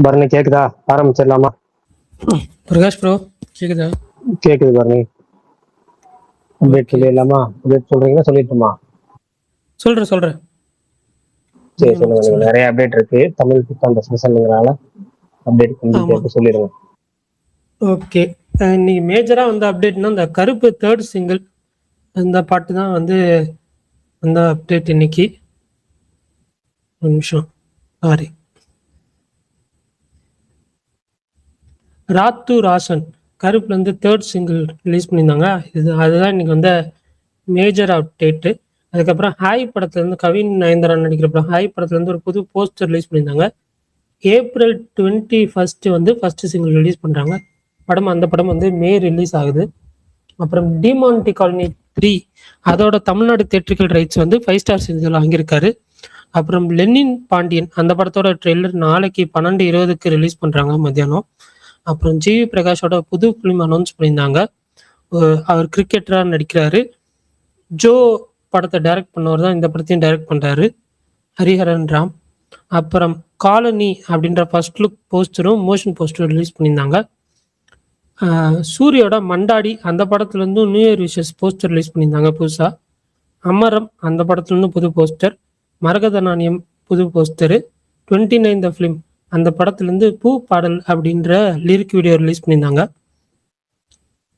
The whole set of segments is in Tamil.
பரணி கேக்குதா? ஆரம்பிச்சிடலாமா? பிரகாஷ் ப்ரோ கேக்குதா? கேக்குது பரணி. அப்டேட் சொல்லிடலாமா? அப்டேட் சொல்றீங்களா சொல்லிட்டுமா? சொல்றேன். சரி சொல்லுங்க. நிறைய அப்டேட் இருக்கு. தமிழ் புத்தாண்டு ஸ்பெஷல்ங்கிறனால அப்டேட் கம்ப்ளீட் சொல்லிடுங்க. ஓகே, இன்னைக்கு மேஜரா வந்து அப்டேட்னா இந்த கருப்பு தேர்ட் சிங்கிள் அந்த பாட்டு தான் வந்து அந்த அப்டேட் இன்னைக்கு. ஒரு நிமிஷம், சாரி. ராத்து ராசன் கருப்புல இருந்து தேர்ட் சிங்கிள் ரிலீஸ் பண்ணியிருந்தாங்க. அதுதான் இன்னைக்கு வந்து மேஜர் அப்டேட்டு. அதுக்கப்புறம் ஹாய் படத்துல இருந்து கவின் நயன்தாரா நடிக்கிற படம் ஹாய் படத்துல இருந்து ஒரு புது போஸ்டர் ரிலீஸ் பண்ணியிருந்தாங்க. ஏப்ரல் 21 வந்து ஃபர்ஸ்ட் சிங்கிள் ரிலீஸ் பண்றாங்க. அந்த படம் வந்து மே ரிலீஸ் ஆகுது. அப்புறம் டிமான்டி காலனி 3 அதோட தமிழ்நாடு தியேட்ரிக்கல் ரைட்ஸ் வந்து 5 ஸ்டார் சிங்கிள் வாங்கியிருக்காரு. அப்புறம் லெனின் பாண்டியன் அந்த படத்தோட ட்ரெய்லர் நாளைக்கு 12:20 ரிலீஸ் பண்றாங்க மத்தியானம். அப்புறம் ஜிவி பிரகாஷோட புது ஃபிலிம் அனௌன்ஸ் பண்ணியிருந்தாங்க. அவர் கிரிக்கெட்டரா நடிக்கிறாரு. ஜோ படத்தை டைரக்ட் பண்ணவர் தான் இந்த படத்தையும் டைரக்ட் பண்றாரு, ஹரிஹரன் ராம். அப்புறம் காலனி அப்படின்ற ஃபர்ஸ்ட் லுக் போஸ்டரும் மோஷன் போஸ்டரும் ரிலீஸ் பண்ணியிருந்தாங்க. சூரியோட மண்டாடி அந்த படத்துலேருந்து new year wishes poster release பண்ணியிருந்தாங்க புதுசாக. அமரம் அந்த படத்துலேருந்து புது போஸ்டர். மரகத நாணயம் புது போஸ்டரு. 29 ஃபிலிம் அந்த படத்துலேருந்து பூ பாடல் அப்படின்ற லிரிக் வீடியோ ரிலீஸ் பண்ணியிருந்தாங்க.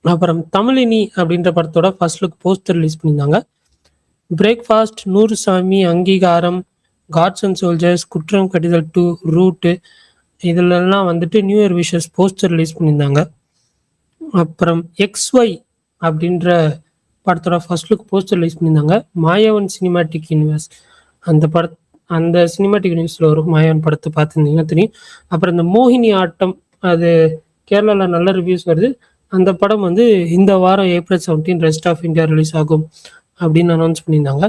அப்புறம் தமிழினி அப்படின்ற படத்தோட ஃபர்ஸ்ட் லுக் போஸ்டர் ரிலீஸ் பண்ணியிருந்தாங்க. பிரேக்ஃபாஸ்ட், நூறுசாமி, அங்கீகாரம், காட்ஸ் அண்ட் சோல்ஜர்ஸ், குற்றம் கடிதல் 2, ரூட்டு இதிலெல்லாம் வந்துட்டு new year wishes poster release பண்ணியிருந்தாங்க. அப்புறம் XY அப்படின்ற படத்தோட ஃபர்ஸ்ட் லுக் போஸ்டர் ரிலீஸ் பண்ணியிருந்தாங்க. மாயவன் சினிமாட்டிக் யூனிவர்ஸ் அந்த சினிமாட்டிக் யூனிவர்ஸில் ஒரு மாயவன் படத்தை பார்த்துருந்தீங்கன்னா தெரியும். அப்புறம் இந்த மோகினி ஆட்டம் அது கேரளாவில் நல்ல ரிவ்யூஸ் வருது. அந்த படம் வந்து இந்த வாரம் April 17 rest of India release ஆகும் அப்படின்னு அனௌன்ஸ் பண்ணியிருந்தாங்க.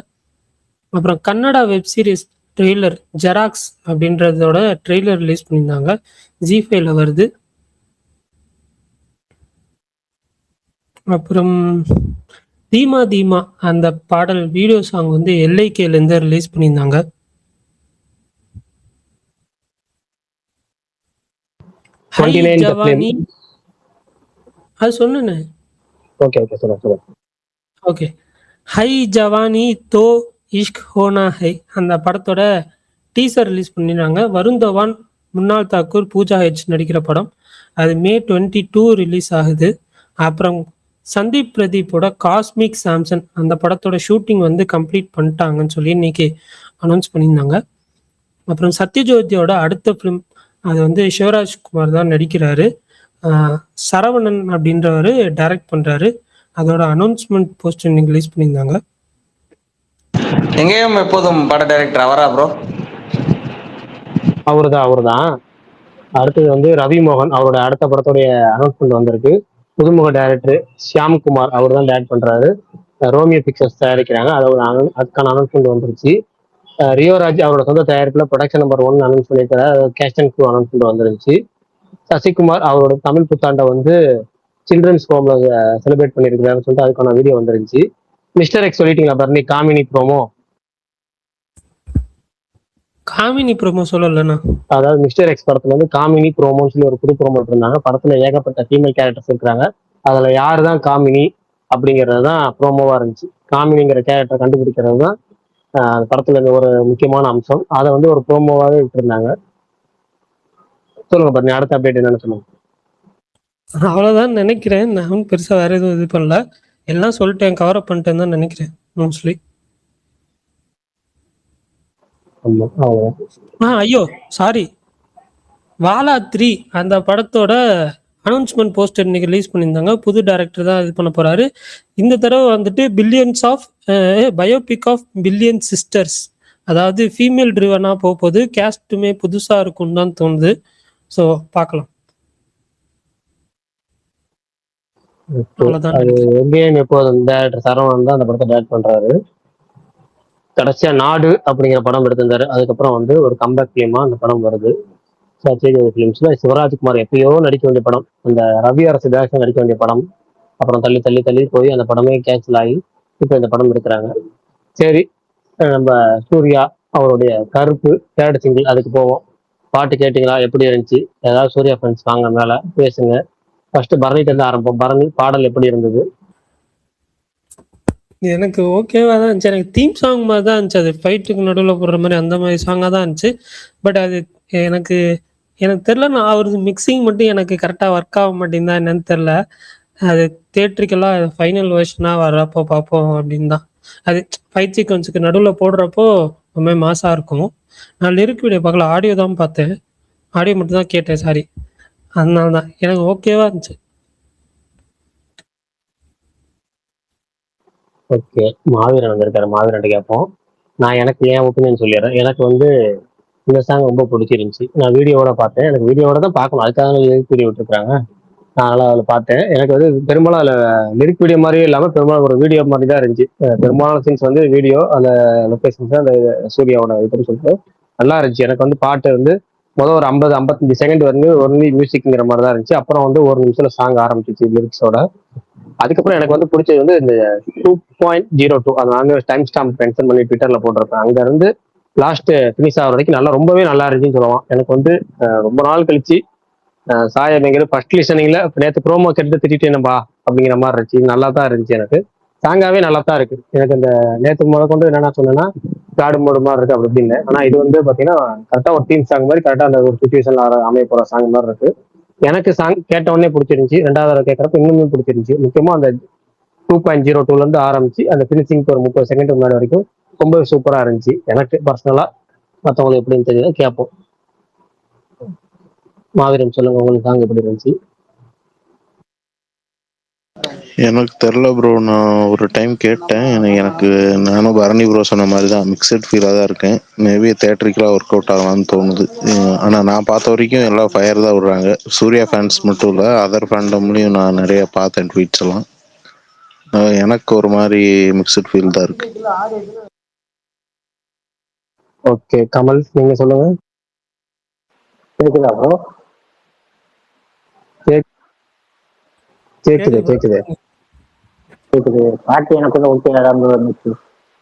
அப்புறம் Kannada web series trailer Xerox அப்படின்றதோட ட்ரெய்லர் ரிலீஸ் பண்ணியிருந்தாங்க. ஜி5ல வருது. அப்புறம் தீமா தீமா அந்த பாடல் வீடியோ சாங் வந்து LIKலேருந்து ரிலீஸ் பண்ணியிருந்தாங்க. ஹை ஜவானி அது சொன்னேன்னு. ஓகே, ஹை ஜவானி தோ இஷ்க் ஹோனா ஹை அந்த படத்தோட டீசர் ரிலீஸ் பண்ணிடுறாங்க. வருண் தவான், முன்னாள் தாக்கூர், பூஜா ஹெச் நடிக்கிற படம். அது மே 22 ரிலீஸ் ஆகுது. அப்புறம் சந்தீப் பிரதீப்போட காஸ்மிக் சாம்சன் அந்த படத்தோட ஷூட்டிங் வந்து கம்ப்ளீட் பண்ணிட்டாங்கன்னு சொல்லி இன்னைக்கு அனௌன்ஸ் பண்ணியிருந்தாங்க. அப்புறம் சத்யஜோதியோட அடுத்த ஃபிலிம் அது வந்து சிவராஜ்குமார் தான் நடிக்கிறாரு. சரவணன் அப்படின்றவர் டைரக்ட் பண்றாரு. அதோட அனௌன்ஸ்மெண்ட் போஸ்டர் இன்னைக்கு ரிலீஸ் பண்ணியிருந்தாங்க. எங்கேயும் எப்போதும் பட டைரக்டர் அவரா ப்ரோ? அவருதான். அடுத்தது வந்து ரவி மோகன் அவரோட அடுத்த படத்துடைய அனௌன்ஸ்மெண்ட் வந்திருக்கு. புதுமுக டைரக்டர் ஷியாம்குமார் அவர் தான் டைரக்ட் பண்றாரு. ரோமியோ பிக்சர்ஸ் தயாரிக்கிறாங்க. அதுக்கான அனௌன்ஸ்மெண்ட் வந்துருச்சு. ரியோராஜ் அவரோட சொந்த தயாரிப்புல ப்ரொடக்ஷன் நம்பர் 1 அனௌன்ஸ் பண்ணியிருக்காரு. கேஸ்ட் அண்ட் க்ரூ அனௌன்ஸ்மெண்ட் வந்துருச்சு. சசிகுமார் அவரோட தமிழ் புத்தாண்டை வந்து சில்ட்ரன்ஸ் ஹோம்ல செலிப்ரேட் பண்ணியிருக்கிறாருன்னு சொல்லிட்டு அதுக்கான வீடியோ வந்துருச்சு. மிஸ்டர் எக்ஸ் சொல்லிட்டீங்களா பரணி? காமினி ப்ரோமோ சொல்லலண்ணா. அதாவது மிஸ்டர் எக்ஸ் படத்துல வந்து காமினி ப்ரோமோன்னு சொல்லி ஒரு புது ப்ரோமோ இருந்தாங்க. படத்துல ஏகப்பட்ட ஃபீமேல் கேரக்டர்ஸ் இருக்கிறாங்க. அதுல யாரு தான் காமினி அப்படிங்கிறது தான் ப்ரோமோவா இருந்துச்சு. காமினிங்கிற கேரக்டர் கண்டுபிடிக்கிறது தான் அந்த படத்துல இருந்த ஒரு முக்கியமான அம்சம். அதை வந்து ஒரு ப்ரோமோவாவே விட்டுருந்தாங்க. சொல்லுங்க பாருங்க, அடுத்த அப்டேட் என்னன்னு சொல்லுங்க. அவ்வளவுதான் நினைக்கிறேன். நான் பெருசா வேற எதுவும் இது பண்ணல, எல்லாம் சொல்லிட்டேன், கவர் அப் பண்ணிட்டேன்னு தான் நினைக்கிறேன் மோஸ்ட்லி. ஐயோ சாரி, வாலா 3 அந்த படத்தோட அனௌன்ஸ்மெண்ட் போஸ்டர் இன்னைக்கு ரிலீஸ் பண்ணியிருந்தாங்க. புது டைரக்டர் தான் இது பண்ண போறாரு. இந்த தடவை வந்துட்டு billions of biopic of billion sisters, அதாவது ஃபீமேல் ட்ரிவனா போகுது. கேஸ்ட்டுமே புதுசா இருக்கும்னு தான் தோணுது. ஸோ பார்க்கலாம். சரவணன் தான் அந்த படத்தை டைரக்ட் பண்றாரு. கடைசியா நாடு அப்படிங்கிற படம் எடுத்திருந்தாரு. அதுக்கப்புறம் வந்து ஒரு கம்பேக் ஃபிலிமா அந்த படம் வருது. ஃபிலிம்ஸ்ல சிவராஜ்குமார் எப்பயோ நடிக்க வேண்டிய படம், அந்த ரவி அரசு டேரக்ஷன் நடிக்க வேண்டிய படம், அப்புறம் தள்ளி தள்ளி தள்ளி போய் அந்த படமே கேன்சல் ஆகி இப்போ இந்த படம் எடுக்கிறாங்க. சரி, நம்ம சூர்யா அவருடைய கருப்பு தேர்ட் சிங்கிள் அதுக்கு போவோம். பாட்டு கேட்டீங்களா? எப்படி இருந்துச்சு? ஏதாவது சூர்யா ஃபேன்ஸ் வாங்க மேல பேசுங்க. ஃபர்ஸ்ட் பரணிட்ட இருந்து ஆரம்பம். பரணி பாடல் எப்படி இருந்தது? எனக்கு ஓகேவா தான் இருந்துச்சு. எனக்கு தீம் சாங் மாதிரி தான் இருந்துச்சு. அது ஃபைட்டுக்கு நடுவில் போடுற மாதிரி அந்த மாதிரி சாங்காக தான் இருந்துச்சு. பட் அது எனக்கு எனக்கு தெரில. நான் அவரது மிக்சிங் மட்டும் எனக்கு கரெக்டாக ஒர்க் ஆக மாட்டேங்குதா என்னன்னு தெரில. அது தியேட்ரிக்கலாக ஃபைனல் வெர்ஷனாக வர்றப்போ பார்ப்போம் அப்படின்னு தான். அது ஃபைட் சீக்வன்ஸுக்கு நடுவில் போடுறப்போ ரொம்ப மாசாக இருக்கும். நான் லிரிக் வீடியோ பார்க்கல, ஆடியோ தான் பார்த்தேன். ஆடியோ மட்டும் தான் கேட்டேன், சாரி. அதனால தான் எனக்கு ஓகேவா இருந்துச்சு. ஓகே, மாவீரன் வந்திருக்காரு. மாவீரன் கேட்போம். நான் எனக்கு ஏன் ஒப்பீனியன் சொல்லிடுறேன். எனக்கு வந்து இந்த சாங் ரொம்ப பிடிச்சிருந்துச்சு. நான் வீடியோவோட பார்த்தேன். எனக்கு வீடியோவோட தான் பார்க்கணும், அதுக்காக லிரிக் வீடியோ விட்டுருக்காங்க. நான் அதெல்லாம் அதில் பார்த்தேன். எனக்கு வந்து பெரும்பாலும் அதில் லிரிக் வீடியோ மாதிரியே இல்லாமல் பெரும்பாலும் ஒரு வீடியோ மாதிரி தான் இருந்துச்சு. பெரும்பாலான சீன்ஸ் வந்து வீடியோ, அந்த லொக்கேஷன்ஸ், அந்த சூர்யாவோட இதுன்னு சொல்லிட்டு நல்லா இருந்துச்சு. எனக்கு வந்து பாட்டு வந்து முதல் ஒரு 50-55 செகண்ட் வந்து ஒன்லி மியூசிக்ங்கிற மாதிரி தான் இருந்துச்சு. அப்புறம் வந்து ஒரு நிமிஷத்துல சாங் ஆரம்பிச்சிச்சு லிரிக்ஸோட. அதுக்கப்புறம் எனக்கு வந்து பிடிச்சது வந்து இந்த 2.02, அது நான் டைம் ஸ்டாம்ப் மென்ஷன் பண்ணி ட்விட்டர்ல போட்டிருப்பேன். அங்க இருந்து லாஸ்ட் ஃபினிஷ் ஆகிற வரைக்கும் நல்லா, ரொம்பவே நல்லா இருந்துச்சுன்னு சொல்லுவான். எனக்கு வந்து ரொம்ப நாள் கழிச்சு சாய் அப்படிங்கிற ஃபர்ஸ்ட் லிசனிங்ல நேற்று ப்ரோமோ கேட்டு திட்டேனப்பா அப்படிங்கிற மாதிரி இருந்துச்சு. நல்லா தான் இருந்துச்சு. எனக்கு சாங்காவே நல்லா தான் இருக்கு. எனக்கு இந்த நேற்று முத கொண்டு என்னென்ன சொன்னேன்னா காடு மூடு மாதிரி இருக்கு அப்படி இப்படின்னு. ஆனா இது வந்து பாத்தீங்கன்னா கரெக்டா ஒரு தீம் சாங் மாதிரி, கரெக்டா அந்த ஒரு சுச்சுவேஷன்ல அமைய போற சாங் மாதிரி இருக்கு. எனக்கு சாங் கேட்ட உடனே பிடிச்சிருந்துச்சு. ரெண்டாவது தடவை கேட்கறப்ப இன்னுமே பிடிச்சிருந்துச்சு. முக்கியமா அந்த 2.02 இருந்து ஆரம்பிச்சு அந்த பினிஷிங்க்கு ஒரு 30 செகண்ட் முன்னாடி வரைக்கும் ரொம்ப சூப்பரா இருந்துச்சு. எனக்கு பர்சனலா. மற்றவங்களுக்கு எப்படின்னு தெரியல, கேட்போம். மாவீரன் சொல்லுங்க, உங்களுக்கு சாங் எப்படி இருந்துச்சு? எனக்கு தெரில ப்ரோ. நான் ஒரு டைம் கேட்டேன். எனக்கு நானும் பரணி ப்ரோ சொன்ன மாதிரி தான் மிக்சட் ஃபீலாக தான் இருக்கேன். மேபி தேட்டரிக்கெலாம் ஒர்க் அவுட் ஆகலாம்னு தோணுது. ஆனால் நான் பார்த்த வரைக்கும் எல்லாம் ஃபயர் தான் விடுறாங்க. சூர்யா ஃபேன்ஸ் மட்டும் இல்லை, அதர் ஃபேண்டம்லேயும் நான் நிறைய பார்த்தேன் ட்வீட்ஸ் எல்லாம். எனக்கு ஒரு மாதிரி மிக்சட் ஃபீல் தான் இருக்கு. ஓகே, கமல் நீங்க சொல்லுங்க. கேக்குதா ப்ரோ? கேக்குது கேக்குது கேக்குது. பாட்டு எனக்கு வந்து ஓகே தான் ப்ரோ இருந்துச்சு.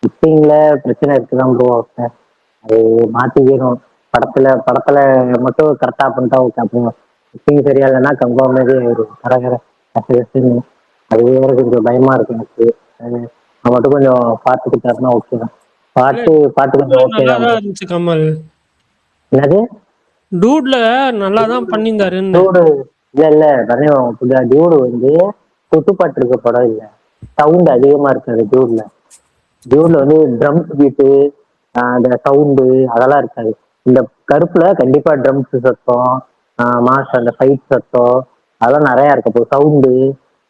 மிக்சிங்ல பிரச்சனை இருக்குதான் ப்ரோ. அது மாத்திக்கணும். படத்துல மட்டும் கரெக்டா பண்ணிட்டா ஓகே. அப்புறம் மிக்சிங் சரியா இல்லைன்னா கன்ஃபார்ம் மாதிரி ஒரு கரகர கசகசன்னு அதுவே வேற கொஞ்சம் பயமா இருக்கு எனக்கு. அது மட்டும் கொஞ்சம் பார்த்துக்கிட்டாருன்னா ஓகே தான். பாட்டு கொஞ்சம் ஓகே நல்லா தான் தான் ப்ரோ. இருந்துச்சு கமல். என்னது? டூட்ல நல்லா தான் பண்ணியிருந்தாருன்னு. டியூடு இல்ல தனியும் புதிய டியூடு வந்து குத்துப்பாட்டு இருக்க படம் இல்ல. சவுண்ட் அதிகமா இருக்காது டியூட்ல. டியூட்ல வந்து ட்ரம்ஸ் பீட்டு, அந்த சவுண்டு அதெல்லாம் இருக்காது. இந்த கருப்புல கண்டிப்பா ட்ரம்ஸ் சத்தம், மாஸ் அந்த ஃபைட் சத்தம் அதெல்லாம் நிறைய இருக்கும். இப்போ சவுண்டு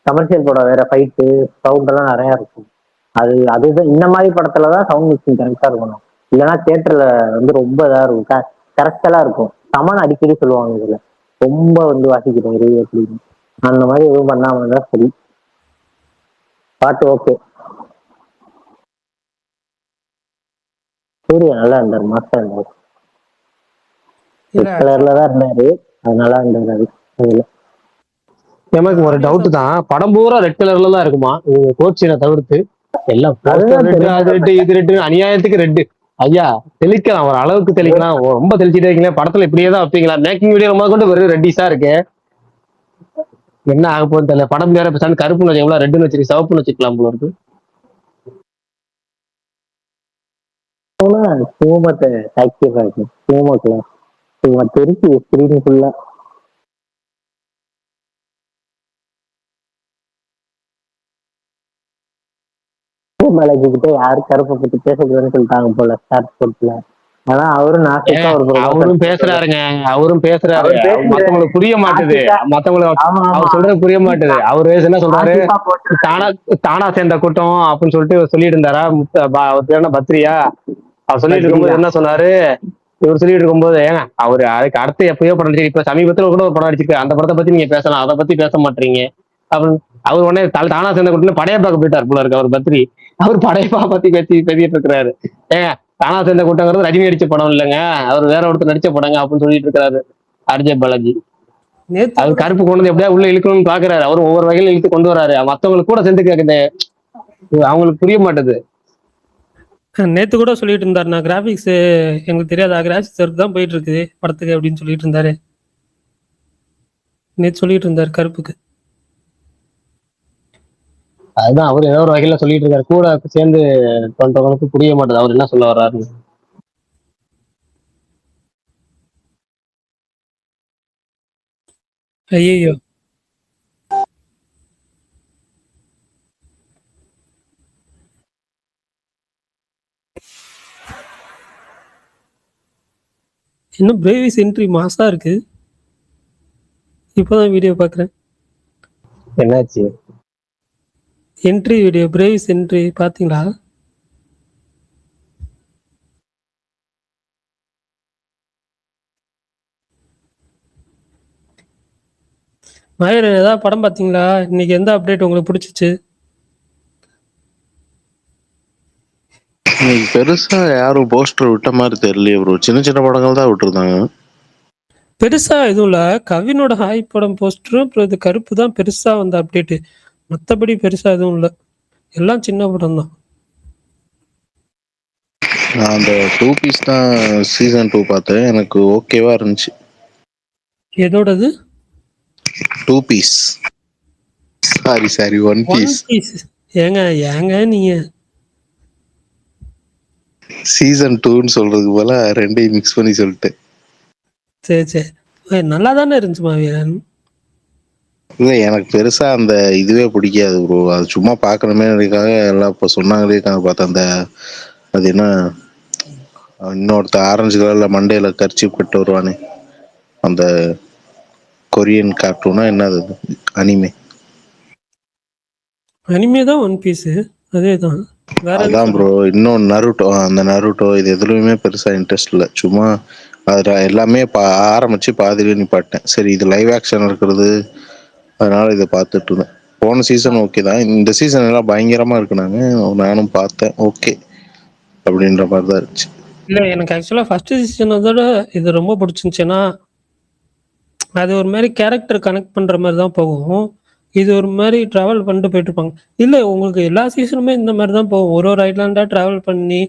கமர்ஷியல் படம் வேற, ஃபைட்டு சவுண்ட் எல்லாம் நிறைய இருக்கும். அதுதான் இந்த மாதிரி படத்துலதான் சவுண்ட் மிக்சிங் கரெக்டா இருக்கணும். இல்லைன்னா தியேட்டர்ல வந்து ரொம்ப இதா இருக்கும், கரெக்டா இருக்கும். சமன் அடிக்கடி சொல்லுவாங்க இதுல ரொம்ப வந்து வாசிக்கிறோம் இது அப்படின்னு. அந்த மாதிரி எதுவும் பண்ணாம இருந்தா சரி. பாட்டு ஓகே. சூர்யா நல்லா இருந்தாரு, மாஸ்டா இருந்தாரு. இல்ல ரெட் கலர்ல தான் இருந்தாரு, அது நல்லா இருந்தது. அதுல எனக்கு ஒரு டவுட் தான். படம் பூரா ரெட் கலர்ல தான் இருக்குமா கோச்சினை தவிர்த்து? எல்லாம் போஸ்டர் ரெட், அது ரெட், இது ரெட், அநியாயத்துக்கு ரெட். ஐயா தெளிக்கலாம், ஒரு அளவுக்கு தெளிக்கலாம். ரொம்ப தெளிச்சுட்டே இருக்கீங்களா? படத்துல இப்படியே தான் வைப்பீங்களா? மேக்கிங் வீடியோ கொண்டு வெறும் ரெட்டிஸா இருக்கு. என்ன ஆக போகுதுன்னு தெரியல. படம் வேற பேசாம கருப்புன்னு வச்சு எவ்வளவு ரெட்டுன்னு வச்சிருக்கு, சிவப்புன்னு வச்சுக்கலாம் போல இருக்கு. சிவமத்தை சாக்சிஃபை இருக்கு. சிவமத்துல தெரிஞ்சு ஸ்கிரீன் ஃபுல்லா பாலாஜி கிட்ட யாரு கருப்பை பத்தி பேசக்கூடாதுன்னு சொல்லிட்டாங்க போல ஸ்டார்ட் ஸ்போர்ட்ல. ஆனா அவரும் நாசிக்கா ஒரு அவரும் பேசுறாருங்க. அவரும் பேசுறாரு, மத்தவங்களுக்கு புரிய மாட்டுது. மத்தவங்களுக்கு அவர் சொல்றது புரிய மாட்டுது. அவரு என்ன சொல்றாரு, தானா தானா சேர்ந்த கூட்டம் அப்படின்னு சொல்லிட்டு சொல்லிட்டு இருந்தாரா. அவர் பேர் என்ன, பத்ரியா? அவர் சொல்லிட்டு இருக்கும்போது என்ன சொன்னாரு, இவர் சொல்லிட்டு இருக்கும்போது ஏங்க அவரு அதுக்கு அடுத்து எப்பயோ படம் நடிச்சிருக்கு. இப்ப சமீபத்துல கூட ஒரு படம் நடிச்சிருக்கு, அந்த படத்தை பத்தி நீங்க பேசலாம், அதை பத்தி பேச மாட்டீங்க அப்படின்னு. அவர் உடனே தானா சேர்ந்த கூட்டம் படையப்பாக்க போயிட்டார் போல இருக்கு அவர் பத்ரி. அவர் படையப்பா பத்தி பேசிட்டு இருக்கிறாரு. ஏங்க தானா சேர்ந்த கூட்டங்கிறது ரஜினி நடிச்ச படம் இல்லைங்க, அவர் வேற ஒருத்தர் நடிச்ச படங்க அப்படின்னு சொல்லிட்டு இருக்கிறாரு ஆர்ஜே பாலாஜி. நேத்து அது கருப்பு கொண்டு வந்து எப்படியா உள்ள இழுக்கணும்னு பாக்குறாரு. அவரும் ஒவ்வொரு வகையில இழுத்து கொண்டு வராரு. மத்தவங்களுக்கு கூட சேர்ந்து அவங்களுக்கு புரிய மாட்டேது. நேத்து கூட சொல்லிட்டு இருந்தாரு, நான் கிராஃபிக்ஸ் எனக்கு தெரியாதா, கிராஃபிக்ஸ் ஒர்க் தான் போயிட்டு இருக்குது படத்துக்கு அப்படின்னு சொல்லிட்டு இருந்தாரு. நேத்து சொல்லிட்டு இருந்தாரு கருப்புக்கு. அதுதான் அவர் ஏதோ ஒரு வகையில சொல்லிட்டு இருக்காரு, கூட சேர்ந்து பண்றவங்களுக்கு புரிய மாட்டேது அவர் என்ன சொல்ல வர்றாருன்னு. ஐயோ, இன்னும் பிரேவிஸ் என்ட்ரி மாசா இருக்கு. இப்போதான் வீடியோ பாக்குறேன். என்னாச்சு? என்ட்ரி வீடியோ, பிரேவிஸ் என்ட்ரி பாத்தீங்களா? மயூர், ஏதாவது படம் பாத்தீங்களா? இன்னைக்கு எந்த அப்டேட் உங்களுக்கு பிடிச்சிச்சு? இன்னைக்கு பெருசா யாரும் போஸ்டர் விட்ட மாதிரி தெரியலையே ப்ரோ. சின்ன சின்ன படங்கள் தான் விட்டுருந்தாங்க. பெருசா எதுவும் இல்ல. கவினோட ஹாய் படம் போஸ்டரும் அப்புறம் இது கருப்பு தான் பெருசா வந்த அப்டேட். மத்தபடி பெருசா எதுவும் இல்ல. எல்லாம் சின்ன படம் தான். நான் அந்த 2 பீஸ் தான் சீசன் 2 பார்த்தேன். எனக்கு ஓகேவா இருந்துச்சு. எதோடது? 2 piece. Sorry 1 one piece. Piece. ஏங்க ஏங்க நீங்க சீசன் 2ன்னு சொல்றதுக்கு போல ரெண்டையும் மிக்ஸ் பண்ணி சொல்லிட்டேன். சரி நல்லா தானே இருந்துச்சு மாவீரன். இல்லை, எனக்கு பெருசா அந்த இதுவே பிடிக்காது ப்ரோ. அது சும்மா பார்க்கணுமே எல்லாம் இப்போ சொன்னாங்களே பார்த்தேன். அந்த அது என்ன, இன்னொருத்த ஆரஞ்சு கலர்ல மண்டையில கர்ச்சீப் கட்டு வருவானே, அந்த கொரியன் கார்ட்டூனா என்னது அனிமே. அனிமே தான் ஒன் பீஸ். அதேதான். வேற அதான் ப்ரோ. இன்னும் நருட்டோ, அந்த நருட்டோ இது எதுலையுமே பெருசா இன்ட்ரெஸ்ட் இல்லை. சும்மா அதுல எல்லாமே ஆரம்பிச்சு பாதியிலே நிப்பாட்டேன். சரி, இது லைவ் ஆக்ஷன் இருக்கிறது, அதனால இதை பார்த்துட்டு இருந்தேன். போன சீசன் ஓகே தான், இந்த சீசன் எல்லாம் பயங்கரமா இருக்குனாங்க. நானும் பார்த்தேன், ஓகே அப்படின்ற மாதிரி தான் இருந்துச்சு. இல்ல, எனக்கு ஆக்சுவலா ஃபர்ஸ்ட் சீசன் அதோட இது ரொம்ப பிடிச்சிருந்துச்சுன்னா, அது ஒரு மாதிரி கேரக்டர் கனெக்ட் பண்ற மாதிரி தான் போகும். இது ஒரு மாதிரி டிராவல் பண்ணிட்டு போயிட்டு இருப்பாங்க. இல்ல, உங்களுக்கு எல்லா சீசனுமே இந்த மாதிரி தான் போகும். ஒரு ஒரு ஐலாண்டா டிராவல் பண்ணி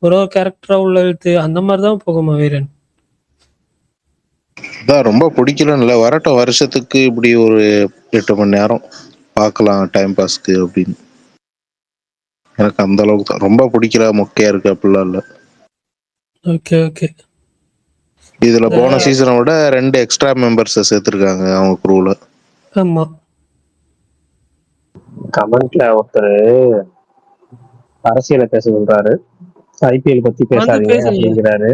ஒரு ஒரு கேரக்டரா உள்ள இழுத்து அந்த மாதிரி தான் போகுமா வீரன். அதான் ரொம்ப பிடிக்கலன்னு இல்லை, வரட்டும் வருஷத்துக்கு இப்படி ஒரு 8 மணி நேரம் பார்க்கலாம் டைம் பாஸ்க்கு அப்படின்னு. எனக்கு அந்த அளவுக்கு தான் ரொம்ப பிடிக்கல, மொக்கையா இருக்கு அப்படிலாம் இல்லை. ஓகே. இதுல போன சீசனை விட 2 எக்ஸ்ட்ரா மெம்பர்ஸ் சேர்த்திருக்காங்க அவங்க குரூல. ஆமா. கமெண்ட்ல ஒருத்தர் செய்ய சொல்றாரு, ஐபிஎல் பத்தி பேசாதீங்க அப்படிங்கிறாரு.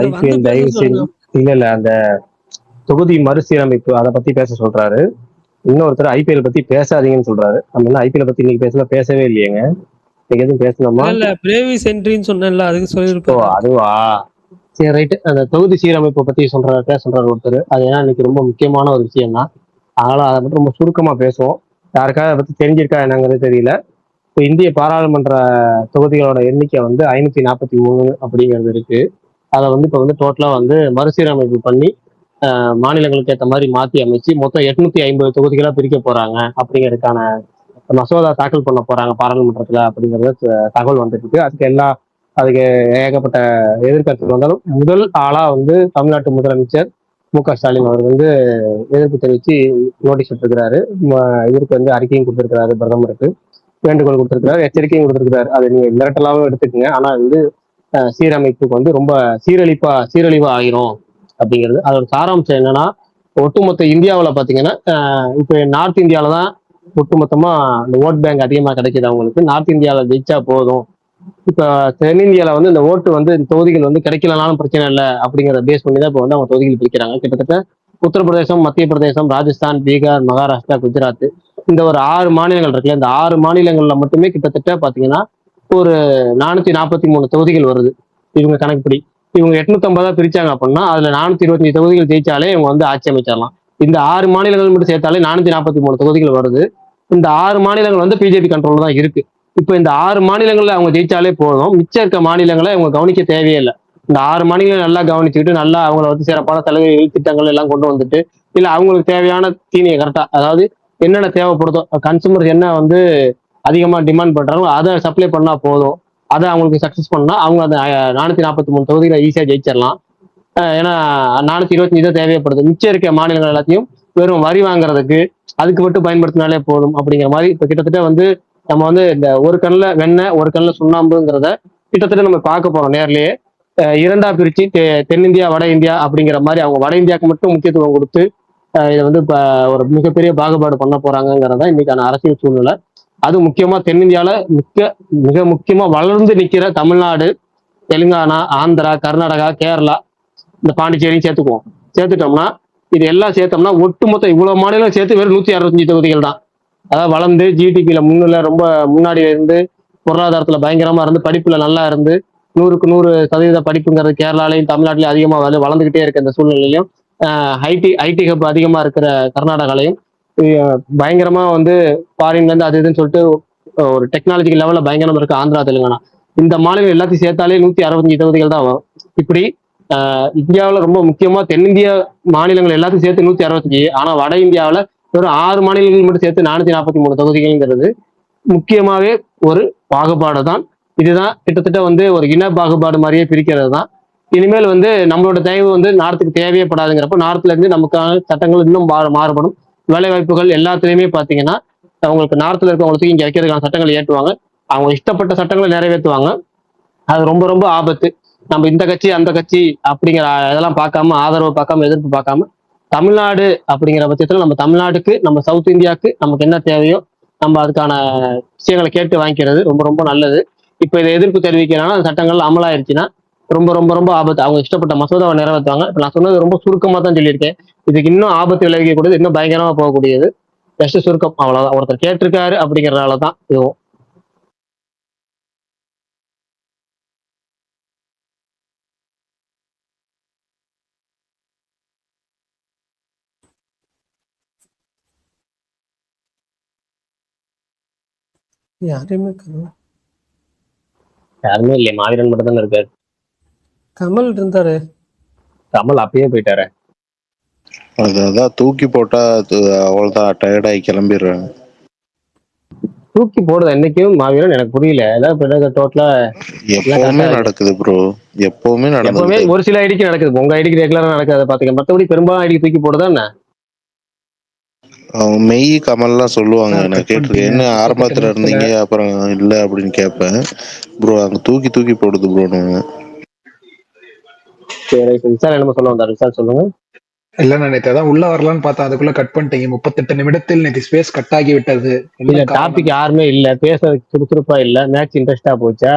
ஐபிஎல் தயவு செய்து இல்ல அந்த தொகுதி மறுசீரமைப்பு அதை பத்தி பேச சொல்றாரு. இன்னொருத்தர் ஐபிஎல் பத்தி பேசாதீங்கன்னு சொல்றாரு. நம்ம என்ன ஐபிஎல் பத்தி இன்னைக்கு பேசவே இல்லையேங்க. இன்னைக்கு எதுவும் பேசணுமா? இல்ல, பிரேவிஸ் என்ட்ரின்னு சொன்னேன்ல, அதுக்கு சொல்லிருப்போம். அதுவா? சரி, ரைட்டு. அந்த தொகுதி சீரமைப்பை பத்தி சொல்றாரு ஒருத்தர். அது ஏன்னா இன்னைக்கு ரொம்ப முக்கியமான ஒரு விஷயம் தான். அதனால அதை மட்டும் ரொம்ப சுருக்கமா பேசுவோம். யாருக்காவது அதை பத்தி தெரிஞ்சிருக்கா என்னங்கிறது தெரியல. இப்போ இந்திய பாராளுமன்ற தொகுதிகளோட எண்ணிக்கை வந்து 543 அப்படிங்கிறது இருக்கு. அதை வந்து இப்போ வந்து டோட்டலா வந்து மறுசீரமைப்பு பண்ணி மாநிலங்களுக்கு ஏற்ற மாதிரி மாற்றி அமைச்சு மொத்தம் 850 தொகுதிகளா பிரிக்க போறாங்க அப்படிங்கிறதுக்கான மசோதா தாக்கல் பண்ண போறாங்க பாராளுமன்றத்துல அப்படிங்கிறது தகவல் வந்துட்டு இருக்கு. அதுக்கு ஏகப்பட்ட எதிர்கருத்து வந்தாலும் முதல் ஆளா வந்து தமிழ்நாட்டு முதலமைச்சர் மு.க.ஸ்டாலின் அவர் வந்து எதிர்ப்பு தெரிவித்து நோட்டீஸ் விட்டுருக்கிறாரு. இதற்கு வந்து அறிக்கையும் கொடுத்திருக்கிறாரு, பிரதமருக்கு வேண்டுகோள் கொடுத்திருக்கிறாரு, எச்சரிக்கையும் கொடுத்திருக்கிறாரு. அதை நீங்க மிரட்டலாவும் எடுத்துக்கங்க. ஆனா வந்து சீரமைப்புக்கு வந்து ரொம்ப சீரழிவா ஆகிரும் அப்படிங்கிறது. அதோட சாராம்சம் என்னன்னா, ஒட்டுமொத்த இந்தியாவில் பாத்தீங்கன்னா இப்போ நார்த் இந்தியாவில தான் ஒட்டுமொத்தமா இந்த ஓட் பேங்க் அதிகமா கிடைக்குது அவங்களுக்கு. நார்த் இந்தியாவில் ஜெயிச்சா போதும், இப்ப தென்னிந்தியால வந்து இந்த ஓட்டு வந்து இந்த தொகுதிகள் வந்து கிடைக்கலனாலும் பிரச்சனை இல்லை அப்படிங்கிறத பேஸ் பண்ணி தான் இப்போ வந்து அவங்க தொகுதிகள் பிரிக்கிறாங்க. கிட்டத்தட்ட உத்தரப்பிரதேசம், மத்திய பிரதேசம், ராஜஸ்தான், பீகார், மகாராஷ்டிரா, குஜராத், இந்த ஒரு 6 மாநிலங்கள் இருக்குல்ல, இந்த 6 மாநிலங்கள்ல மட்டுமே கிட்டத்தட்ட பாத்தீங்கன்னா ஒரு 443 தொகுதிகள் வருது இவங்க கணக்குப்படி. இவங்க 850 பிரிச்சாங்க அப்படின்னா அதுல 425 தொகுதிகள் ஜெயிச்சாலே இவங்க வந்து ஆட்சி அமைச்சிடலாம். இந்த 6 மாநிலங்கள் மட்டும் சேர்த்தாலே 443 தொகுதிகள் வருது. இந்த 6 மாநிலங்கள் வந்து பிஜேபி கண்ட்ரோல் தான் இருக்கு. இப்ப இந்த 6 மாநிலங்கள்ல அவங்க ஜெயிச்சாலே போதும், மிச்சம் இருக்க மாநிலங்களை அவங்க கவனிக்க தேவையே இல்லை. இந்த 6 மாநிலங்கள் நல்லா கவனிச்சுக்கிட்டு நல்லா அவங்கள வந்து சிறப்பான சலுகைகள் திட்டங்கள் எல்லாம் கொண்டு வந்துட்டு, இல்ல அவங்களுக்கு தேவையான தீனியை கரெக்டா, அதாவது என்னென்ன தேவைப்படுதோ கன்சூமர் என்ன வந்து அதிகமா டிமாண்ட் பண்றாங்களோ அதை சப்ளை பண்ணா போதும். அதை அவங்களுக்கு சக்சஸ் பண்ணா அவங்க அந்த 443 தொகுதிகளை ஈஸியா ஜெயிச்சிடலாம். ஏன்னா 425 தான் தேவைப்படுது. மிச்சம் இருக்க மாநிலங்கள் எல்லாத்தையும் வெறும் வரி வாங்குறதுக்கு அதுக்கு மட்டும் பயன்படுத்தினாலே போதும் அப்படிங்கிற மாதிரி இப்ப கிட்டத்தட்ட வந்து நம்ம வந்து இந்த ஒரு கண்ணுல வெண்ணெய் ஒரு கண்ணுல சுண்ணாம்புங்கிறத கிட்டத்தட்ட நம்ம பார்க்க போறோம் நேர்லயே. இரண்டா பிரிச்சு தென்னிந்தியா வட இந்தியா அப்படிங்கிற மாதிரி அவங்க வட இந்தியாவுக்கு மட்டும் முக்கியத்துவம் கொடுத்து இதை வந்து இப்ப ஒரு மிகப்பெரிய பாகுபாடு பண்ண போறாங்கிறதா இன்னைக்கான அரசியல் சூழ்நிலை. அது முக்கியமா தென்னிந்தியால மிக முக்கியமா வளர்ந்து நிக்கிற தமிழ்நாடு, தெலுங்கானா, ஆந்திரா, கர்நாடகா, கேரளா, இந்த பாண்டிச்சேரியும் சேர்த்துக்குவோம். சேர்த்துட்டோம்னா இது எல்லாம் சேர்த்தோம்னா ஒட்டுமொத்த இவ்வளவு மாநிலம் சேர்த்து வெறும் 165 தொகுதிகள் தான். அதாவது வளர்ந்து ஜிடிபியில முன்னில ரொம்ப முன்னாடி இருந்து பொருளாதாரத்துல பயங்கரமா இருந்து படிப்புல நல்லா இருந்து 100% படிப்புங்கிறது கேரளாலையும் தமிழ்நாட்டிலையும் அதிகமா வளர்ந்துகிட்டே இருக்க இந்த சூழ்நிலையிலையும் ஐடி ஹப் அதிகமா இருக்கிற கர்நாடகாலையும் பயங்கரமா வந்து ஃபாரின்ல இருந்து அது இதுன்னு சொல்லிட்டு ஒரு டெக்னாலஜி லெவல்ல பயங்கரமா இருக்கு ஆந்திரா, தெலுங்கானா. இந்த மாநிலம் எல்லாத்தையும் சேர்த்தாலே 165 தொகுதிகள் தான் வரும். இப்படி இந்தியாவில் ரொம்ப முக்கியமா தென்னிந்திய மாநிலங்கள் எல்லாத்தையும் சேர்த்து 165. ஆனா வட இந்தியாவில் வெறும் 6 மாநிலங்கள் மட்டும் சேர்த்து 443 தொகுதிகள்ங்கிறது முக்கியமாவே ஒரு பாகுபாடு தான். இதுதான் கிட்டத்தட்ட வந்து ஒரு இன பாகுபாடு மாதிரியே பிரிக்கிறது தான். இனிமேல் வந்து நம்மளோட தயவு வந்து நார்த்துக்கு தேவையப்படாதுங்கிறப்ப நார்த்ல இருந்து நமக்கான சட்டங்கள் இன்னும் மாறுபடும். வேலை வாய்ப்புகள் எல்லாத்துலயுமே பாத்தீங்கன்னா அவங்களுக்கு நார்த்ல இருக்கவங்களுக்கு இங்க வைக்கிறதுக்கான சட்டங்களை ஏற்றுவாங்க. அவங்க இஷ்டப்பட்ட சட்டங்களை நிறைவேற்றுவாங்க. அது ரொம்ப ரொம்ப ஆபத்து. நம்ம இந்த கட்சி அந்த கட்சி அப்படிங்கிற இதெல்லாம் பார்க்காம ஆதரவு பார்க்காம எதிர்ப்பு பார்க்காம தமிழ்நாடு அப்படிங்கிற பட்சத்துல நம்ம தமிழ்நாட்டுக்கு நம்ம சவுத் இந்தியாவுக்கு நமக்கு என்ன தேவையோ நம்ம அதுக்கான விஷயங்களை கேட்டு வாங்கிக்கிறது ரொம்ப ரொம்ப நல்லது. இப்ப இதை எதிர்ப்பு தெரிவிக்கிறாங்கன்னா அந்த சட்டங்கள் அமலாயிருச்சுன்னா ரொம்ப ரொம்ப ரொம்ப ஆபத்து. அவங்க இஷ்டப்பட்ட மசோதாவை நிறைவேற்றுவாங்க. இப்ப நான் சொன்னது ரொம்ப சுருக்கமா தான் சொல்லியிருக்கேன். இதுக்கு இன்னும் ஆபத்து விளைவிக்கக்கூடியது, இன்னும் பயங்கரமா போகக்கூடியது. ஜஸ்ட் சுருக்கம் அவ்வளவுதான். ஒருத்தர் கேட்டிருக்காரு அப்படிங்கறதுனாலதான் இதுவும். யாரையுமே யாருமே இல்லையா? மாவீரன் மட்டும் தானே இருக்காரு. கமல் இருந்தாரு. கமல் அப்பயே போயிட்டாரு. அதான் தூக்கி போட்டா அவ்வளவுதான், டயர்டாகி கிளம்பிடுறாங்க. தூக்கி போடுறது என்னைக்கும் மாவீரன் எனக்கு புரியல. ஏதாவது டோட்டலா எப்பவுமே நடக்குது ப்ரோ, எப்பவுமே எப்பவுமே ஒரு சில ஐடிக்கு நடக்குது. உங்க ஐடிக்கு ரெகுலரா நடக்காது பாத்துக்க. மத்தபடி பெரும்பாலும் ஐடிக்கு தூக்கி போடுறதா என்ன? மெய் கமல்லாம் சொல்லுவாங்க, நான் கேட்டிருக்கேன். என்ன ஆரம்பத்துல இருந்தீங்க அப்புறம் இல்ல அப்படின்னு கேட்பேன். ப்ரோ அங்க தூக்கி தூக்கி போடுது ப்ரோ. சரி விசால் என்ன சொல்ல வந்தாரு? விசால் சொல்லுங்க. இல்ல நான் நேற்று அதான் உள்ள வரலான்னு பார்த்தா அதுக்குள்ள கட் பண்ணிட்டீங்க. 38 நிமிடத்தில் நேற்று ஸ்பேஸ் கட் ஆகி விட்டது. இல்ல டாபிக் யாருமே இல்ல, பேசுறதுக்கு சுறுசுறுப்பா இல்ல, மேட்ச் இன்ட்ரெஸ்டா போச்சா?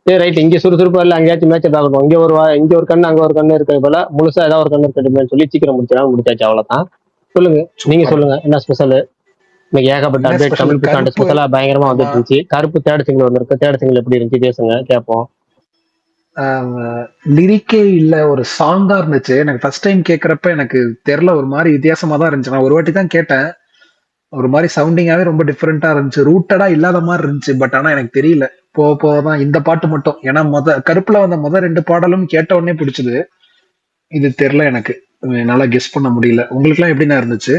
சரி ரைட், இங்க சுறுசுறுப்பா இல்ல அங்கேயாச்சும் மேட்சை பார்க்கணும். இங்க ஒரு கண்ணு அங்க ஒரு கண்ணு இருக்கிற போல முழுசா ஏதாவது ஒரு கண்ணு இருக்கட்டுமே சொல்லி சீக்கிரம் முடிச்சாச்சு, அவ்வளவுதான். சொல்லுங்க, நீங்க சொல்லுங்க என்ன ஸ்பெஷல் இன்னைக்கு? ஏகப்பட்ட அப்டேட் தமிழ் புத்தாண்டு ஸ்பெஷலா பயங்கரமா வந்துட்டு இருந்துச்சு. கருப்பு தேர்ட் சிங்கிள் வந்திருக்கு. தேர்ட் சிங்கிள் எப்படி இருந்துச்சு பேசுங்க, கேட்போம். லிரிக்கே இல்ல, ஒரு சாங்கா இருந்துச்சு. எனக்கு ஃபர்ஸ்ட் டைம் கேட்கறப்ப எனக்கு தெரியல, ஒரு மாதிரி வித்தியாசமா தான் இருந்துச்சு. நான் ஒரு வாட்டி தான் கேட்டேன். ஒரு மாதிரி சவுண்டிங்காவே ரொம்ப டிஃப்ரெண்டா இருந்துச்சு, ரூட்டடா இல்லாத மாதிரி இருந்துச்சு. பட் ஆனா எனக்கு தெரியல, போதான் இந்த பாட்டு மட்டும். ஏன்னா கருப்புல வந்த 2 பாடலும் கேட்ட உடனே பிடிச்சது. இது தெரியல எனக்கு, நல்லா கெஸ் பண்ண முடியல. உங்களுக்கு எல்லாம் எப்படின்னா இருந்துச்சு?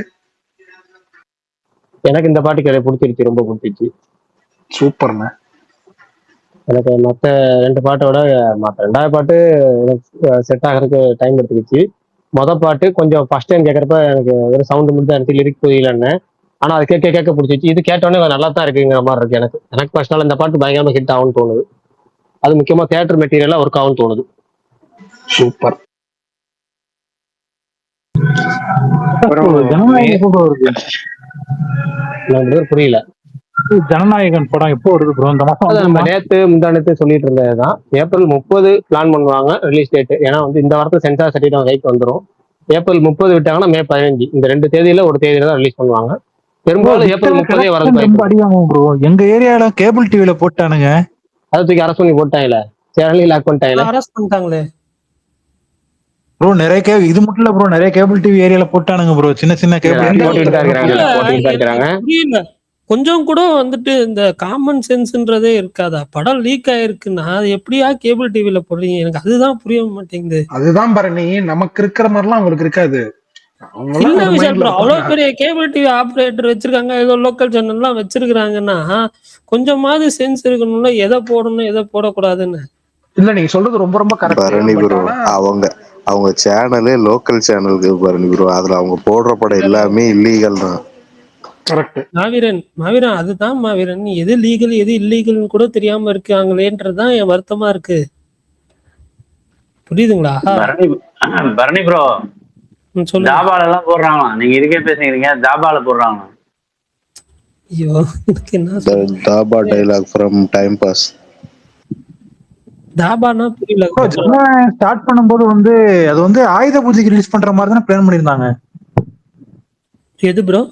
எனக்கு இந்த பாட்டு பிடிச்சிருச்சு, ரொம்ப பிடிச்சிருச்சு. சூப்பர்ண்ண. எனக்கு மற்ற 2 பாட்டோட மற்ற 2வது பாட்டு எனக்கு செட் ஆகிறதுக்கு டைம் எடுத்துக்கிச்சு. பாட்டு கொஞ்சம் ஃபர்ஸ்ட் டைம் கேட்கறப்ப எனக்கு ஒரு சவுண்டு மட்டும் தான் இருந்துச்சு, லிரிக் புரியலன்னு. ஆனா அது கேட்க பிடிச்சிச்சு. இது கேட்டோடனே நல்லா தான் இருக்குங்கிற மாதிரி இருக்கு. எனக்கு பர்சனலா இந்த பாட்டு பயங்கரமா ஹிட் ஆகும்னு தோணுது. அது முக்கியமா தியேட்டர் மெட்டீரியலா ஒர்க் ஆகும்னு தோணுது. சூப்பர். புரியல. ஜனநாயகன் படம் எப்போ வருது ப்ரோ? இந்த மாசம் நம்ம நேத்து முந்தானத்து சொல்லிட்டு இருந்ததுதான். ஏப்ரல் 30 பிளான் பண்ணுவாங்க ரிலீஸ் டேட். ஏன்னா வந்து இந்த வாரத்தை சென்சார் சர்டிஃபிகேட் கைக்கு வந்துடும். ஏப்ரல் 30 விட்டாங்கன்னா மே 15 இந்த 2 தேதியில ஒரு தேதியில தான் ரிலீஸ் பண்ணுவாங்க. பெரும்பாலும் ஏப்ரல் 30 வரது. ப்ரோ எங்க ஏரியால கேபிள் டிவில போட்டானுங்க, அதை தூக்கி அரசு பண்ணி போட்டாங்களே, சேனலையும் லாக் பண்ணிட்டாங்களே ப்ரோ. நிறைய இது மட்டும் இல்ல ப்ரோ, நிறைய கேபிள் டிவி ஏரியால போட்டானுங்க ப்ரோ. சின்ன கேபிள் போட்டுட்டு தான் இருக்காங்க. கொஞ்சம் கூட வந்துட்டு இந்த காமன் சென்ஸ்ன்றதே இருக்காதா? படம் லீக் ஆயிருக்குன்னா அது எப்படியா கேபிள் டிவில போடுறீங்க? எனக்கு அதுதான் புரிய மாட்டேங்குது. அதுதான் பரணி, நமக்கு இருக்கிற மாதிரிலாம் அவங்களுக்கு இருக்காது. அவங்கலாம் இல்ல ஒரு விஷால் மைண்ட்ல ப்ரோ, அவ்வளவு இருப்பாங்க. பெரிய கேபிள் டிவி ஆபரேட்டர் வச்சிருக்காங்க, ஏதோ லோக்கல் சேனல்லாம் வச்சிருக்காங்கன்னா கொஞ்சமாவது சென்ஸ் இருக்கணும்ல, எதை போடணும் எதை போடக்கூடாதுன்னு. இல்ல நீங்க சொல்றது ரொம்ப ரொம்ப கரெக்ட். பரணி பட் ப்ரோ, ஆனா அவங்க அவங்க சேனலே லோக்கல் சேனலுக்கு பரணி ப்ரோ, அதுல அவங்க போடுற படம் எல்லாமே இல்லீகல் தான். கரெக்ட். மாவீரன் அதுதான் மாவீரன், எது லீகல் எது இல்லீகல்னு கூட தெரியாம இருக்காங்களேன்றதுதான் என் வருத்தமா இருக்கு. புரியுதுங்களா? பரணி பரணி ப்ரோ, சொல்லுங்க. தாபால எல்லாம் போடுறாங்களாம். நீங்க இதுக்கே பேசுறீங்க, தாபால போடுறாங்க. ஐயோ, எனக்கு என்ன The சொல்றது? Daba dialogue from Time Pass. தாபானா புரியல. ப்ரோ ஜனநாயகம் ஸ்டார்ட் பண்ணும்போது வந்து அது வந்து ஆயுத பூஜைக்கு ரிலீஸ் பண்ற மாதிரி தானே பிளான் பண்ணியிருந்தாங்க. எது ப்ரோ?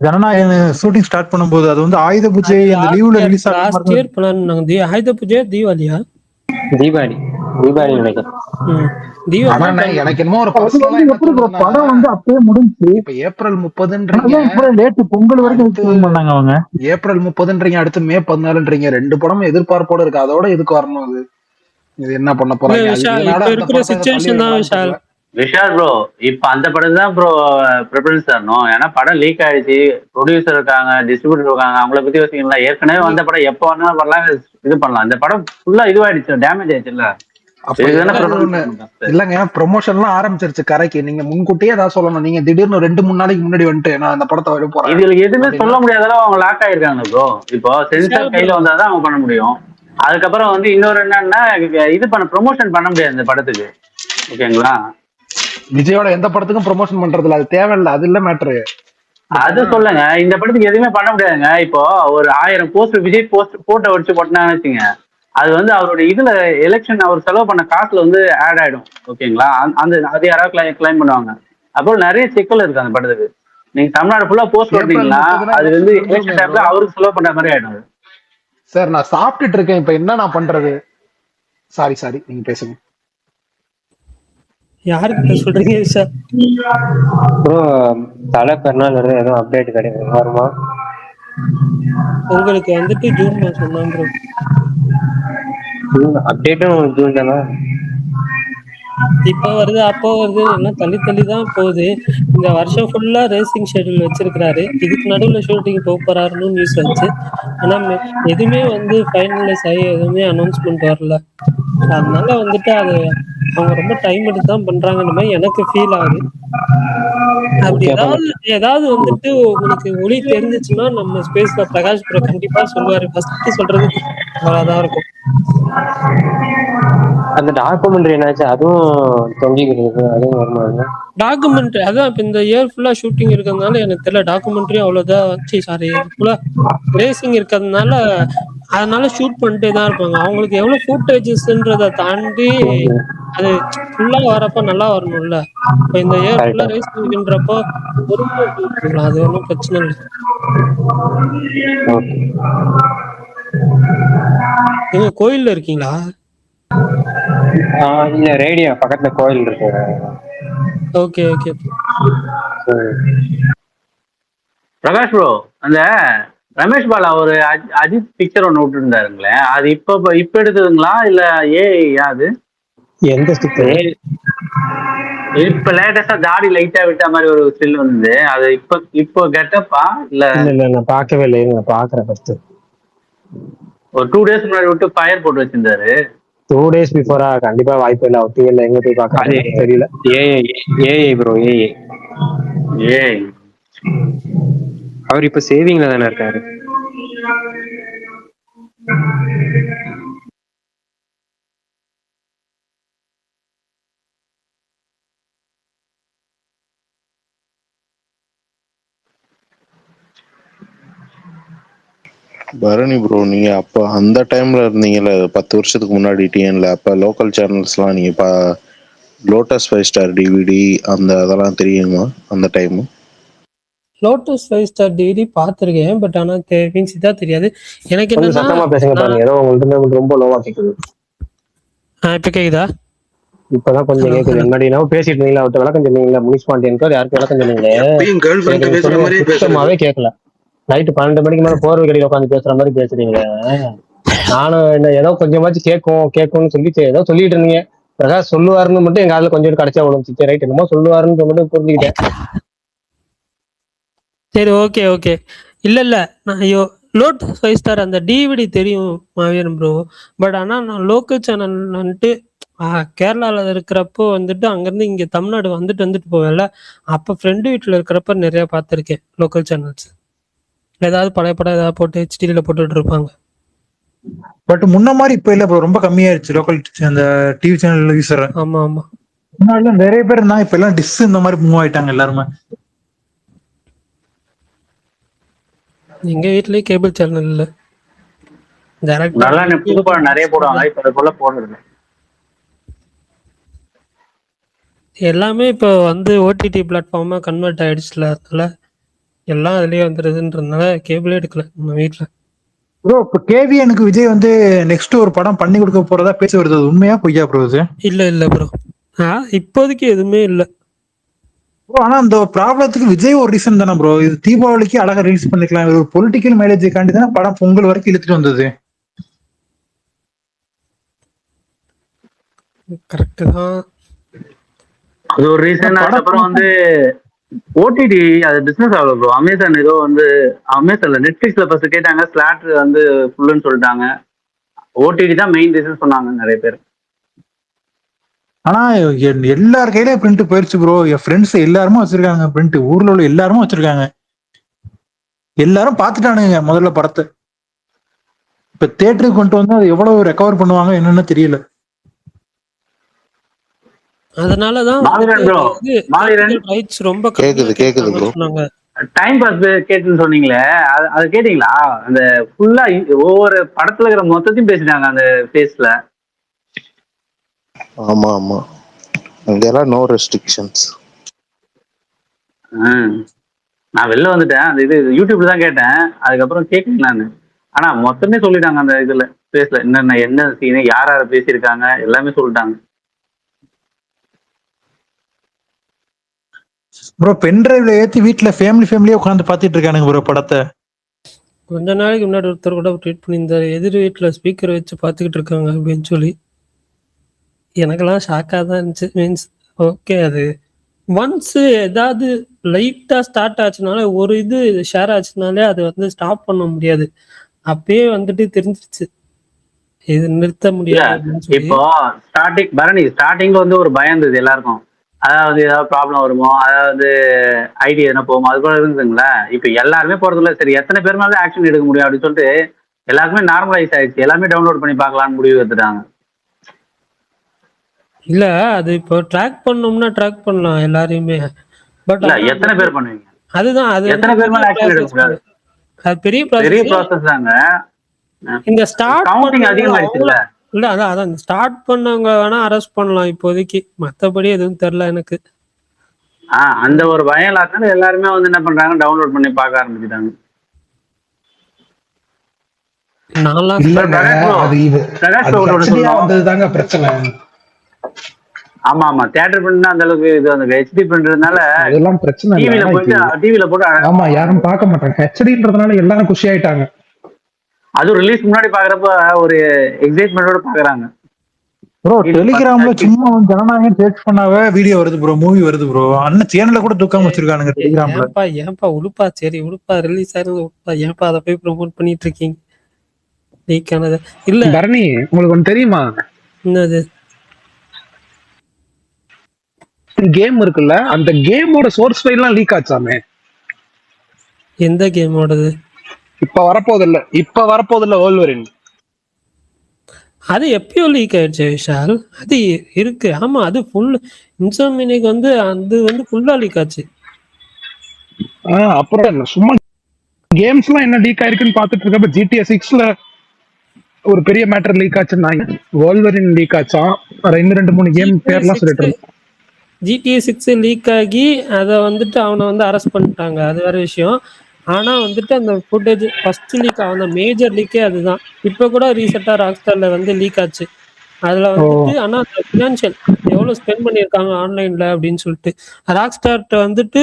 ஜனநாயகம் ஷூட்டிங் ஸ்டார்ட் பண்ணும்போது அது வந்து ஆயுத பூஜை அது அந்த லீவ்ல ரிலீஸ் ஆகிற லாஸ்ட் மாதிரி இயர் பண்ணாங்க. ஆயுத பூஜை தீபாவளியா? தீபாவளி நினைக்கிறேன். ஆனா தீபாவளி எனக்கு என்னமோ ஒரு அது பர்சனலா வந்து என்ன எப்படி ப்ரோ தோணுதுன்னா, படம் வந்து அப்பயே முடிஞ்சு இப்ப ஏப்ரல் 30ன்றீங்க, லேட்டு பொங்கல் வரைக்கும் அடுத்து film பண்ணாங்க அவங்க. ஏப்ரல் 30ன்றீங்க, அடுத்து மே 14ன்றீங்க, 2 படமும் எதிர்பார்ப்போட இருக்கு. அதோட எதுக்கு வரணும் அது? இது என்ன பண்ண இல்ல போறாங்க? அது விஷால், இதனால இப்ப அந்த இருக்கிற படத்தை இதை தள்ளி சுச்சுவேஷன் தான் வைக்கலாம்னு விஷால். தெரியல. விஷால் ப்ரோ, இப்ப அந்த படம் தான் ப்ரோ ப்ரிஃபரன்ஸ் தரணும். ஏன்னா படம் லீக் ஆயிடுச்சு, ப்ரொடியூசர் இருக்காங்க, டிஸ்ட்ரிபியூட்டர் இருக்காங்க, அவங்கள பத்தி யோசிக்கீங்களா? ஏற்கனவே வந்த படம் எப்போ வேணாலும் வரலாம், இது பண்ணலாம். இந்த படம் ஃபுல்லா இதுவாயிடுச்சு, டேமேஜ் ஆயிடுச்சுல்ல. அப்ப இதுக்கு தானே ஏதாவது ப்ரிஃபரன்ஸ் ஒண்ணு தரணும். இல்லங்க, ப்ரொமோஷன்லாம் ஆரம்பிச்சிருச்சு கரைக்கு. நீங்க முன்கூட்டியே ஏதாவது சொல்லணும். நீங்க திடீர்னு 2-3 நாளைக்கு முன்னாடி வந்துட்டு நான் அந்த படத்தை வர போறேன் இதுல எதுவுமே அப்படின்னா, சொல்ல முடியாதளவு அவங்க லாக் ஆயிருக்காங்க ப்ரோ. இப்போ சென்சார் விஷால் ப்ரோ, கையில வந்தாதான் அவங்க பண்ண முடியும். அதுக்கப்புறம் வந்து இன்னொரு என்னன்னா, இது பண்ண ப்ரொமோஷன் பண்ண முடியாது இந்த படத்துக்கு. ஓகேங்களா? விஜயோட எந்த படத்துக்கும் ப்ரொமோஷன் பண்றது இல்ல, அது தேவையில்ல, அது இல்ல மேட்ரு. அது சொல்லுங்க, இந்த படத்துக்கு எதுவுமே பண்ண முடியாதுங்க. இப்போ ஒரு 1000 போஸ்ட் விஜய் போஸ்ட் போட்டோ வச்சு போட்டான்னு வச்சுங்க, அது வந்து அவருடைய இதுல எலெக்ஷன் அவர் செலவு பண்ண காசுல வந்து ஆட் ஆயிடும். ஓகேங்களா? அந்த அது யாராவது கிளைம் பண்ணுவாங்க. அப்போ நிறைய சிக்கல் இருக்கு அந்த படத்துக்கு. நீங்க தமிழ்நாடு ஃபுல்லா போஸ்ட் ஏப்ரல் ஓட்டீங்கன்னா 30 அது வந்து எலெக்ஷன் எலெக்ஷன் முடிஞ்சிருமே ப்ரோ. டைம்ல அவருக்கு செலவு பண்ற மாதிரி ஆயிடும். சார் நான் சாப்பிட்டுட்டு இருக்கேன், இப்ப என்ன நான் பண்றது? சாரி நீங்க பேசுங்க. யாருக்கிட்ட சொல்றீங்க விஷால்? ப்ரோ, தலை பெருநாள் வருது, எதுவும் அப்டேட் கிடையாது வருமா? உங்களுக்கு வந்துட்டு ஜூன் மாசம் தான் ப்ரோ. அப்டேட்டும் உங்களுக்கு ஜூன் தானே? இப்போ வருது அப்போ வருது எல்லாம் தள்ளி தள்ளி தான் போகுது. இந்த வருஷம் ஃபுல்லா ரேசிங் ஷெட்யூல் வச்சிருக்கிறாரு. இதுக்கு நடுவுல ஷூட்டிங் போக போறாருன்னு நியூஸ் வந்துச்சு. ஆனா எதுவுமே வந்து ஃபைனலைஸ் ஆகி எதுவுமே அனௌன்ஸ்மெண்ட் வரல. அதனால வந்துட்டு அது அவங்க ரொம்ப டைம் எடுத்து தான் பண்றாங்கன்ற மாதிரி எனக்கு ஃபீல் ஆகுது. அப்படி ஓகே, அப்ப ஏதாவது வந்துட்டு உங்களுக்கு ஒளி தெரிஞ்சிச்சுன்னா நம்ம ஸ்பேஸ்ல பிரகாஷ் ப்ரோ கண்டிப்பா சொல்லுவாரு. ஃபர்ஸ்ட் சொல்றது அவராதான் இருக்கும். அந்த டாக்குமெண்ட்ரி என்னாச்சு? அதுவும் தொங்கிக்கிட்டு அதுவும் வருமாங்க? டாக்குமெண்ட்ரி அதான் இப்ப இந்த இயர் ஃபுல்லா ஷூட்டிங் இருக்கிறதுனால எனக்கு தெரியல. டாக்குமெண்ட்ரி அவ்வளவுதான். சாரி, ஃபுல்லா ரேசிங் இருக்கிறதுனால அதனால ஷூட் பண்ணிட்டே தான் இருப்பாங்க. அவங்களுக்கு எவ்வளவு ஃபுட்டேஜஸ்ன்றதை தாண்டி அது ஃபுல்லா வரப்ப நல்லா வரணும்ல. இப்ப இந்த இயர் ஃபுல்லா கரெக்டா. ரேசிங் இருக்குன்றப்போ பொறுமையா ஷூட் பண்ணலாம். அது ஒன்றும் பிரச்சனை இல்லை. ஓகே. நீங்க கோயில்ல இருக்கீங்களா? இல்ல, ரேடியோ பக்கத்துல கோயில் இருக்கு. Okay okay. பிரகாஷ் ப்ரோ, அந்த ரமேஷ் பாலா ஒரு அஜித் பிக்சர் ஒன்று விட்டு இருந்தாருங்களே, அது இப்ப எடுத்ததுங்களா இல்ல அது எந்த ஸ்டிக்கர்? இப்ப லேட்டஸ்டா தாடி லைட்டா விட்ட மாதிரி ஒரு ஸ்டில் வந்து அது இப்போ கெட்டப்பா இல்ல இல்ல நான் பார்க்கவே இல்லை, நான் பாக்குறேன் ஃபர்ஸ்ட். ஒரு 2 days முன்னாடி விட்டு ஃபயர் போட்டு வச்சிருந்தாரு. 2 days பிஃபோரா? கண்டிப்பா வாய்ப்பு இல்லை. அவர் டிவில எங்க போய் அது பாக்குறது தெரியல. AI bro, AI. ஏய், அவர் இப்ப சேவிங்ல தானே இருக்காரு. பரணி ப்ரோ, நீங்க அப்போ அந்த டைம்ல இருந்தீங்கல்ல, 10 வருஷத்துக்கு முன்னாடி டிஎன்ல, அப்ப லோக்கல் சேனல்ஸ்லாம் நீங்க லோட்டஸ் 5 ஸ்டார் டிவிடி அந்த அதெல்லாம் தெரியுமா அந்த டைம்? லோட்டஸ் 5 ஸ்டார் டிகிரி பார்த்துருக்கேன். பட் ஆனா மீன்ஸ் இதான் தெரியாது எனக்கு. கொஞ்சம் என்னன்னா சத்தமா பேசுங்க பாருங்க, ஏதோ உங்களுக்கு ரொம்ப லோவா கேக்குது. இப்ப கேக்குதா? இப்பதான் கொஞ்சம் ஹலோ கேக்குது. ஹலோ. முன்னாடி என்ன பேசிட்டு இருந்தீங்களா? அவர்கிட்ட விளக்கம் சொன்னீங்களா? முனிஸ்பாண்டியனுக்கு யாருக்கு விளக்கம் சொன்னீங்களே? எப்பயும் கேர்ள் ஃபிரெண்ட் எனக்கு பேசுற சொல்லுங்க, மாதிரியே பேசுறது. சுத்தமாவே கேட்கல. நைட்டு 12 மணிக்கு மேல போர்வை கடையில் உட்காந்து பேசுற மாதிரி பேசுறீங்களே. நானும் என்ன ஏதோ கொஞ்சமாச்சும் கேட்கும்னு சொல்லி ஏதோ சொல்லிட்டு இருந்தீங்க. பிரகாஷ் சொல்லுவாருன்னு மட்டும் எங்க ஆளுல கொஞ்சம் கடைசியா விழுந்துச்சு. ரைட், என்னமோ சொல்லுவாருன்னு மட்டும் புரிஞ்சுக்கிட்டேன். சரி, ஓகே ஓகே. இல்ல நான் லோட்டஸ் 5 ஸ்டார் அந்த டிவிடி தெரியும் மாவீரன் ப்ரோ. பட் ஆனா நான் லோக்கல் சேனல் வந்துட்டு கேரளால இருக்கிறப்போ வந்துட்டு அங்கிருந்து இங்க தமிழ்நாடு வந்துட்டு போவேன்ல, அப்ப ஃப்ரெண்டு வீட்டுல இருக்கிறப்ப நிறைய பார்த்திருக்கேன் லோக்கல் சேனல்ஸ். ஏதாவது பழைய படம் ஏதாவது போட்டு ஹெச்டில போட்டுட்டு இருப்பாங்க. பட் முன்ன மாதிரி இப்ப இல்ல ப்ரோ, ரொம்ப கம்மியாயிருச்சு லோக்கல் அந்த டிவி சேனல் யூசர். ஆமா ஆமா, முன்னாடி நிறைய பேர் இருந்தா, இப்ப எல்லாம் டிஸ் இந்த மாதிரி மூவ் ஆயிட்டாங்க எல்லாருமே. எங்க வீட்லயே கேபிள் சேனல் இல்ல. நல்லா புது படம் நிறைய போடுவாங்க, இப்ப அது போல போடுறது. எல்லாமே இப்போ வந்து ஓடிடி பிளாட்ஃபார்மா கன்வெர்ட் ஆயிடுச்சுல, அதனால எல்லாம் அதுலயே வந்துடுதுன்றதுனால கேபிளே எடுக்கல நம்ம வீட்டுல. ப்ரோ இப்ப கேவிஎனுக்கு விஜய் வந்து நெக்ஸ்ட் ஒரு படம் பண்ணி கொடுக்க போறதா பேசி வருது, அது உண்மையா பொய்யா ப்ரோ அது? இல்ல ப்ரோ, இப்போதைக்கு எதுவுமே இல்ல ப்ரோ. ஆனா அந்த ப்ராப்ளத்துக்கு விஜய் ஒரு ரீசன் தானே ப்ரோ. இது தீபாவளிக்கு அழகா ரிலீஸ் பண்ணிக்கலாம், ஒரு பொலிட்டிக்கல் மைலேஜுக்காண்டி தானே படம் பொங்கல் வரைக்கும் இழுத்துட்டு வந்தது. கரெக்ட் தான். அது ஒரு ரீசன். அதுக்கப்புறம் வந்து ஓடிடி அது பிசினஸ் ஆகல ப்ரோ. அமேசான் ஏதோ வந்து அமேசான்ல நெட்ஃபிளிக்ஸ்ல ஃபர்ஸ்ட் கேட்டாங்க, ஸ்லாட் வந்து ஃபுல்லுன்னு சொல்லிட்டாங்க. ஓடிடி தான் மெயின் ரீசன் சொன்னாங்க நிறைய பேர். ஆனா எல்லார் கையிலயும் பிரிண்ட் போயிருச்சு ப்ரோ. என் ஃப்ரெண்ட்ஸ் எல்லாருமே வச்சிருக்காங்க பிரிண்ட், ஊர்ல உள்ள எல்லாருமே வச்சிருக்காங்க. எல்லாரும் பாத்துட்டானுங்க முதல்ல படத்தை. இப்ப தியேட்டருக்கு கொண்டு வந்து அது எவ்வளவு ரெக்கவர் பண்ணுவாங்க என்னன்னு தெரியல. அதனாலதான் ரைட்ஸ் ரொம்ப கேக்குது ப்ரோ. டைம் பாஸ் கேட்டுன்னு சொன்னீங்களே, அது கேட்டீங்களா? அந்த ஃபுல்லா ஒவ்வொரு படத்துல இருக்கிற மொத்தத்தையும் பேசிட்டாங்க அந்த ஃபேஸ்ல. ஆமா ஆமா, அங்கெல்லாம் நோ ரெஸ்ட்ரிக்ஷன்ஸ். நான் வெளில வந்துட்டேன், அந்த இது யூடியூப்ல தான் கேட்டேன், அதுக்கப்புறம் கேட்கல நான். ஆனா மொத்தமே சொல்லிட்டாங்க அந்த இதுல ஃபேஸ்ல, என்ன சீனு, யார் யாரை பேசியிருக்காங்க எல்லாமே சொல்லிட்டாங்க. ப்ரோ பென்டிரைவ்ல ஏத்தி வீட்டுல ஃபேமிலியா உட்காந்து பாத்துட்டு இருக்கானுங்க ப்ரோ படத்தை. கொஞ்ச நாளைக்கு முன்னாடி ஒருத்தர் கூட ட்வீட் பண்ணியிருந்தாரு, எதிர் வீட்டுல ஸ்பீக்கர் வச்சு பாத்துக்கிட்டு இருக்காங்க அப்படின்னு சொல்லி. எனக்கெல்லாம் ஷாக்கா தான் இருந்துச்சு. மீன்ஸ் ஓகே, அது ஒன்ஸ் ஏதாவது லைட்டா ஸ்டார்ட் ஆச்சுனாலே, ஒரு இது ஷேர் ஆச்சுனாலே அது வந்து ஸ்டாப் பண்ண முடியாது. அப்பயே வந்துட்டு தெரிஞ்சிருச்சு இது நிறுத்த முடியாது. இப்போ ஸ்டார்டிங்ல வந்து ஒரு பயம் இருந்தது எல்லாருக்கும், அதாவது ஏதாவது ப்ராப்ளம் வருமோ, அதாவது ஐடி எதனா போகுமோ, அது கூட இருந்துங்களா. இப்ப எல்லாருமே போறதில்ல, சரி எத்தனை பேர் மேலே ஆக்ஷன் எடுக்க முடியும் அப்படின்னு சொல்லிட்டு எல்லாருக்குமே நார்மலைஸ் ஆயிடுச்சு. எல்லாமே டவுன்லோட் பண்ணி பார்க்கலாம்னு முடிவு எடுத்துட்டாங்க. இல்ல அது இப்போ ட்ராக் பண்ணோம்னா ட்ராக் பண்ணலாம் எல்லாரையுமே. பட் எத்தனை பேர் பண்ணுவீங்க? அதுதான், அது எத்தனை பேர் மேல ஆக்ஷன் எடுக்க முடியாது. அது பெரிய ப்ராசஸ் தாங்க. இந்த ஸ்டார்ட் கவுண்டிங் அதிகமாயிடுச்சுல்ல. இல்ல அதான் ஸ்டார்ட் பண்ணவங்க வேணா அரெஸ்ட் பண்ணலாம் இப்போதைக்கு, மத்தபடி எதுவும் தெரியல எனக்கு. அந்த ஒரு பயம் இல்லாத எல்லாருமே வந்து என்ன பண்றாங்க, டவுன்லோட் பண்ணி பார்க்க ஆரம்பிச்சுட்டாங்க. ஆமா ஆமா, தியேட்டர் பிரிண்ட் அந்த அளவுக்கு இது அந்த ஹெச்டி பிரிண்ட்றதுனால அதெல்லாம் பிரச்சனை டிவில போயிட்டு டிவில போட்டு. ஆமா, யாரும் பார்க்க மாட்டாங்க. ஹெச்டின்றதுனால எல்லாரும் குஷி ஆயிட்டாங்க. அதுவும் ரிலீஸ் முன்னாடி பாக்குறப்ப ஒரு எக்ஸைட்மெண்டோட பாக்குறாங்க. ப்ரோ டெலிகிராம்ல சும்மா ஜனநாயகம் சர்ச் பண்ணாவே வீடியோ வருது ப்ரோ, மூவி வருது ப்ரோ. அண்ணன் சேனல்ல கூட தூக்காம வச்சிருக்கானுங்க டெலிகிராம்ல. ஏன்பா உழுப்பா, சரி உழுப்பா, ரிலீஸ் ஆயிருந்த உழுப்பா, ஏன்பா அதை போய் ப்ரோமோட் பண்ணிட்டு இருக்கீங்க? லீக்கானது இல்ல பரணி, உங்களுக்கு ஒண்ணு தெரியுமா? என்னது? கேம் இருக்குல்ல, அந்த கேமோட சோர்ஸ் ஃபைல்லாம் லீக் ஆச்சாமே. எந்த கேமோடது? இப்ப வரப்போதில்ல வோல்வரின். அது எப்பயோ லீக் ஆயிடுச்சு விஷால். அது இருக்கு, ஆமா. அது ஃபுல் இன்சோமினிக் வந்து அது வந்து ஃபுல்லா லீக் ஆச்சு. அப்புறம் சும்மா கேம்ஸ்லாம் என்ன லீக் ஆயிருக்குன்னு பாத்துட்டு இருக்கப்ப GTA 6ல ஒரு பெரிய மேட்டர் லீக் ஆச்சுன்னா வோல்வரின் லீக் ஆச்சா. இன்னும் 2-3 கேம் பேர்லாம் சொல்லிட்டு இருந்தேன். GTA 6 லீக் ஆகி அதை வந்துட்டு அவனை வந்து அரெஸ்ட் பண்ணிட்டாங்க, அது வேற விஷயம். ஆனா வந்துட்டு அந்த ஃபுட்டேஜ் ஃபர்ஸ்ட் லீக் ஆன மேஜர் லீக்கே அதுதான். இப்ப கூட ரீசெண்டா ராக்ஸ்டார்ல வந்து லீக் ஆச்சு. அதுல வந்துட்டு ஆனா அந்த ஃபினான்ஷியல் எவ்வளவு ஸ்பெண்ட் பண்ணியிருக்காங்க ஆன்லைன்ல அப்படின்னு சொல்லிட்டு ராக்ஸ்டார்ட்ட வந்துட்டு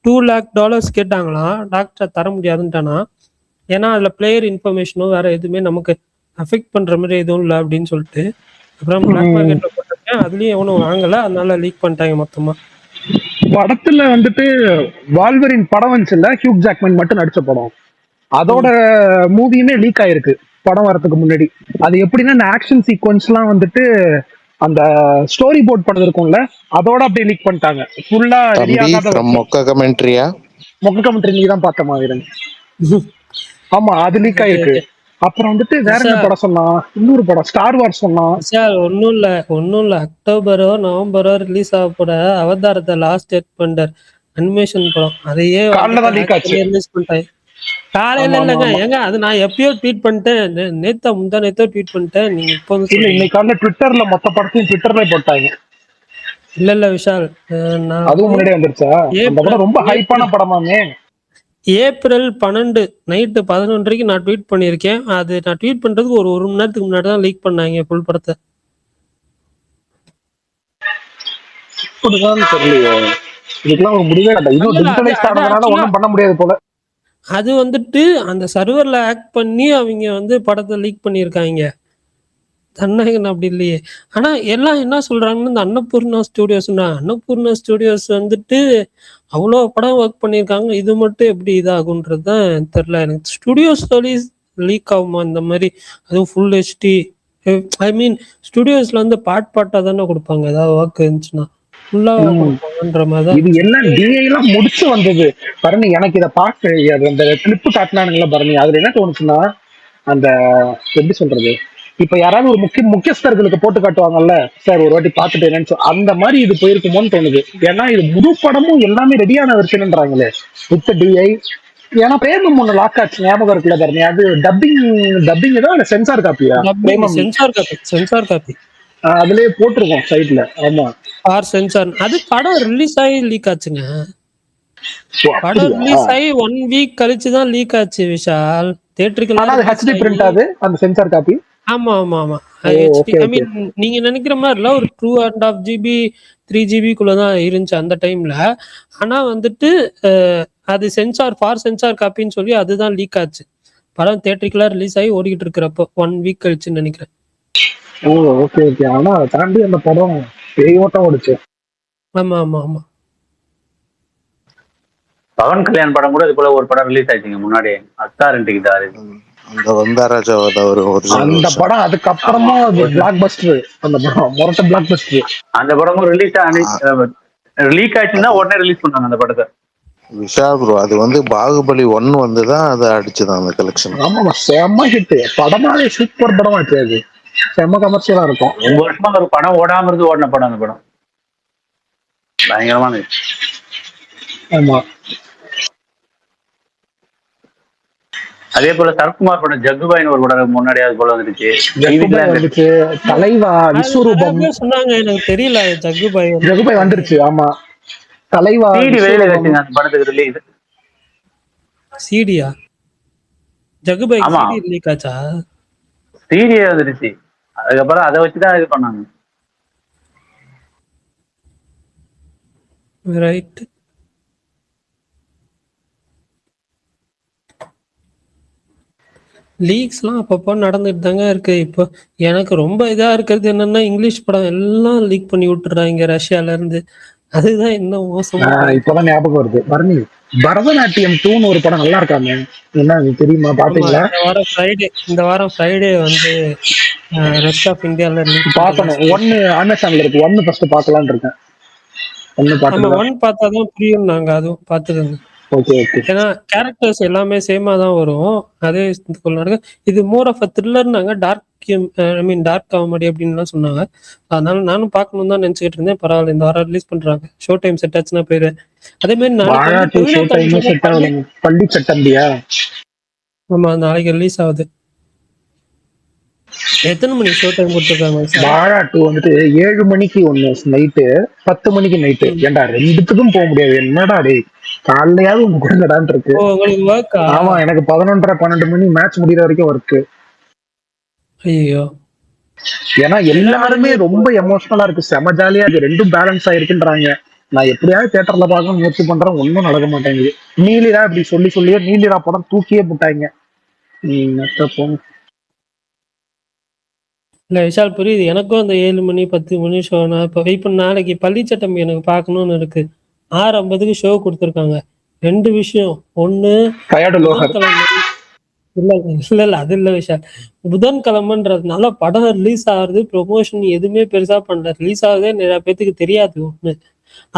$2 lakh கேட்டாங்களாம். ராக்ஸ்டார் தர முடியாதுன்ட்டானா. ஏன்னா அதுல பிளேயர் இன்ஃபர்மேஷனும் வேற எதுவுமே நமக்கு அஃபெக்ட் பண்ற மாதிரி எதுவும் இல்லை அப்படின்னு சொல்லிட்டு. அப்புறம் பிளாக் மார்க்கெட்ல போட்ட அதுலயும் எவனும் வாங்கல, அதனால லீக் பண்ணிட்டாங்க மொத்தமா. படத்துல வந்துட்டு வால்வரின் படம் வந்துச்சுல்ல, ஹியூக் ஜாக்மன் மட்டும் நடிச்ச படம், அதோட மூவியுமே லீக் ஆயிருக்கு படம் வரதுக்கு முன்னாடி. அது எப்படின்னா இந்த ஆக்ஷன் சீக்வன்ஸ்லாம் வந்துட்டு அந்த ஸ்டோரி போர்ட் பண்ணது இருக்கும்ல, அதோட அப்படியே லீக் பண்ணிட்டாங்க. ஃபுல்லா ரெடி தம்பி ஆகாத ஃப்ரம் வெர்ஷன். மொக்க கமெண்ட்ரியா? மொக்க கமெண்ட்ரி நீ தான் பார்த்த மாதிரி. ஆமா, அது லீக் ஆயிருக்கு. அப்புறம் வந்துட்டு வேற என்ன விஷால் படம் சொன்னா, இன்னொரு படம் ஸ்டார் வார்ஸ் சொன்னா. விஷால் ஒன்னும் இல்ல அக்டோபரோ நவம்பரோ ரிலீஸ் ஆக போற Avatar the last earth bender animation படம், அதையே காலைல வந்துட்டு தான் லீக் ஹேக் ஆச்சு. பண்ணி ரிலீஸ் பண்ணிட்டாங்க. காலையில ஆமா ஆமா இல்லைங்க ஆமா. ஏங்க, அது நான் எப்பயோ ட்வீட் பண்ணிட்டேன். நேத்தா முந்தா நேத்தோ ட்வீட் பண்ணிட்டேன், நீங்க இப்போ வந்து இல்ல, சொல்றீங்க. இன்னைக்கு காலைல ட்விட்டர்ல மொத்த படத்தையும் ட்விட்டர்ல போட்டாங்க. இல்ல விஷால், நான் அதுவும் வந்து முன்னாடியே வந்துருச்சா? அந்த ஏப்ரல் படம் ரொம்ப ஹைப்பான ஏப்ரல் படமாமே. ஏப்ரல் 12 நைட்டு 11:30 நான் ட்வீட் பண்ணியிருக்கேன். அது நான் ட்வீட் பண்றதுக்கு ஒரு மணி நேரத்துக்கு முன்னாடி தான் லீக் பண்ணாங்க ஃபுல் படத்தை. இப்படிதான் தெரியலையே, இதுக்கெல்லாம் ஒரு முடிவே இல்லை. இன்னும் இல்ல அது டிஜிட்டலைஸ்ட் அது ஆனதுனால ஆக்சுவலா ஒன்றும் பண்ண முடியாது போல. அது வந்துட்டு அந்த சர்வர்ல ஹேக் பண்ணி அவங்க வந்து படத்தை லீக் பண்ணியிருக்காங்க. தன்னகன் அப்படி இல்லையே. ஆனா எல்லாம் என்ன சொல்றாங்கன்னு, இந்த அன்னபூர்ணா ஸ்டுடியோஸ் வந்துட்டு அவ்வளோ படம் ஒர்க் பண்ணியிருக்காங்க, இது மட்டும் எப்படி இதாகுன்றது தான் தெரில எனக்கு. ஸ்டுடியோஸ் லீக் ஆகுமா இந்த மாதிரி? அதுவும் ஃபுல் ஹெச்டி, ஐ மீன் ஸ்டுடியோஸ்ல வந்து பாட்டாக தானே கொடுப்பாங்க, ஏதாவது ஒர்க் இருந்துச்சுன்னா ஃபுல்லாக ம். கொடுப்பாங்கன்ற மாதிரி தான் இது எல்லாம் இருந்துச்சு. டிஐ எல்லாம் முடிச்சு வந்தது. பரணி, எனக்கு இதை பார்க்க அது அந்த கிளிப்பு காட்டினானுங்களா பரணி, அதுல என்ன தோணுச்சுன்னா, அந்த எப்படி சொல்றது, இப்ப யாராவது ஒரு முக்கியஸ்தர்களுக்கு போட்டு காட்டுவாங்கல்ல, சார் ஒரு வாட்டி பார்த்துட்டு என்னன்னு அந்த மாதிரி இது போயிருக்குமோன்னு தோணுது. ஏன்னா இது முழு படமும் எல்லாமே ரெடியான வெர்ஷன்ன்றாங்களே வித் டிஐ. ஏன்னா பிரேமம் ஒண்ணு லாக் ஆச்சு, ஞாபகம் இருக்குல்ல பரணி? அது டப்பிங் தான், இல்ல சென்சார் காப்பியா டப்பிங் பிரேமம்? சென்சார் காப்பி அதுலயே போட்டிருக்கோம் சைட்ல. ஆமா. R censor. அது படம் ரிலீஸ் ஆகி லீக் ஆச்சுங்க. ஓ, படம் அப்படியா? ரிலீஸ் ஆகி 1 வீக் கழிச்சு தான் லீக் ஆச்சு விஷால். ஆனா தியேட்டருக்கெல்லாம் அது ரிலீஸ் ஹெச்டி ஆகி. பிரிண்ட், அது அந்த சென்சார் காப்பி. ஆமா ஆமா ஆமா ஓ, ஹெச்டி, ஓகே ஐ ஓகே. மீன் நீங்க நினைக்கிற மாதிரி இல்ல, ஒரு 2.5 GB 3 GB தான் இருந்துச்சு அந்த டைம்ல. ஆனா வந்துட்டு அது சென்சார் காப்பின்னு சொல்லி அதுதான் லீக் ஆச்சு. படம் தியேட்டருக்கெல்லாம் ரிலீஸ் ஆகி ஓடிக்கிட்டு இருக்கிறப்போ 1 வீக் கழிச்சுன்னு நினைக்கிறேன். ஓ, ஓகே ஓகே. ஆனா அதை தாண்டி அந்த படம் பேயோட்டம் ஓடுச்சு. ஆமா ஆமா ஆமா பவன் கல்யாண் படம் கூட இது போல ஒரு படம் ரிலீஸ் ஆயிடுச்சுங்க முன்னாடி, அத்தாரிட்டிக்கு தாரு. அந்த வந்தாராஜாவோட ஒரு ஒரிஜினல் அந்த வருஷன். படம் ஆமா, அதுக்கப்புறமா பிளாக் பஸ்டர். அந்த படம் மொரட்ட பிளாக் பஸ்டர். அந்த படமும் ரிலீஸ் ஆனி லீக் ஆயிடுச்சுன்னா அது உடனே ரிலீஸ் பண்ணாங்க அந்த படத்தை. விஷால் ப்ரோ, அது வந்து பாகுபலி 1 வந்து தான் அதை அடிச்சுதான் அந்த கலெக்ஷன். ஆமா, செம்ம ஹிட் படமாவே, சூப்பர் படமாச்சு அது. செம்ம கமர்ஷியலா இருக்கும். ரொம்ப வருஷமா ஒரு படம் ஓடாம இருந்து ஓடின படம் அந்த படம், பயங்கரமான hit. ஆமா. அதே போல சரத்குமார் படம் ஜக்குபாய்னு ஒரு படம் முன்னாடி அது போல வந்துருச்சு. ஜக்குபாய் வந்துச்சு, தலைவா, அது நிறைய விஸ்வரூபம். பேர் சொன்னாங்க, எனக்கு தெரியல அது ஜக்குபாய் ஜக்குபாய் வந்துருச்சு. ஆமா, தலைவா, சிடி வெளியில விஸ்வரூபம். வச்சுங்க அந்த படத்துக்கு ரிலீஸ். சிடியா? ஜக்குபாய்க்கு ஆமா, சிடி லீக் ஆச்சா? சிடி வந்துருச்சு. அதுக்கப்புறம் அதை வச்சுதான் இது பண்ணாங்க. ரைட். லீக்ஸ்லாம் அப்பப்போ நடந்துட்டு தாங்க இருக்கு. இப்போ எனக்கு ரொம்ப இதா இருக்கிறது என்னன்னா, இங்கிலீஷ் படம் எல்லாம் லீக் பண்ணி விட்டுறாங்க ரஷ்யால இருந்து. அதுதான் இன்னும் மோசமா போயிட்டு இப்பதான் ஞாபகம் வருது பரணி, பரதநாட்டியம் 2ன்னு ஒரு படம் நல்லா இருக்காமே, என்ன அது தெரியுமா? ஆமா, பாத்தீங்களா? இந்த வாரம் ஃப்ரைடே வந்து ரெஸ்ட் ஆஃப் இந்தியால ரிலீஸ் பண்றதா பாக்கணும். ஒன்னு சொல்லியிருக்காங்க. அமேசான்ல இருக்கு, ஒன்னு ஃபர்ஸ்ட் பாக்கலாம்னு இருக்கேன். ஒன்னு ஆமா, பாத்தீங்களா? 1 பார்த்தாதான் புரியும், நாங்க அதுவும் பார்த்துக்கோங்க. Okay okay. ஏன்னா கேரக்டர்ஸ் எல்லாமே சேமா தான் வரும். அதே நடக்கும். இது மோர் ஆஃப் அ த்ரில்லர்னாங்க, டார்க் காமெடி அப்படின்லாம் சொன்னாங்க. அதனால நானும் பார்க்கணும் தான் நினைச்சுக்கிட்டு இருந்தேன். பரவாயில்ல, இந்த வாரம் ரிலீஸ் பண்றாங்க. ஷோ டைம் செட் ஆச்சுன்னா போயிடுவேன். அதே மாதிரி நாளைக்கு வாழா வந்து 2 ஷோ டொவினோ டைம் தாமஸோட செட் பள்ளி. ஆகல. பள்ளி சட்டம்பியா? ஆமா, நாளைக்கு ரிலீஸ் ஆகுது. எத்தனை மணி ஷோ டைம் கொடுத்துருக்காங்க சார்? வாழா 2 வந்துட்டு 7 மணிக்கு ஒண்ணு நைட்டு, 10 மணிக்கு நைட்டு. ம். ஏன்டா ரெண்டுத்துக்கும் போக முடியாது? என்னடா டே, காலையாவது உங்க கொடுங்கடான் இருக்கு. ஓ, உங்களுக்கு ஒர்க்கா? ஆமா, எனக்கு 11:30 12 மணி மேட்ச் முடிகிற வரைக்கும் ஒர்க்கு. ஐயோ, ஏன்னா எல்லா எல்லாருமே நாளுமே ரொம்ப எமோஷனலா இருக்கு, செம ஜாலியா இருக்கு, ரெண்டும் பேலன்ஸ் ஆயிருக்குன்றாங்க. நான் எப்படியாவது தியேட்டர்ல பார்க்க முயற்சி பண்றேன், ஒன்னும் நடக்க மாட்டேங்குது. நீலிரா இப்படி சொல்லியே நீலிரா படம் தூக்கியே போட்டாங்க. போங்க. இல்ல விஷால் புரியுது. எனக்கும் அந்த 7 மணி 10 மணி ஷோ நான் இப்ப நாளைக்கு பள்ளிச்சட்டம் எனக்கு பார்க்கணும்னு இருக்கு. 6:50க்கு ஷோ கொடுத்துருக்காங்க. 2 விஷயம். ஒண்ணு கயாடு லோகர். புதன்கிழமை இல்ல அது இல்ல விஷால். புதன்கிழமைன்றதுனால படம் ரிலீஸ் ஆகுறது ப்ரொமோஷன் எதுவுமே பெருசா பண்ணல. ரிலீஸ் ஆகுதே நிறைய பேத்துக்கு தெரியாது ஒண்ணு.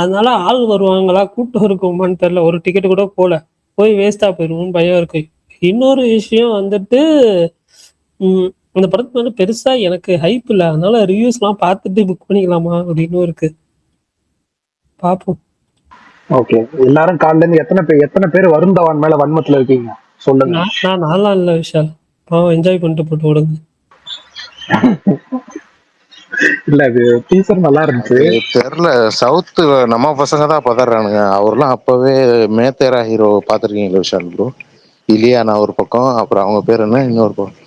அதனால ஆள் வருவாங்களா கூட்டம் இருக்குமான்னு தெரியல. ஒரு டிக்கெட் கூட போல. போய் வேஸ்டா போயிருவோம்னு பயம் இருக்கு. இன்னொரு விஷயம் வந்துட்டு அந்த படத்துக்கு வந்து பெருசா எனக்கு ஹைப் இல்ல. அதனால ரிவ்யூஸ் எல்லாம் பார்த்துட்டு புக் பண்ணிக்கலாமா அப்படின்னு இருக்கு. பாப்போம். ஓகே, எல்லாரும் காலைல இருந்து எத்தனை பேர் வருந்தவான் மேல வன்மத்துல இருக்கீங்க சொல்லுங்க. நான் நல்லா இல்ல விஷால். பாவம் என்ஜாய் பண்ணிட்டு போட்டு விடுங்க. இல்ல அது டீசர் நல்லா இருந்துச்சு. தெரியல, சவுத்து நம்ம பசங்க தான் பதறானுங்க. அவர்லாம் அப்பவே மேத்தேரா ஹீரோ பாத்திருக்கீங்களா விஷால் ப்ரோ? இலியானா ஒரு பக்கம், அப்புறம் அவங்க பேர் என்ன இன்னொரு பக்கம்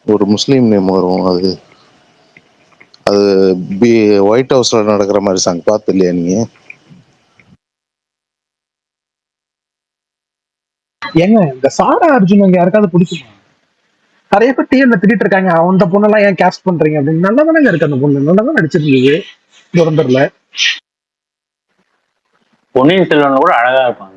ஒரு முஸ்லீம் நேம் வரும். அது அது ஒயிட் ஹவுஸ்ல நடக்கிற மாதிரி சாங் பார்த்து இல்லையா நீங்க? ஏங்க இந்த சாரா அர்ஜுன் அங்க யாருக்காவது பிடிக்குமா? நிறைய பேர் டிஎன்ல திட்டிட்டு இருக்காங்க, அந்த பொண்ணெல்லாம் ஏன் கேஸ்ட் பண்றீங்க அப்படின்னு. நல்லா தானே இருக்கு அந்த பொண்ணு, நல்லா தான் நடிச்சிருந்தது துரந்தர்ல. பொன்னியின் செல்வன் கூட அழகா இருப்பாங்க.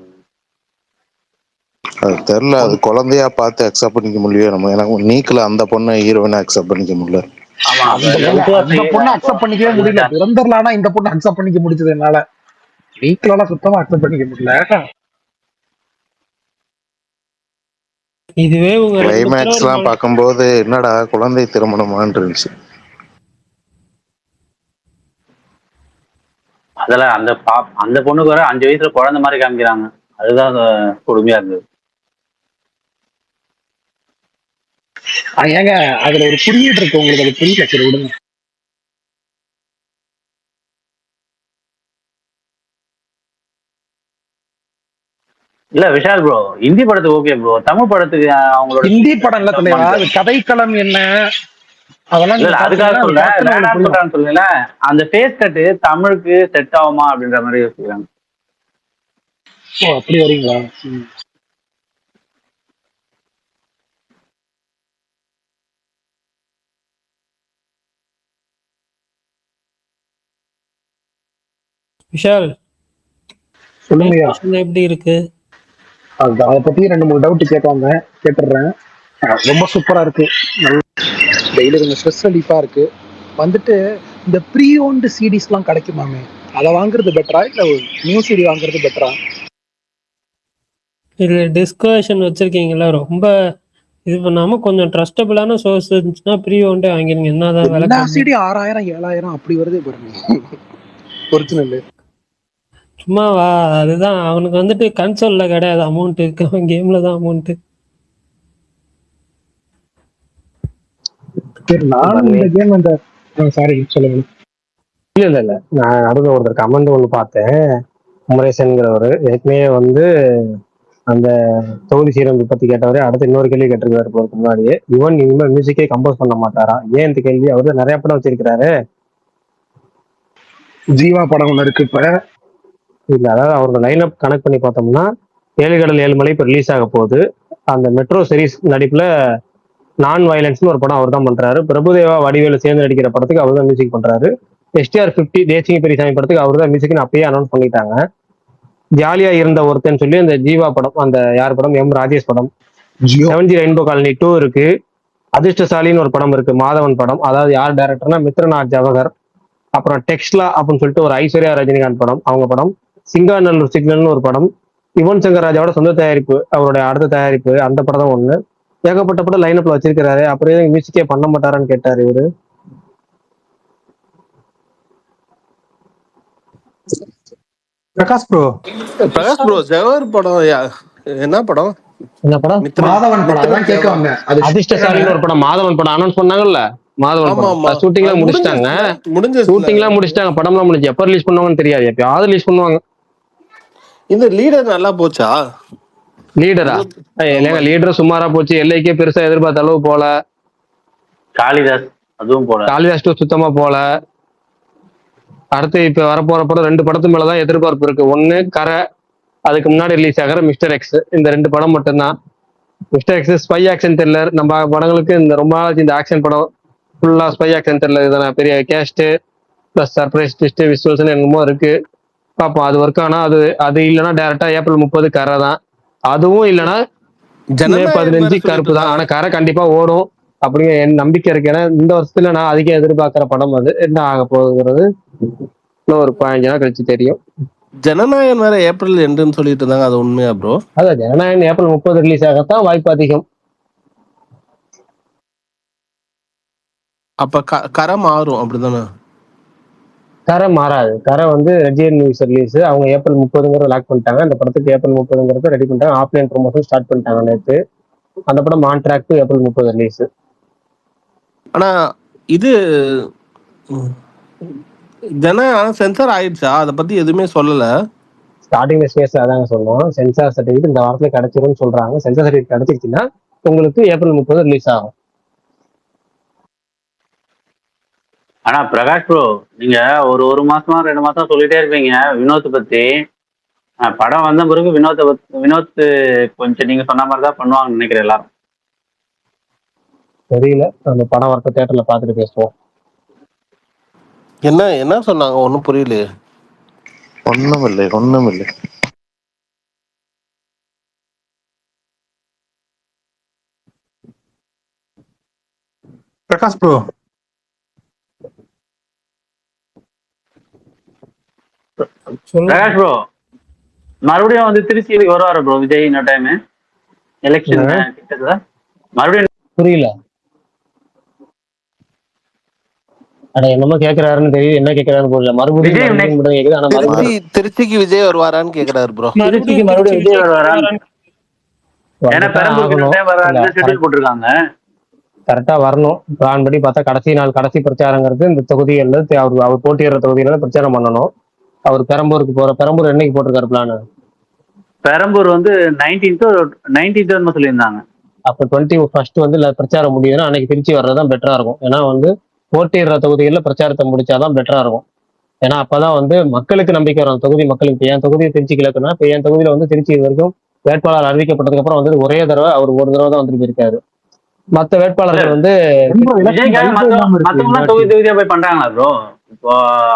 அது தெரில, அது குழந்தையா பார்த்து அக்செப்ட் பண்ணிக்க முடியல நம்ம. எனக்கு நீக்கல அந்த பொண்ணை ஹீரோயினா அக்செப்ட் பண்ணிக்க முடியல. ஆமா, அந்த பொண்ணை அக்செப்ட் பண்ணிக்கவே முடியல. துரந்தர்ல ஆனா இந்த பொண்ணை அக்செப்ட் பண்ணிக்க முடிச்சது என்னால. நீக்கலால சுத்தமா அக்செப்ட் பண்ணிக்க முடியல. இதுவே உங்க 2 கிளைமேக்ஸ் எல்லாம் பார்க்கும்போது என்னடா குழந்தை திருமணமான்னு இருந்துச்சு. அதெல்லாம் அந்த பொண்ணுக்கு வர 5 வயசுல குழந்தை மாதிரி காமிக்கிறாங்க. அதுதான் கொடுமையா இருந்தது. ஏங்க அதுல ஒரு குறியீடு இருக்கு, உங்களுக்கு அது புரியல. சரி விடுங்க. இல்ல விஷால் ப்ரோ, ஹிந்தி படத்துக்கு ஓகே ப்ரோ. தமிழ் படத்துக்கு அவங்களோட ஹிந்தி படம் இல்ல தலைவா, அது கதைக்களம் என்ன அதெல்லாம் இல்ல அதுக்காக சொல்ல வேணாம்னு சொல்றான்னு சொல்லல. அந்த ஃபேஸ் கட்டு தமிழுக்கு செட் ஆகுமா அப்படின்ற மாதிரி யோசிக்கிறாங்க. ஓ அப்படி வரீங்களா? விஷால் சொல்லுங்கய்யா. எப்படி இருக்கு? அதை பத்தி 2-3 டவுட் கேட்காம கேட்டுடுறேன். ரொம்ப சூப்பரா இருக்கு. நல்லா டெய்லி கொஞ்சம் ஸ்ட்ரெஸ் ரிலீஃபா இருக்கு. வந்துட்டு இந்த ப்ரீ ஓன்டு சிடிஸ்லாம் கிடைக்குமாமே, அதை வாங்குறது பெட்டரா இல்ல நியூ சிடி வாங்குறது பெட்டரா? இதுல டிஸ்கஷன் வச்சிருக்கீங்களா? ரொம்ப இது பண்ணாம கொஞ்சம் ட்ரஸ்டபிளான சோர்ஸ் இருந்துச்சுன்னா ப்ரீ ஓன்டே வாங்கிருங்க. என்னதான் விலை எல்லா கம்மி. சிடி 6000 7000 அப்படி வருது பாருங்க ஒரிஜினல். சும்மாவா? அதுதான் அவனுக்கு வந்துட்டு கன்சோல்ல கிடையாது அமௌண்ட், கேம்ல தான் அமௌண்ட். சரி நானும் இந்த கேம் அந்த சாரி சொல்லுங்க. இல்ல நான் நடுவில் ஒருத்தர் கமெண்ட் ஒன்று பார்த்தேன். குமரேசன்கிறவர் ஏற்கனவே வந்து அந்த தொகுதி சீரமைப்பு பத்தி கேட்டவரே அடுத்து இன்னொரு கேள்வி கேட்டிருக்காரு போறதுக்கு முன்னாடியே. யுவன் இனிமேல் மியூசிக்கே கம்போஸ் பண்ண மாட்டாரா? ஏன் இந்த கேள்வி? அவரு நிறைய படம் வச்சிருக்கிறாரு. ஜீவா படம் ஒண்ணு இருக்கு இப்ப. இல்ல அதாவது அவரோட லைன் அப் கனெக்ட் பண்ணி பார்த்தோம்னா 7 கடல் 7 மலை இப்போ ரிலீஸ் ஆக போகுது. அந்த மெட்ரோ சீரிஸ் நடிப்புல நான் வயலன்ஸ்னு ஒரு படம் அவர் தான் பண்றாரு. பிரபுதேவா வடிவேலு சேர்ந்து நடிக்கிற படத்துக்கு அவர் தான் மியூசிக் பண்றாரு. STR 50 தேசிய பெரியசாமி படத்துக்கு அவர் தான் மியூசிக்னு அப்பயே அனௌன்ஸ் பண்ணிட்டாங்க. ஜாலியா இருந்த ஒருத்தன் சொல்லி அந்த ஜீவா படம், அந்த யார் படம், எம் ராஜேஷ் படம். 7G ரெயின்போ காலனி 2 இருக்கு. அதிர்ஷ்டசாலின்னு ஒரு படம் இருக்கு, மாதவன் படம். அதாவது யார் டைரக்டர்னா மித்ரநாத் ஜவஹர். அப்புறம் டெக்ஸ்ட்லா அப்படின்னு சொல்லிட்டு ஒரு ஐஸ்வர்யா ரஜினிகாந்த் படம், அவங்க படம். சிங்காநல்லூர் சிக்னல்னு ஒரு படம். யுவன் சங்கர் ராஜாவோட சொந்த தயாரிப்பு, அவருடைய அடுத்த தயாரிப்பு, அந்த படம் தான் ஒண்ணு. ஏகப்பட்ட படம் லைனப்ல வச்சிருக்கிறாரு. அப்புறம் மியூசிக்கே பண்ண மாட்டாரான்னு கேட்டாரு இவரு. பிரகாஷ் ப்ரோ, பிரகாஷ் ப்ரோ, ஜவஹர் படம் என்ன படம்? என்ன படம்? மாதவன் படம். அதான் கேட்க வந்தேன். அது அதிர்ஷ்டசாலின்னு ஒரு படம், மாதவன் படம் அனௌன்ஸ் பண்ணாங்கல்ல. மாதவன் படம் ஷூட்டிங்லாம் முடிச்சிட்டாங்க. ஷூட்டிங்லாம் முடிச்சிட்டாங்க, படம்லாம் முடிஞ்சு. எப்ப ரிலீஸ் பண்ணுவாங்கன்னு தெரியாது, எப்பயாவது ரிலீஸ் பண்ணுவாங்க. இந்த லீடர் நல்லா போச்சா? லீடரா? இல்லைங்க, லீடர் சுமாரா போச்சு. எல்லைக்கே பெருசா எதிர்பார்த்த அளவு போல. காளிதாஸ் அதுவும் போல. காளிதாஸ் சுத்தமா போல. அடுத்து இப்ப வரப்போற படம் 2 படத்து மேலதான் எதிர்பார்ப்பு இருக்கு. ஒண்ணு கரை, அதுக்கு முன்னாடி ரிலீஸ் ஆகிற மிஸ்டர் எக்ஸ். இந்த 2 படம் மட்டும்தான். Mister X spy action thriller. நம்ம படங்களுக்கு இந்த ரொம்ப நாளாச்சு இந்த ஆக்ஷன் படம் ஃபுல்லா ஸ்பை ஆக்ஷன் தெரியல, இதுதானே பெரிய cast plus surprise twist visuals என்னமோ இருக்கு. பார்ப்போம் அது ஒர்க் ஆனா அது அது இல்லைன்னா டேரக்டா ஏப்ரல் 30 கரை தான். அதுவும் இல்லைன்னா மே ஜனநாயகன் 15 வேற சொல்லிட்டு கருப்பு தான். ஆனா இருந்தாங்க. கரை கண்டிப்பா ஓடும் அப்படிங்கிற என் நம்பிக்கை இருக்கு. ஏன்னா இந்த வருஷத்துல நான் அதிகம் எதிர்பார்க்கிற படம் அது. என்ன ஆக போகுதுங்கிறது இன்னும் ஒரு 15 நாள் கழிச்சு தெரியும். ஜனநாயகன் வேற ஏப்ரல் எண்டுன்னு சொல்லிட்டு இருந்தாங்க, அது உண்மையா ப்ரோ? அதான் ஜனநாயகன் ஏப்ரல் 30 ரிலீஸ் ஆகத்தான் வாய்ப்பு அதிகம். அப்ப கரை மாறும் அப்படிதானே? கரை மாறாது. கரை வந்து ரெஜியன் நியூஸ் ரிலீஸ் அவங்க ஏப்ரல் 30 லாக் பண்ணிட்டாங்க. அந்த படத்துக்கு ஏப்ரல் 30 ரெடி பண்ணிட்டாங்க. ஆஃப்லைன் ப்ரொமோஷன் ஸ்டார்ட் பண்ணிட்டாங்க நேற்று. அந்த படம் ஆன் ட்ராக் ஏப்ரல் 30 ரிலீஸ். ஆனா இது ம், சென்சார் ஆயிடுச்சா? அதை பத்தி எதுவுமே சொல்லல. ஸ்டார்டிங் ஸ்பேஸ் அதாங்க சொல்லுவோம். சென்சார் சர்டிஃபிகேட் இந்த வாரத்துல கிடைச்சிரும்னு சொல்றாங்க. சென்சார் சர்டிஃபிகேட் கிடைச்சிருச்சுன்னா உங்களுக்கு ஏப்ரல் 30 ரிலீஸ் ஆகும். ஆனா பிரகாஷ் ப்ரோ, நீங்க ஒரு மாசமா 2 மாசம் சொல்லிட்டே இருப்பீங்க வினோத் பத்தி. படம் வந்த பிறகு வினோத் கொஞ்சம் நீங்க சொன்ன மாதிரி தான் பண்ணுவாங்கன்னு நினைக்கிறேன் எல்லாரும். தெரியல, அந்த படம் வரப்ப தியேட்டர்ல பார்த்துட்டு பேசுவோம். என்ன என்ன சொன்னாங்க? ஒன்றும் புரியலையே. ஒண்ணுமில்லை. பிரகாஷ் ப்ரோ, சொல்லுங்க. பிரகாஷ் ப்ரோ, மறுபடியும் வந்து திருச்சிக்கு வருவாரு ப்ரோ விஜய் இன்னொரு டைம் எலெக்ஷன் கிட்டத்தட்ட மறுபடியும்? புரியல. அட என்னமோ கேக்குறாருன்னு தெரியுது, என்ன கேக்குறாருன்னு புரியல. மறுபடியும் விஜய் மறுபடியும் next மட்டும் கேக்குது. ஆனா மறுபடியும் திருச்சிக்கு விஜய் வருவாரான்னு கேக்குறாரு ப்ரோ. திருச்சிக்கு மறுபடியும் மறுபடியும் விஜய் வருவாரா? ஏன்னா வந்துதான் பெரம்பூருக்கு ஆகணும். இன்னொரு டைம் வர்றாருன்னு ஷெட்யூல் போட்டிருக்காங்க. கரெக்டா வரணும். பிளான் படி பார்த்தா கடைசி நாள் கடைசி பிரச்சாரங்கிறது இந்த தொகுதிகள்ல அவர் போட்டியிடுற தொகுதியில பிரச்சாரம் பண்ணணும். அவர் பெரம்பூருக்கு பெரம்பூர் என்னைக்கு போட்டிருக்காரு பிளான்? பெரம்பூர் வந்து 19th சொல்லியிருந்தாங்க. அப்ப 21 வந்து பிரச்சாரம் முடியுதுன்னா அன்னைக்கு திருச்சி வர்றதுதான் பெட்டரா இருக்கும். ஏன்னா வந்து போட்டியிடுற தொகுதிகளில் பிரச்சாரத்தை முடிச்சாதான் பெட்டரா இருக்கும். ஏன்னா அப்பதான் வந்து மக்களுக்கு நம்பிக்கை வரும். தொகுதி மக்களுக்கு இப்ப என் தொகுதியை திருச்சி கிழக்குன்னா இப்ப என் தொகுதியில வந்து திருச்சி இது வரைக்கும் வேட்பாளர் அறிவிக்கப்பட்டதுக்கு அப்புறம் வந்து ஒரே தடவை அவர் ஒரு தடவை தான் வந்துட்டு போயிருக்காரு. மற்ற வேட்பாளர்கள் வந்து விஜய்க்காக மத்தவங்க தொகுதியா போய் பண்றாங்களா ப்ரோ? இப்போ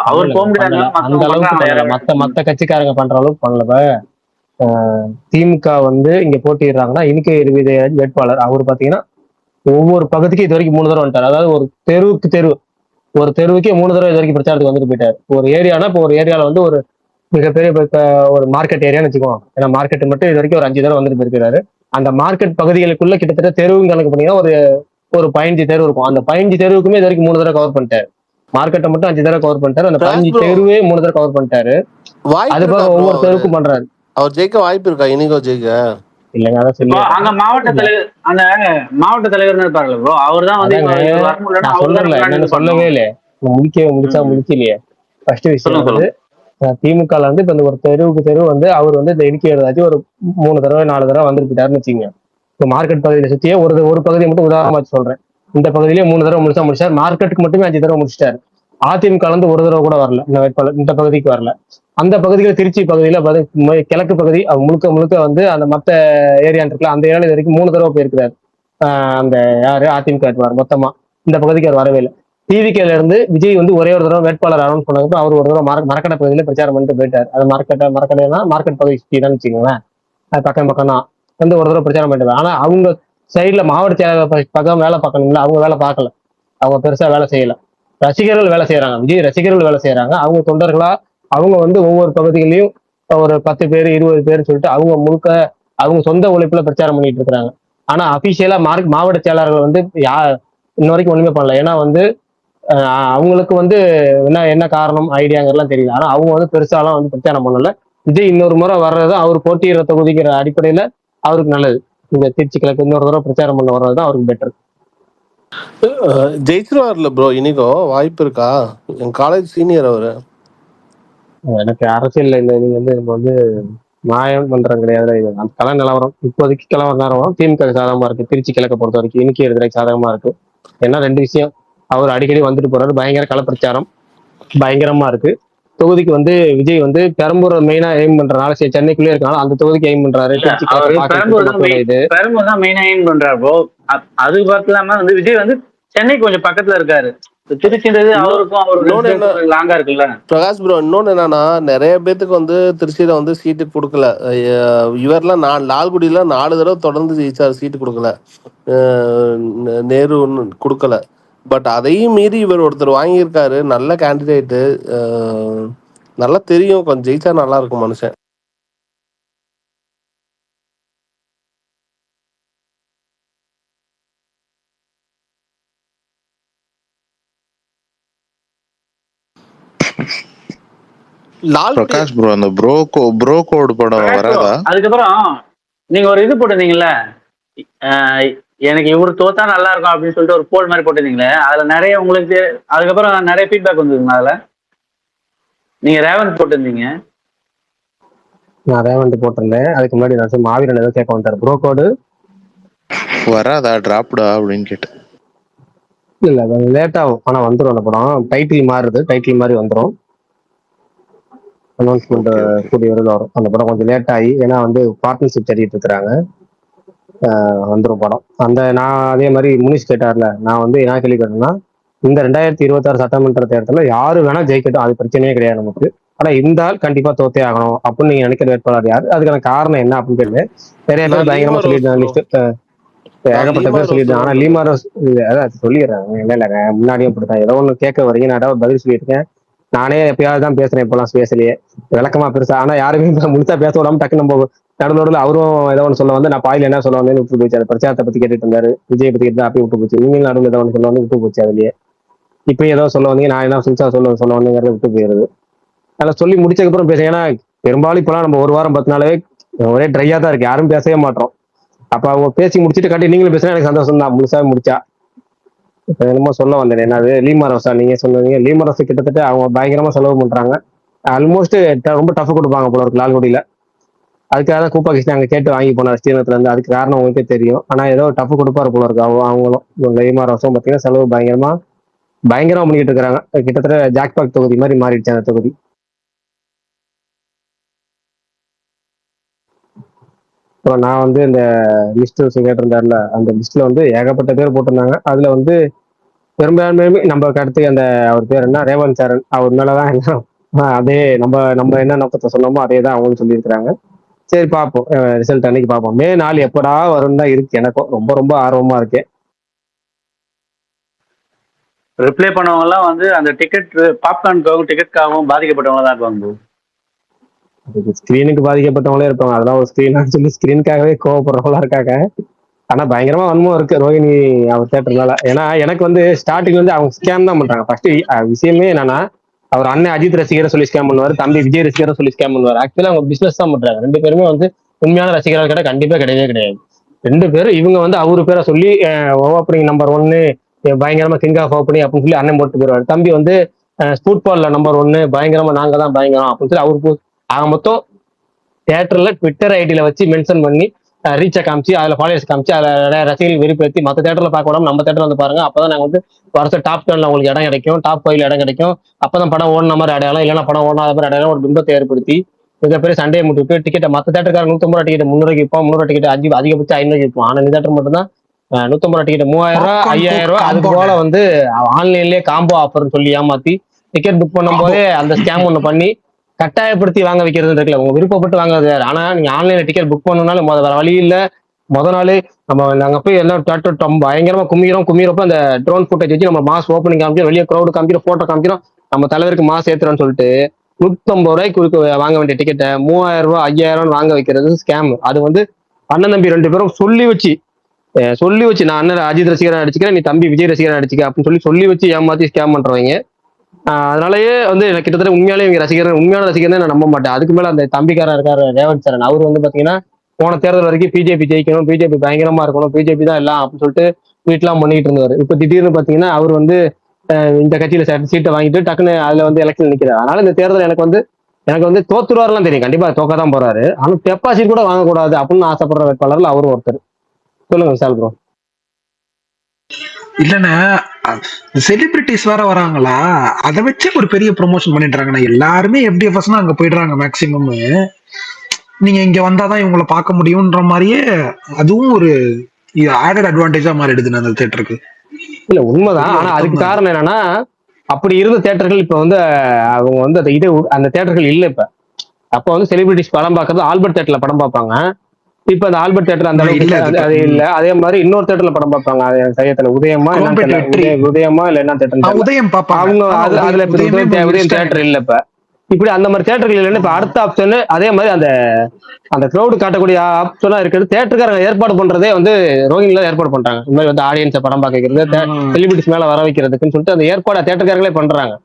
அவர் போக முடியாது, அந்த அளவுக்கு பண்ணல. மத்த கட்சிக்காரங்க பண்ற அளவுக்கு பண்ணல. திமுக வந்து இங்க போட்டிடுறாங்கன்னா இனிக்கை வேட்பாளர் அவர் பாத்தீங்கன்னா ஒவ்வொரு பகுதிக்கும் இது வரைக்கும் 3 தடவை வந்துட்டார். அதாவது ஒரு தெருவுக்கே 3 தடவை இது வரைக்கும் பிரச்சாரத்துக்கு வந்துட்டு போயிட்டார். ஒரு ஏரியானா இப்போ ஒரு ஏரியால வந்து ஒரு மிகப்பெரிய இப்ப ஒரு மார்க்கெட் ஏரியான்னு வச்சுக்கோம். ஏன்னா மார்க்கெட் மட்டும் இது வரைக்கும் ஒரு 5 தடவை வந்துட்டு போயிருக்கிறாரு. அந்த மார்க்கெட் பகுதிகளுக்குள்ள கிட்டத்தட்ட தெருவுன்னு கணக்கு பண்ணீங்கன்னா ஒரு 15 தெரு இருக்கும். அந்த 15 தெருவுக்குமே இது வரைக்கும் 3 தடவை கவர் பண்ணிட்டாரு. மார்க்கெட்டை மட்டும் 5 தடவை கவர் பண்ணிட்டாரு. அந்த 15 தெருவே 3 தடவை கவர் பண்ணிட்டாரு. அது போக ஒவ்வொரு தெருவுக்கும் பண்றாரு. அவர் ஜெயிக்க வாய்ப்பு இருக்கா? இனிகோ ஜெயிக்க? இல்லைங்க, அதான் சொல்லி அங்க மாவட்ட தலைவர் இருப்பாருல்ல ப்ரோ, அவர் தான் வந்து நான் சொல்றேன்ல, என்னன்னு சொல்லவே இல்லையே. முடிக்கலையே. ஃபர்ஸ்ட் விஷயம் வந்து திமுக வந்து இப்ப இந்த ஒரு தெருவு வந்து அவர் வந்து இந்த இடுக்கி ஏதாச்சும் ஒரு 3 தடவை 4 தடவை வந்துருக்கிட்டாருன்னு வச்சுங்க. இப்போ மார்க்கெட் பகுதியில சுத்தியே ஒரு பகுதியை மட்டும் உதாரணமா சொல்றேன். இந்த பகுதியிலேயே 3 தடவை முடிச்சாரு. மார்க்கெட்டுக்கு மட்டுமே 5 தடவை முடிச்சிட்டாரு. அதிமுக வந்து ஒரு தடவை கூட வரல. இந்த வேட்பாளர் இந்த பகுதிக்கு வரல. அந்த பகுதிகள் திருச்சி பகுதியில கிழக்கு பகுதி முழுக்க வந்து அந்த மத்த ஏரியா இருக்குல்ல, அந்த ஏரியால இது வரைக்கும் 3 தடவை போயிருக்கிறாரு. அந்த யாரு அதிமுக வேட்பாளர் மொத்தமா இந்த பகுதிக்கு அவர் வரவே இல்லை. டிவிகேல இருந்து விஜய் வந்து ஒரே ஒரு தடவை வேட்பாளர் அனௌன்ஸ் பண்ணதுக்கு அவர் ஒரு தடவை மரக்கடை பகுதியில பிரச்சாரம் பண்ணிட்டு போயிட்டார். அது மரக்கடைனா மார்க்கெட் பகுதி சுற்றி தான் வச்சுக்கோங்களேன். அது பக்கம் தான் வந்து ஒரு தடவை பிரச்சாரம் பண்ணிட்டு. ஆனா அவங்க சைட்ல மாவட்ட செயலாளர் பக்கம் வேலை பார்க்கணும்ல, அவங்க வேலை பார்க்கல. அவங்க பெருசா வேலை செய்யல. ரசிகர்கள் வேலை செய்யறாங்க, விஜய் ரசிகர்கள் வேலை செய்யறாங்க. அவங்க தொண்டர்களா அவங்க வந்து ஒவ்வொரு பகுதிகளையும் ஒரு 10 பேர் 20 பேர் சொல்லிட்டு அவங்க முழுக்க அவங்க சொந்த உழைப்புல பிரச்சாரம் பண்ணிட்டு இருக்கிறாங்க. ஆனா அபிஷியலா மாவட்ட செயலாளர்கள் வந்து இன்ன வரைக்கும் ஒண்ணுமே பண்ணல. ஏன்னா வந்து அவங்களுக்கு வந்து என்ன காரணம் ஐடியாங்கிறதுலாம் தெரியல. ஆனா அவங்க வந்து பெருசாலாம் வந்து பிரச்சாரம் பண்ணல. விஜய் இன்னொரு முறை வர்றது அவர் போட்டியிடுற தொகுதிக்கிற அடிப்படையில அவருக்கு நல்லது. இந்த திருச்சி கிழக்கு இன்னொரு தடவை பிரச்சாரம் பண்ண வர்றதுதான் அவருக்கு பெட்டர். ஜெயிச்சிருவார்ல ப்ரோ இனிகோ? வாய்ப்பு இருக்கா? என் காலேஜ் சீனியர் அவரு. எனக்கு அரசியல் இல்லை, நீங்க வந்து நம்ம வந்து நியாயம் பண்றது கிடையாது. அந்த கல நிலவரம் இப்போதைக்கு நிலவரம் திமுக சாதகமா இருக்கு. திருச்சி கிழக்க பொறுத்த வரைக்கும் இனிக்கே எதிராக சாதகமா இருக்கு. ஏன்னா 2 விஷயம், அவர் அடிக்கடி வந்துட்டு போறாரு, பயங்கர களப்பிரச்சாரம் பயங்கரமா இருக்கு. தொகுதிக்கு வந்து விஜய் வந்து பெரம்பூர் மெயினா எய்ம் பண்றதுனால சென்னைக்குள்ளே இருக்கனால அந்த தொகுதிக்கு எய்ம் பண்றாரு. பெரம்பூர் தான் மெயினா எய்ம் பண்றாரு ப்ரோ. அது பார்க்கலாம வந்து விஜய் வந்து சென்னைக்கு கொஞ்சம் பக்கத்துல இருக்காரு. திருச்சின்றது அவருக்கும் இன்னொன்னு என்ன அவருக்கு லாங்கா இருக்குல்ல. பிரகாஷ் ப்ரோ, இன்னொன்னு என்னன்னா நிறைய பேத்துக்கு வந்து திருச்சியில வந்து சீட்டு கொடுக்கல. இவர்லாம் லால்குடியில 4 தடவை தொடர்ந்து ஜெயிச்சார், சீட்டு கொடுக்கல. நேரு கொடுக்கல. பட் அதையும் மீறி இவர் ஒருத்தர் வாங்கியிருக்காரு, நல்ல கேண்டிடேட்டு. நல்லா தெரியும், கொஞ்சம் ஜெயிச்சா நல்லா இருக்கும் மனுஷன். லால்குடி பிரகாஷ் ப்ரோ, அந்த ப்ரோ கோட் படம் வராதா? அதுக்கப்புறம் நீங்க ஒரு இது போட்டிருந்தீங்கல்ல, எனக்கு இவரு தோத்தா நல்லா இருக்கும் அப்படின்னு சொல்லிட்டு ஒரு போல் மாதிரி போட்டிருந்தீங்களே, அதுல நிறைய உங்களுக்கு அதுக்கப்புறம் நிறைய ஃபீட்பேக் வந்துருக்குங்க. அதுல நீங்க ரேவந்த் போட்டிருந்தீங்க. நான் ரேவந்த் போட்டிருந்தேன். அதுக்கு முன்னாடி நான் மாவீரன் ஏதோ கேட்க வந்தார், ப்ரோ கோடு வராதா, டிராப்டா அப்படின்னு கேட்டேன். இல்ல கொஞ்சம் லேட் ஆகும், ஆனா வந்துடும். அந்த படம் டைட்டில் மாறுது, டைட்டில் மாதிரி வந்துடும். அனௌன்ஸ்மெண்ட் கூடிய விரைவில் வரும். அந்த படம் கொஞ்சம் லேட் ஆகி, ஏன்னா வந்து பார்ட்னர்ஷிப் தேடிட்டு இருக்கிறாங்க. வந்துடும் படம். நான் அதே மாதிரி முனிஷ் கேட்டார்ல, நான் வந்து என்ன கேள்வி கேட்டேன்னா, இந்த 2026 சட்டமன்ற தேர்தலில் யாரு வேணா ஜெயிக்கட்டும், அது பிரச்சனையே கிடையாது நமக்கு. ஆனா இந்த ஆள் கண்டிப்பா தோத்தே ஆகணும் அப்படின்னு நீங்க நினைக்கிற வேட்பாளர் யாரு, அதுக்கான காரணம் என்ன அப்படின்னு கேட்டு நிறைய பேர் பயங்கரமா சொல்லிட்டு லிஸ்ட் ஏகப்பட்ட பேர் சொல்லிட்டு. ஆனா லீமா ரோஸ் அதான் சொல்லிடுறேன். இல்லைங்க, முன்னாடியும் அப்படித்தான் ஏதோ ஒண்ணு கேட்க வரீங்க, நான் ஏதாவது பதில் சொல்லியிருக்கேன். நானே எப்பயாவது தான் பேசுறேன் இப்பெல்லாம் ஸ்பேஸ்லயே, விளக்கமா பெருசா. ஆனா யாருமே முழுசா பேச விடாம டக்கு நம்ம நடுநடுவில் அவரும் ஏதோ ஒன்று சொல்ல வந்து நான் பாயில என்ன சொல்ல வந்தேன்னு விட்டு போச்சு. அது பிரச்சாரத்தை பத்தி கேட்டுட்டு இருந்தாரு, விஜய் பத்தி கேட்டு அப்பயே விட்டு போச்சு. நீங்களும் நடுவில் ஏதோ ஒன்று சொல்ல வந்து விட்டு போச்சு. அதுலயே இப்பயும் ஏதோ சொல்ல வந்தீங்க, நான் என்ன புதுசா சொல்ல வந்தேங்கிறத விட்டு போயிருது. அதெல்லாம் சொல்லி முடிச்சதுக்கப்புறம் பேசுறேன். ஏன்னா பெரும்பாலும் இப்பெல்லாம் நம்ம 1 வாரம் 10 நாளாவே ஒரே ட்ரையா தான் இருக்கு, யாரும் பேசவே மாட்டோம். அப்ப அவங்க பேசி முடிச்சுட்டு காட்டி நீங்களும் பேசுனா எனக்கு சந்தோஷம் தான், முழுசாவே முடிச்சா. இப்ப என்னமோ சொல்ல வந்தேன், என்னது லீமா ரோஸா நீங்க சொன்னீங்க. லீமா ரோஸ் கிட்டத்தட்ட அவங்க பயங்கரமா செலவு பண்றாங்க. ஆல்மோஸ்ட் ரொம்ப டஃப் கொடுப்பாங்க போல இருக்கு லால்குடியில. அதுக்காக தான் கூப்பா கிருஷ்ணன் அங்க கேட்டு வாங்கி போனார் ஸ்ரீரங்கத்துல இருந்து. அதுக்கு காரணம் உங்களுக்கே தெரியும். ஆனா ஏதோ டஃப் கொடுப்பாரு போல இருக்கு. அவங்களும் லீமா ரோஸும் பாத்தீங்கன்னா செலவு பயங்கரமா பண்ணிக்கிட்டு இருக்கிறாங்க. கிட்டத்தட்ட ஜாக்பாக் தொகுதி மாதிரி மாறிடுச்சு அந்த தொகுதி. இப்போ நான் வந்து இந்த லிஸ்ட் கேட்டிருந்தாருல, அந்த லிஸ்ட்ல வந்து ஏகப்பட்ட பேர் போட்டிருந்தாங்க. அதுல வந்து பெரும்பான்மையுமே நம்ம அடுத்து அந்த அவர் பேர் என்ன, ரேவந்த் சரண், அவர் மேலதான் அதே நம்ம என்ன நோக்கத்தை சொன்னோமோ அதே தான் அவங்களும் சொல்லியிருக்கிறாங்க. சரி பார்ப்போம், ரிசல்ட் அன்னைக்கு பார்ப்போம். மே 4 எப்படா வரும் தான் இருக்கு, எனக்கும் ரொம்ப ரொம்ப ஆர்வமா இருக்கு. ரிப்ளை பண்ணவங்க எல்லாம் வந்து அந்த டிக்கெட் பாப்கார்னுக்காகவும் டிக்கெட்டுக்காகவும் பாதிக்கப்பட்டவங்க தான் இருப்பாங்க. ஸ்கிரீனுக்கு பாதிக்கப்பட்டவங்களே இருப்பாங்க, அதெல்லாம் ஒரு ஸ்கிரீன் சொல்லி ஸ்கிரீனுக்காகவே கோவப்படுறவங்களா இருக்காங்க. ஆனா பயங்கரமா வன்மம் இருக்கு ரோஹிணி அவர் தேட்டர்னால. ஏன்னா எனக்கு வந்து ஸ்டார்டிங் வந்து அவங்க ஸ்கேம் தான் பண்றாங்க. ஃபர்ஸ்ட் விஷயமே என்னன்னா, அவர் அண்ணன் அஜித் ரசிகரை சொல்லி ஸ்கேம் பண்ணுவாரு, தம்பி விஜய் ரசிகரை சொல்லி ஸ்கேம் பண்ணுவாரு. ஆக்சுவலா அவங்க பிசினஸ் தான் பண்றாங்க. 2 பேருமே வந்து உண்மையான ரசிகர்கள் கிட்ட கண்டிப்பா கிடையவே கிடையாது. 2 பேரும் இவங்க வந்து அவரு பேரை சொல்லி ஓப்பனிங் நம்பர் 1 பயங்கரமா கிங் ஆஃப் ஓப்பனிங் அப்படின்னு சொல்லி அண்ணன் போட்டு போயிருவாரு. தம்பி வந்து ஸ்பூட் பால்ல நம்பர் 1 பயங்கரமா நாங்க தான் பயங்கரம் அப்படின்னு சொல்லி அவருக்கு ஆக மொத்தம் தியேட்டர்ல ட்விட்டர் ஐடியில வச்சு மென்ஷன் பண்ணி ரீச்சை காமிச்சு அதுல ஃபாலோவர்ஸ் காமிச்சு அதுல ரசிகர்கள் விருப்பத்தி மற்ற தேட்டர்ல பார்க்க விடாம நம்ம தேட்டர் வந்து பாருங்க, அப்பதான் நாங்க வந்து வருஷம் டாப் 10ல உங்களுக்கு இடம் கிடைக்கும், டாப் 5ல இடம் கிடைக்கும், அப்பதான் படம் ஓடின மாதிரி அடையாளம், இல்லைன்னா படம் ஓடாத மாதிரி அடையாளம் ஒரு பிம்பத்தை ஏற்படுத்தி மிகப்பெரிய சண்டையை முட்டுட்டு டிக்கெட்டை மற்ற தேட்டருக்கார 150 ரூபா டிக்கெட் 300 விற்போம், 300 டிக்கெட் அதிகபட்சம் 500 விற்போம். ஆனா இந்த தேட்டர் மட்டும் தான் 150 ரூபா டிக்கெட் 3000 ரூபா 5000 ரூபா. அதுக்கு போல வந்து ஆன்லைன்லயே காம்போ ஆஃபர்னு சொல்லி ஏமாத்தி டிக்கெட் புக் பண்ணும் போதே அந்த ஸ்கேம் ஒண்ணு பண்ணி கட்டாயப்படுத்தி வாங்க வைக்கிறது இருக்குல்ல. உங்க விருப்பப்பட்டு வாங்குறது வேற. ஆனா நீங்க ஆன்லைன்ல டிக்கெட் புக் பண்ணணும்னாலும் வேற வழி இல்ல. நாளே நாங்க போய் எல்லாம் பயங்கரமா குமிரப்ப அந்த ட்ரோன் ஃபுட்டேஜ் வச்சு நம்ம மாஸ் ஓப்பனிங் காமிக்கிறோம், வெளியே க்ரௌடு காமிக்கிறோம், போட்டோ காமிக்கிறோம், நம்ம தலைவருக்கு மாஸ் ஏத்துறோம்னு சொல்லிட்டு 150 ரூபாய்க்கு வாங்க வேண்டிய டிக்கெட்டை 3000 ரூபாய் 5000 வாங்க வைக்கிறது ஸ்கேம். அது வந்து அண்ணன் தம்பி 2 பேரும் சொல்லி வச்சு நான் அண்ணன் அஜித் ரசிகரை அடிச்சுக்கிறேன், நீ தம்பி விஜய் ரசிகரை அடிச்சுக்க அப்படின்னு சொல்லி வச்சு ஏமாத்தி ஸ்கேம் பண்றவங்க. அதனாலயே வந்து எனக்கு கிட்டத்தட்ட உண்மையாலே இவங்க உண்மையான ரசிகர் நான் நம்ப மாட்டேன். அதுக்கு மேல அந்த தம்பிக்காரர் இருக்காரு ரேவந்த் சரண், அவர் வந்து பாத்தீங்கன்னா போன தேர்தல் வரைக்கும் பிஜேபி ஜெயிக்கணும், பிஜேபி பயங்கரமா இருக்கணும், பிஜேபி தான் எல்லாம் அப்படின்னு சொல்லிட்டு ட்வீட்லாம் பண்ணிட்டு இருந்தவர். இப்ப திடீர்னு பாத்தீங்கன்னா அவர் வந்து இந்த கட்சியில சீட்டை வாங்கிட்டு டக்குன்னு அதுல வந்து எலெக்ஷன் நிக்கிறார். அதனால இந்த தேர்தல் எனக்கு வந்து தோத்துருவாருலாம் தெரியும், கண்டிப்பா தோக்கதான் போறாரு. ஆனா டெபாசிட் கூட வாங்கக்கூடாது அப்படின்னு ஆசைப்படுற வேட்பாளர்கள் அவரும் ஒருத்தர். சொல்லுங்க விசால் ப்ரோ. இல்லண்ணா, செலிபிரிட்டிஸ் வேற வராங்களா, அதை வச்சு ஒரு பெரிய ப்ரொமோஷன் பண்ணிடுறாங்கண்ணா. எல்லாருமே FDFS அங்க போயிடுறாங்க மேக்சிமம். நீங்க இங்க வந்தாதான் இவங்களை பார்க்க முடியும்ன்ற மாதிரியே அதுவும் ஒரு ஆடட் அட்வான்டேஜா மாறிடுதுண்ணா அந்த தியேட்டருக்கு. இல்ல உண்மைதான். பெரிய ஆனா அதுக்கு வருத்தம் தான். காரணம் என்னன்னா, அப்படி இருந்த தியேட்டர்கள் இப்ப வந்து அவங்க வந்து அந்த தியேட்டர்கள் இல்ல இப்ப. அப்ப வந்து செலிபிரிட்டிஸ் படம் பார்க்கறது ஆல்பர்ட் தியேட்டர்ல படம் பார்ப்பாங்க. இப்ப அந்த ஆல்பர்ட் தியேட்டர் அந்த அளவுக்கு இல்ல இது இப்ப. அது இல்ல. அதே மாதிரி இன்னொரு தியேட்டர்ல படம் பார்ப்பாங்க. அது சையத்துல உதயமா என்னன்னு குரோம்பேட் தெரியல. வெற்றி. உதயமா இல்ல என்ன தியேட்டர்னு தெரியல. உதயம் பாப்பாங்க. அவங்க ஆமா, அதுல இப்ப உதயமே உதயம் முடிச்சிட்டாங்க. தியேட்டர் இல்ல இப்ப. இப்படி அந்த மாதிரி தியேட்டர்கள் இல்லைன்னு இப்ப அடுத்த ஆப்ஷன் அதே மாதிரி அந்த அந்த கிரௌடு காட்டக்கூடிய ஆப்ஷனா இருக்கிறது தியேட்டருக்காரங்க ஏற்பாடு பண்றதே வந்து ரோஹிணில ஏற்பாடு பண்றாங்க. இந்த மாதிரி வந்து ஆடியன்ஸை படம் பார்க்க வைக்கிறது, செலிபிரிட்டிஸ் மேல வர வைக்கிறதுக்குன்னு சொல்லிட்டு அந்த ஏற்பாடு தியேட்டருக்காரங்களே பண்றாங்க.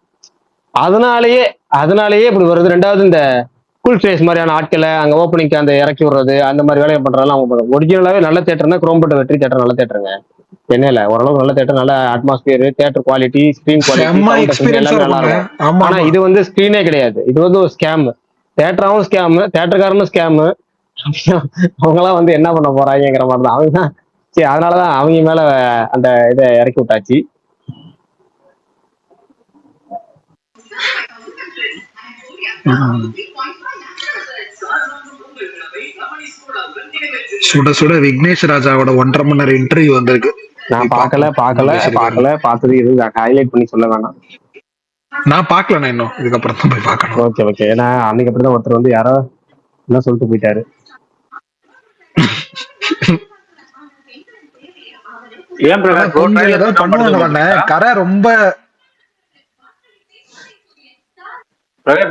அதனாலேயே அதனாலேயே இப்படி வருது. ரெண்டாவது இந்த கூல் ஸ்டேஸ் மாதிரியான ஆட்களை அங்க ஓப்பனிங்க்கு அந்த இறக்கி விடுறது அந்த மாதிரி வேலையை பண்றதெல்லாம் அவங்க பண்றாங்க. ஒரிஜினலாவே நல்ல தியேட்டர்னா குரோம்பேட் வெற்றி தியேட்டர் நல்ல தியேட்டருங்க. சென்னையில ஓரளவுக்கு நல்ல தியேட்டர், நல்ல atmosphere, theatre quality, screen quality, செம்ம சவுண்ட் எஃபெக்ட் எக்ஸ்பீரியன்ஸா எல்லாமே நல்லா இருக்குங்க. இருக்கும். ஆமா ஆனா ஆமா. இது வந்து ஸ்கிரீனே கிடையாது. இது வந்து ஒரு ஸ்கேம். தியேட்டராவும் ஸ்கேம், தியேட்டர்காரனும் ஸ்கேம். அவங்களாம் வந்து என்ன பண்ண போறாங்கிற மாதிரி தான். அவங்க தான் சரி, அதனாலதான் அவங்க மேல அந்த இதை இறக்கி விட்டாச்சு. சுட சுட விக்னேஷ் ராஜாவோட 1.5 மணி நேரம் இன்டர்வியூ வந்திருக்கு. நான் பார்க்கல பார்த்தது இது ஹைலைட் பண்ணி சொல்ல வேணாம். நான் பார்க்கல, நான் இன்னும் இதுக்கப்புறம் தான் போய் பார்க்கணும். ஓகே. ஏன்னா அன்னைக்கு அப்படிதான் ஒருத்தர் வந்து யாரோ என்ன சொல்லிட்டு போயிட்டாரு. ஏன் bro, கொஞ்சம் ஏதாவது பண்ணுவாங்க தானே. கரை ரொம்ப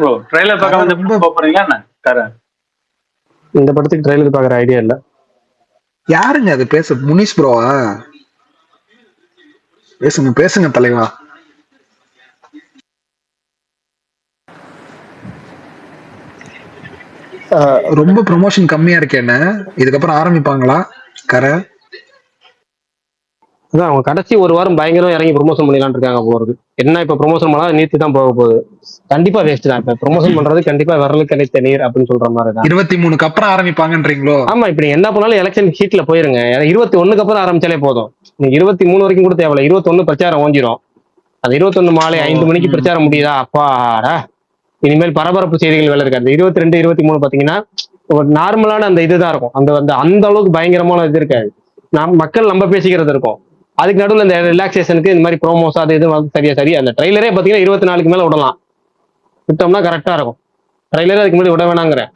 bro, trailer பார்க்காம இந்த படம் பார்க்க போறீங்களா என்ன? கரை. இந்த படத்துக்கு ட்ரெயிலர் பாக்குற ஐடியா இல்ல. யாருங்க அது பேச? முனிஷ் ப்ரோவா? பேசுங்க தலைவா. ரொம்ப ப்ரொமோஷன் கம்மியா இருக்கேன்னு இதுக்கப்புறம் ஆரம்பிப்பாங்களா கரை? அதான் அவங்க கடைசி ஒரு வாரம் பயங்கரம் இறங்கி ப்ரொமோஷன் பண்ணிடலாம்னு இருக்காங்க போல இருக்கு. என்ன இப்ப ப்ரொமோஷன் பண்ணா நீத்து தான் போக போகுது. கண்டிப்பா வேஸ்ட் தான். இப்ப ப்ரொமோஷன் பண்றது கண்டிப்பா விரலுக்கு கிடைத்த நீர் அப்படின்னு சொல்ற மாதிரி தான். 23க்கு அப்புறம் ஆரம்பிப்பாங்கன்றீங்களோ? ஆமா, இப்ப நீங்க என்ன பண்ணாலும் எலெக்ஷன் ஹீட்ல போயிருங்க. 21க்கு அப்புறம் ஆரம்பிச்சாலே போதும். நீங்க 23 வரைக்கும் கூட தேவையில்ல. 21 பிரச்சாரம் ஓஞ்சிரும். அந்த 21 மாலை 5 மணிக்கு பிரச்சாரம் முடியுதா அப்பாடா, இனிமேல் பரபரப்பு செய்திகள் வேலை இருக்காது. 22, 23 பாத்தீங்கன்னா ஒரு நார்மலான அந்த இதுதான் இருக்கும். அந்த அளவுக்கு பயங்கரமான இது இருக்காது. மக்கள் நம்ம பேசிக்கிறது இருக்கும். அதுக்கு நடுவில் இந்த ரிலாக்ஸேஷனுக்கு இந்த மாதிரி ப்ரோமோஸ் அது இது சரி அந்த ட்ரைலரே பாத்தீங்கன்னா 24 மேல விடலாம். விட்டோம்னா கரெக்டா இருக்கும். ட்ரைலரே அதுக்கு முன்னாடி விட வேணாங்கிறேன்.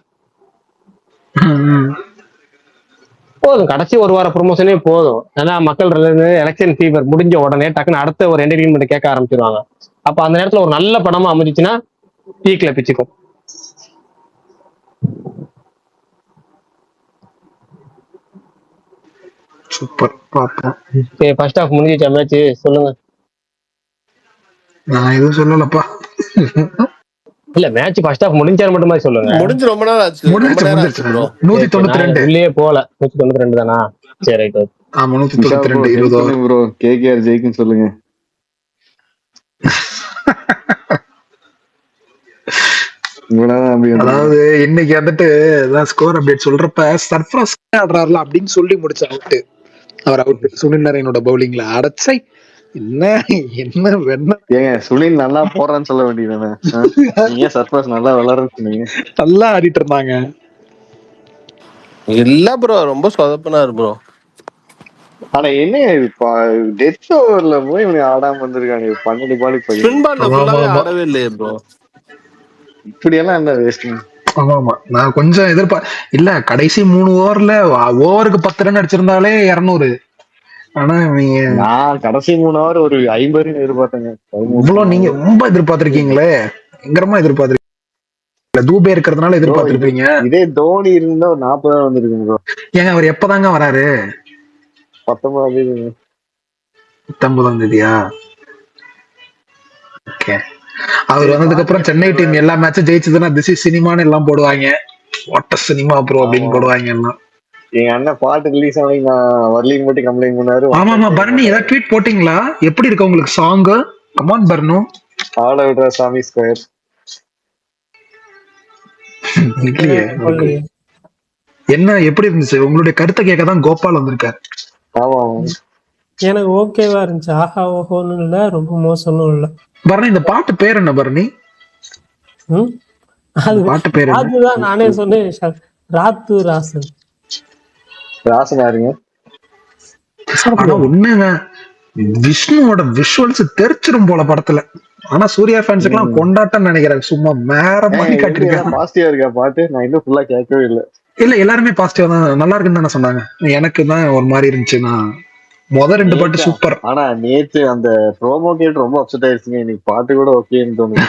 போதும், கடைசி ஒரு வார ப்ரொமோஷனே போதும். ஏன்னா மக்கள் எலெக்ஷன் ஃபீவர் முடிஞ்ச உடனே டக்குன்னு அடுத்த ஒரு என்டர்டெயின்மெண்ட் கேட்க ஆரம்பிச்சிருவாங்க. அப்ப அந்த நேரத்துல ஒரு நல்ல படமா அமைஞ்சிச்சுன்னா பீக்ல பிச்சுக்கும். சூப்பர், பாப்போம். ஃபர்ஸ்ட் ஹாஃப் முடிஞ்சிச்சா மேட்ச்? சொல்லுங்க. நான் எதுவும் சொல்லலப்பா. இல்ல மேட்ச் ஃபர்ஸ்ட் ஹாஃப் முடிஞ்சாரு மட்டும் மாதிரி சொல்லுங்க. முடிஞ்சு ரொம்ப நாள் ஆச்சு. ரொம்ப நேரம் ஆச்சு ப்ரோ. 192 உள்ளே போல. 192 தானா? சரி ரைட். ஆமா 192 20 ப்ரோ கேகேஆர் ஜெயிக்கும் சொல்லுங்க. அதாவது இன்னைக்கு வந்துட்டு ஸ்கோர் அப்டேட் சொல்றப்ப சர்ஃப்ராஸ் ஆடுறாருல அப்படின்னு சொல்லி முடிச்ச அவுட். அவர் அவுட் சுனில் நாராயணோட பவுலிங்ல அடைச்சை. என்ன என்ன வேணா ஏங்க சுனில் நல்லா போடுறான்னு சொல்ல வேண்டியதானே? நீங்க சர்ஃப்ராஸ் நல்லா விளையாடுறேன்னு சொன்னீங்க. நல்லா ஆடிட்டு இருந்தாங்க. இல்ல ப்ரோ, ரொம்ப சொதப்பினாரு ப்ரோ. ஆனா என்ன டெத் ஓவர்ல போய் இவங்க ஆடாம வந்திருக்காங்க. 12 பாலுக்கு ஸ்பின் பால்ல ஃபுல்லாவே ஆடவே இல்லையே ப்ரோ. இப்படி எல்லாம் என்ன வேஸ்டிங். ஆமா நான் கொஞ்சம் இல்ல கடைசி 3 ஓவர்ல ஓவருக்கு 10 ரன் அடிச்சிருந்தாலே 200. ஆனா நான் கடைசி 3 ஓவர் ஒரு 50 ரன் எதிர்பார்த்தேங்க. இவ்வளவு நீங்க ரொம்ப எதிர்பார்த்திருக்கீங்களே, பயங்கரமா எதிர்பார்த்திருக்கீங்க. தூபே இருக்கிறதுனால எதிர்பார்த்திருப்பீங்க. இதே தோனி இருந்தா ஒரு 40 ரன் வந்திருக்குங்க ப்ரோ. ஏங்க அவர் எப்பதாங்க வராரு? 19ஆம் தேதியா? ஓகே. அவர் வந்ததுக்கு அப்புறம் சென்னை டீம் எல்லா மேட்சும் ஜெயிச்சதுன்னா திஸ் இஸ் சினிமான்னு எல்லாம் போடுவாங்க. வாட் சினிமா ப்ரோ அப்படின்னு போடுவாங்க எல்லாம். எங்க அண்ணன் பாட்டு ரிலீஸ் ஆகி நான் வரலிங் மட்டும் கம்ப்ளைண்ட் பண்ணாரு. ஆமா பரணி ஏதாவது ட்வீட் போட்டீங்களா? எப்படி இருக்கு உங்களுக்கு சாங்? கமான் பர்னு. ஆட விடுற சாமி ஸ்கொயர். என்ன எப்படி இருந்துச்சு? உங்களுடைய கருத்தை கேட்க தான் கோபால் வந்திருக்காரு. ஆமா எனக்கு ஓகேவா இருந்துச்சு. ஆஹா ஓஹோன்னு இல்ல, ரொம்ப மோசமும் இல்ல. பரணி இந்த பாட்டு பேர் என்ன பரணி? பாட்டு பேர் அதுதான் நானே சொன்னேன். ராத்து ராசன். ராசன் யாருங்க? ஆனா ஒண்ணுங்க, விஷ்ணுவோட விஷுவல்ஸ் தெரிச்சிரும் போல படத்துல. ஆனா சூர்யா ஃபேன்ஸுக்கு எல்லாம் கொண்டாட்டம் நினைக்கிறேன். சும்மா வேற மாதிரி எப்படி காட்டிருக்காங்க. பாசிட்டிவா இருக்கா பாட்டு? நான் இன்னும் ஃபுல்லா கேட்கவே இல்லை. இல்ல எல்லாருமே பாசிட்டிவா தான், நல்லா இருக்குன்னு தானே சொன்னாங்க. எனக்கு தான் ஒரு மாதிரி இருந்துச்சு. நான் முதல் 2 பாட்டு சூப்பர். ஆனா நேத்து அந்த ப்ரோமோ கேட்டு ரொம்ப அப்செட் ஆயிருச்சுங்க. இன்னைக்கு பாட்டு கூட ஓகேன்னு தோணுது.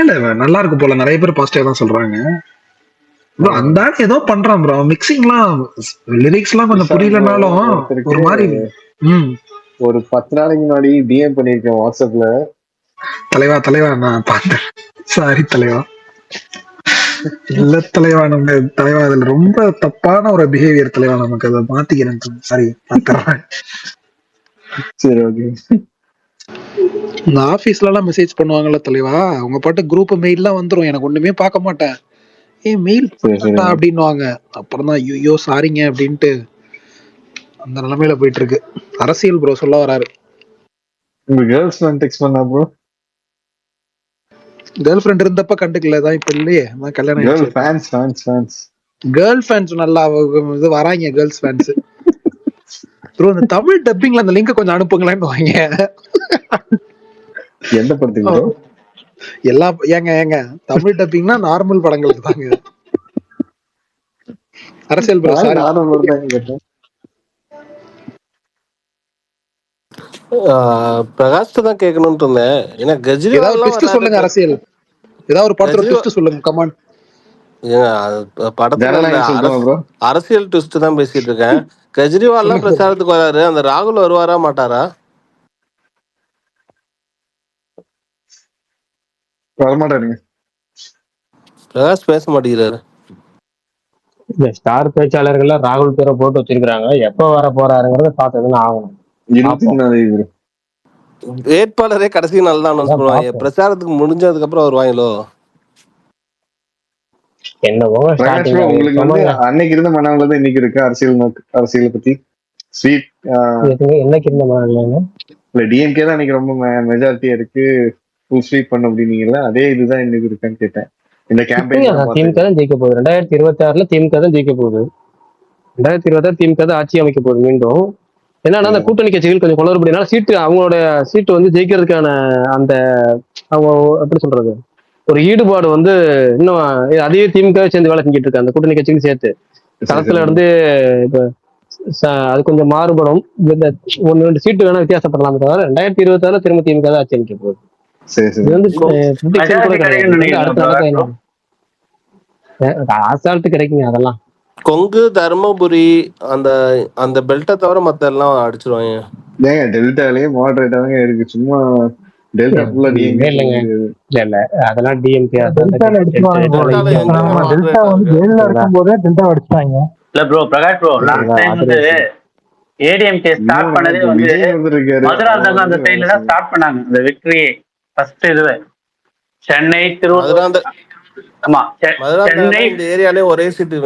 இல்ல நல்லா இருக்கு போல, நிறைய பேர் பாசிட்டிவா தான் சொல்றாங்க. bro அந்த ஆள் ஏதோ பண்றான் ப்ரோ. மிக்சிங்லாம் லிரிக்ஸ்லாம் கொஞ்சம் புரியலனாலும் ஒரு மாதிரி. ஒரு 10 நாளைக்கு முன்னாடி டிஎம் பண்ணிருக்கேன் வாட்ஸ்அப்ல. தலைவா நான் பார்த்தேன். சாரி தலைவா. இல்ல தலைவா, நம்ம தலைவா அதுல ரொம்ப தப்பான ஒரு பிஹேவியர் தலைவா. நமக்கு அதை மாத்திக்கிறேன். சாரி பாத்துறேன். சரி ஓகே. இந்த ஆபீஸ்ல எல்லாம் மெசேஜ் பண்ணுவாங்கல்ல தலைவா, உங்க பாட்டு குரூப் மெயில்லாம் வந்துரும். எனக்கு ஒண்ணுமே பார்க்க மாட்டேன். மெயில் அப்படின்னுவாங்க. அப்புறம் தான் ஐயோ சாரிங்க அப்படின்ட்டு அந்த நிலைமையில போயிட்டு இருக்கு. அரசியல் ப்ரோ சொல்ல வராரு. உங்க கேர்ள்ஸ் ஃப்ரெண்ட் டெக்ஸ்ட் பண்ணா ப்ரோ? கேர்ள் ஃப்ரெண்ட் இருந்தப்ப கண்டுக்கல தான், இப்ப இல்லையே. கல்யாணம் கேர்ள் ஃபேன்ஸ் கேர்ள் ஃபேன்ஸ் நல்லா இது வராங்க. கேர்ள்ஸ் ஃபேன்ஸ் ப்ரோ இந்த தமிழ் டப்பிங்ல அந்த லிங்க் கொஞ்சம் அனுப்புங்களேன்னு வாங்க. எந்த படத்துக்கு? எல்லா ஏங்க தமிழ் டப்பிங்னா நார்மல் படங்களுக்கு தாங்க. அரசியல் ப்ரோ சாரி. பிரகாஷ் தான் கேட்கணும்னு இருந்தேன். ஏன்னா கெஜ்ரிவால் சொல்லுங்க. அரசியல் ஏதாவது ஒரு படத்துல ட்விஸ்ட் சொல்லுங்க. கமான். படத்துல அரசியல் ட்விஸ்ட் தான் பேசிட்டு இருக்கேன். கெஜ்ரிவால் பிரச்சாரத்துக்கு வராரு, அந்த ராகுல் வருவாரா மாட்டாரா? வரமாட்டாருங்க. பிரகாஷ் பேச மாட்டேங்கிறாரு. இந்த ஸ்டார் பேச்சாளர்கள் ராகுல் பேரை போட்டு வச்சிருக்காங்க. எப்ப வர போறாருங்கிறத பார்த்ததுன்னு ஆகணும். வேட்பாளரே கடைசி நாள் தான் அனௌன்ஸ் பண்ணுவாங்க. பிரச்சாரத்துக்கு முடிஞ்சதுக்கு அப்புறம் வருவாங்களோ என்னவோ. உங்களுக்கு வந்து அன்னைக்கு இருந்த மனநிலை தான் இன்னைக்கு இருக்கு அரசியலை பத்தி. ஸ்வீட் என்னைக்கு இருந்த மனநிலை இல்ல, டிஎம்கே தான் இன்னைக்கு ரொம்ப மெஜாரிட்டியா இருக்கு, ஃபுல் ஸ்வீப் பண்ண அப்படின்னீங்களா, அதே இதுதான் இன்னைக்கு இருக்கான்னு கேட்டேன். இந்த கேம்பெயின் திமுக தான் ஜெயிக்க போகுது. 2026 திமுக தான் ஜெயிக்க போகுது. 2026 திமுக தான் ஆட்சி அமைக்க போகுது மீண்டும். என்னன்னா அந்த கூட்டணி கட்சிகள் கொஞ்சம் குளறுபடினால சீட்டு, அவங்களோட சீட்டு வந்து ஜெயிக்கிறதுக்கான அந்த அவங்க எப்படி சொல்றது, ஒரு ஈடுபாடு வந்து இன்னும் அதே திமுக சேர்ந்து வேலை செஞ்சுட்டு இருக்காங்க. அந்த கூட்டணி கட்சிக்கும் சேர்த்து களத்துல இருந்து இப்ப அது கொஞ்சம் மாறுபடும். இந்த 1-2 சீட்டு வேணா வித்தியாசப்படலாம் தவிர 2026 திரும்ப திமுக தான் ஆட்சி அமைக்க போகுது. இது வந்து அசால்ட்டு கிடைக்குங்க. அதெல்லாம் கொங்கு, தர்மபுரி அந்த அந்த பெல்ட்டை தவிர மத்த எல்லாம் அடிச்சிருவாங்க. ஏங்க டெல்டாலயே மாடரேட்டாங்க இருக்கு. சும்மா டெல்டா ஃபுல்லா டிஎம்கே இல்லைங்க. இல்ல அதெல்லாம் டிஎம்கே. டெல்டா வந்து ஜெயில இருக்கும்போதே டெல்டா அடிச்சாங்க. இல்ல bro Prakash bro, last time வந்து ஏடிஎம்கே ஸ்டார்ட் பண்ணதே வந்து மதுராந்தகம் அந்த சைடுல தான் ஸ்டார்ட் பண்ணாங்க. இந்த விக்டரி ஃபர்ஸ்ட் இதுவே சென்னை, திருவள்ளூர். ஆமா சென்னை இந்த ஏரியாலே ஒரே சீட்டு.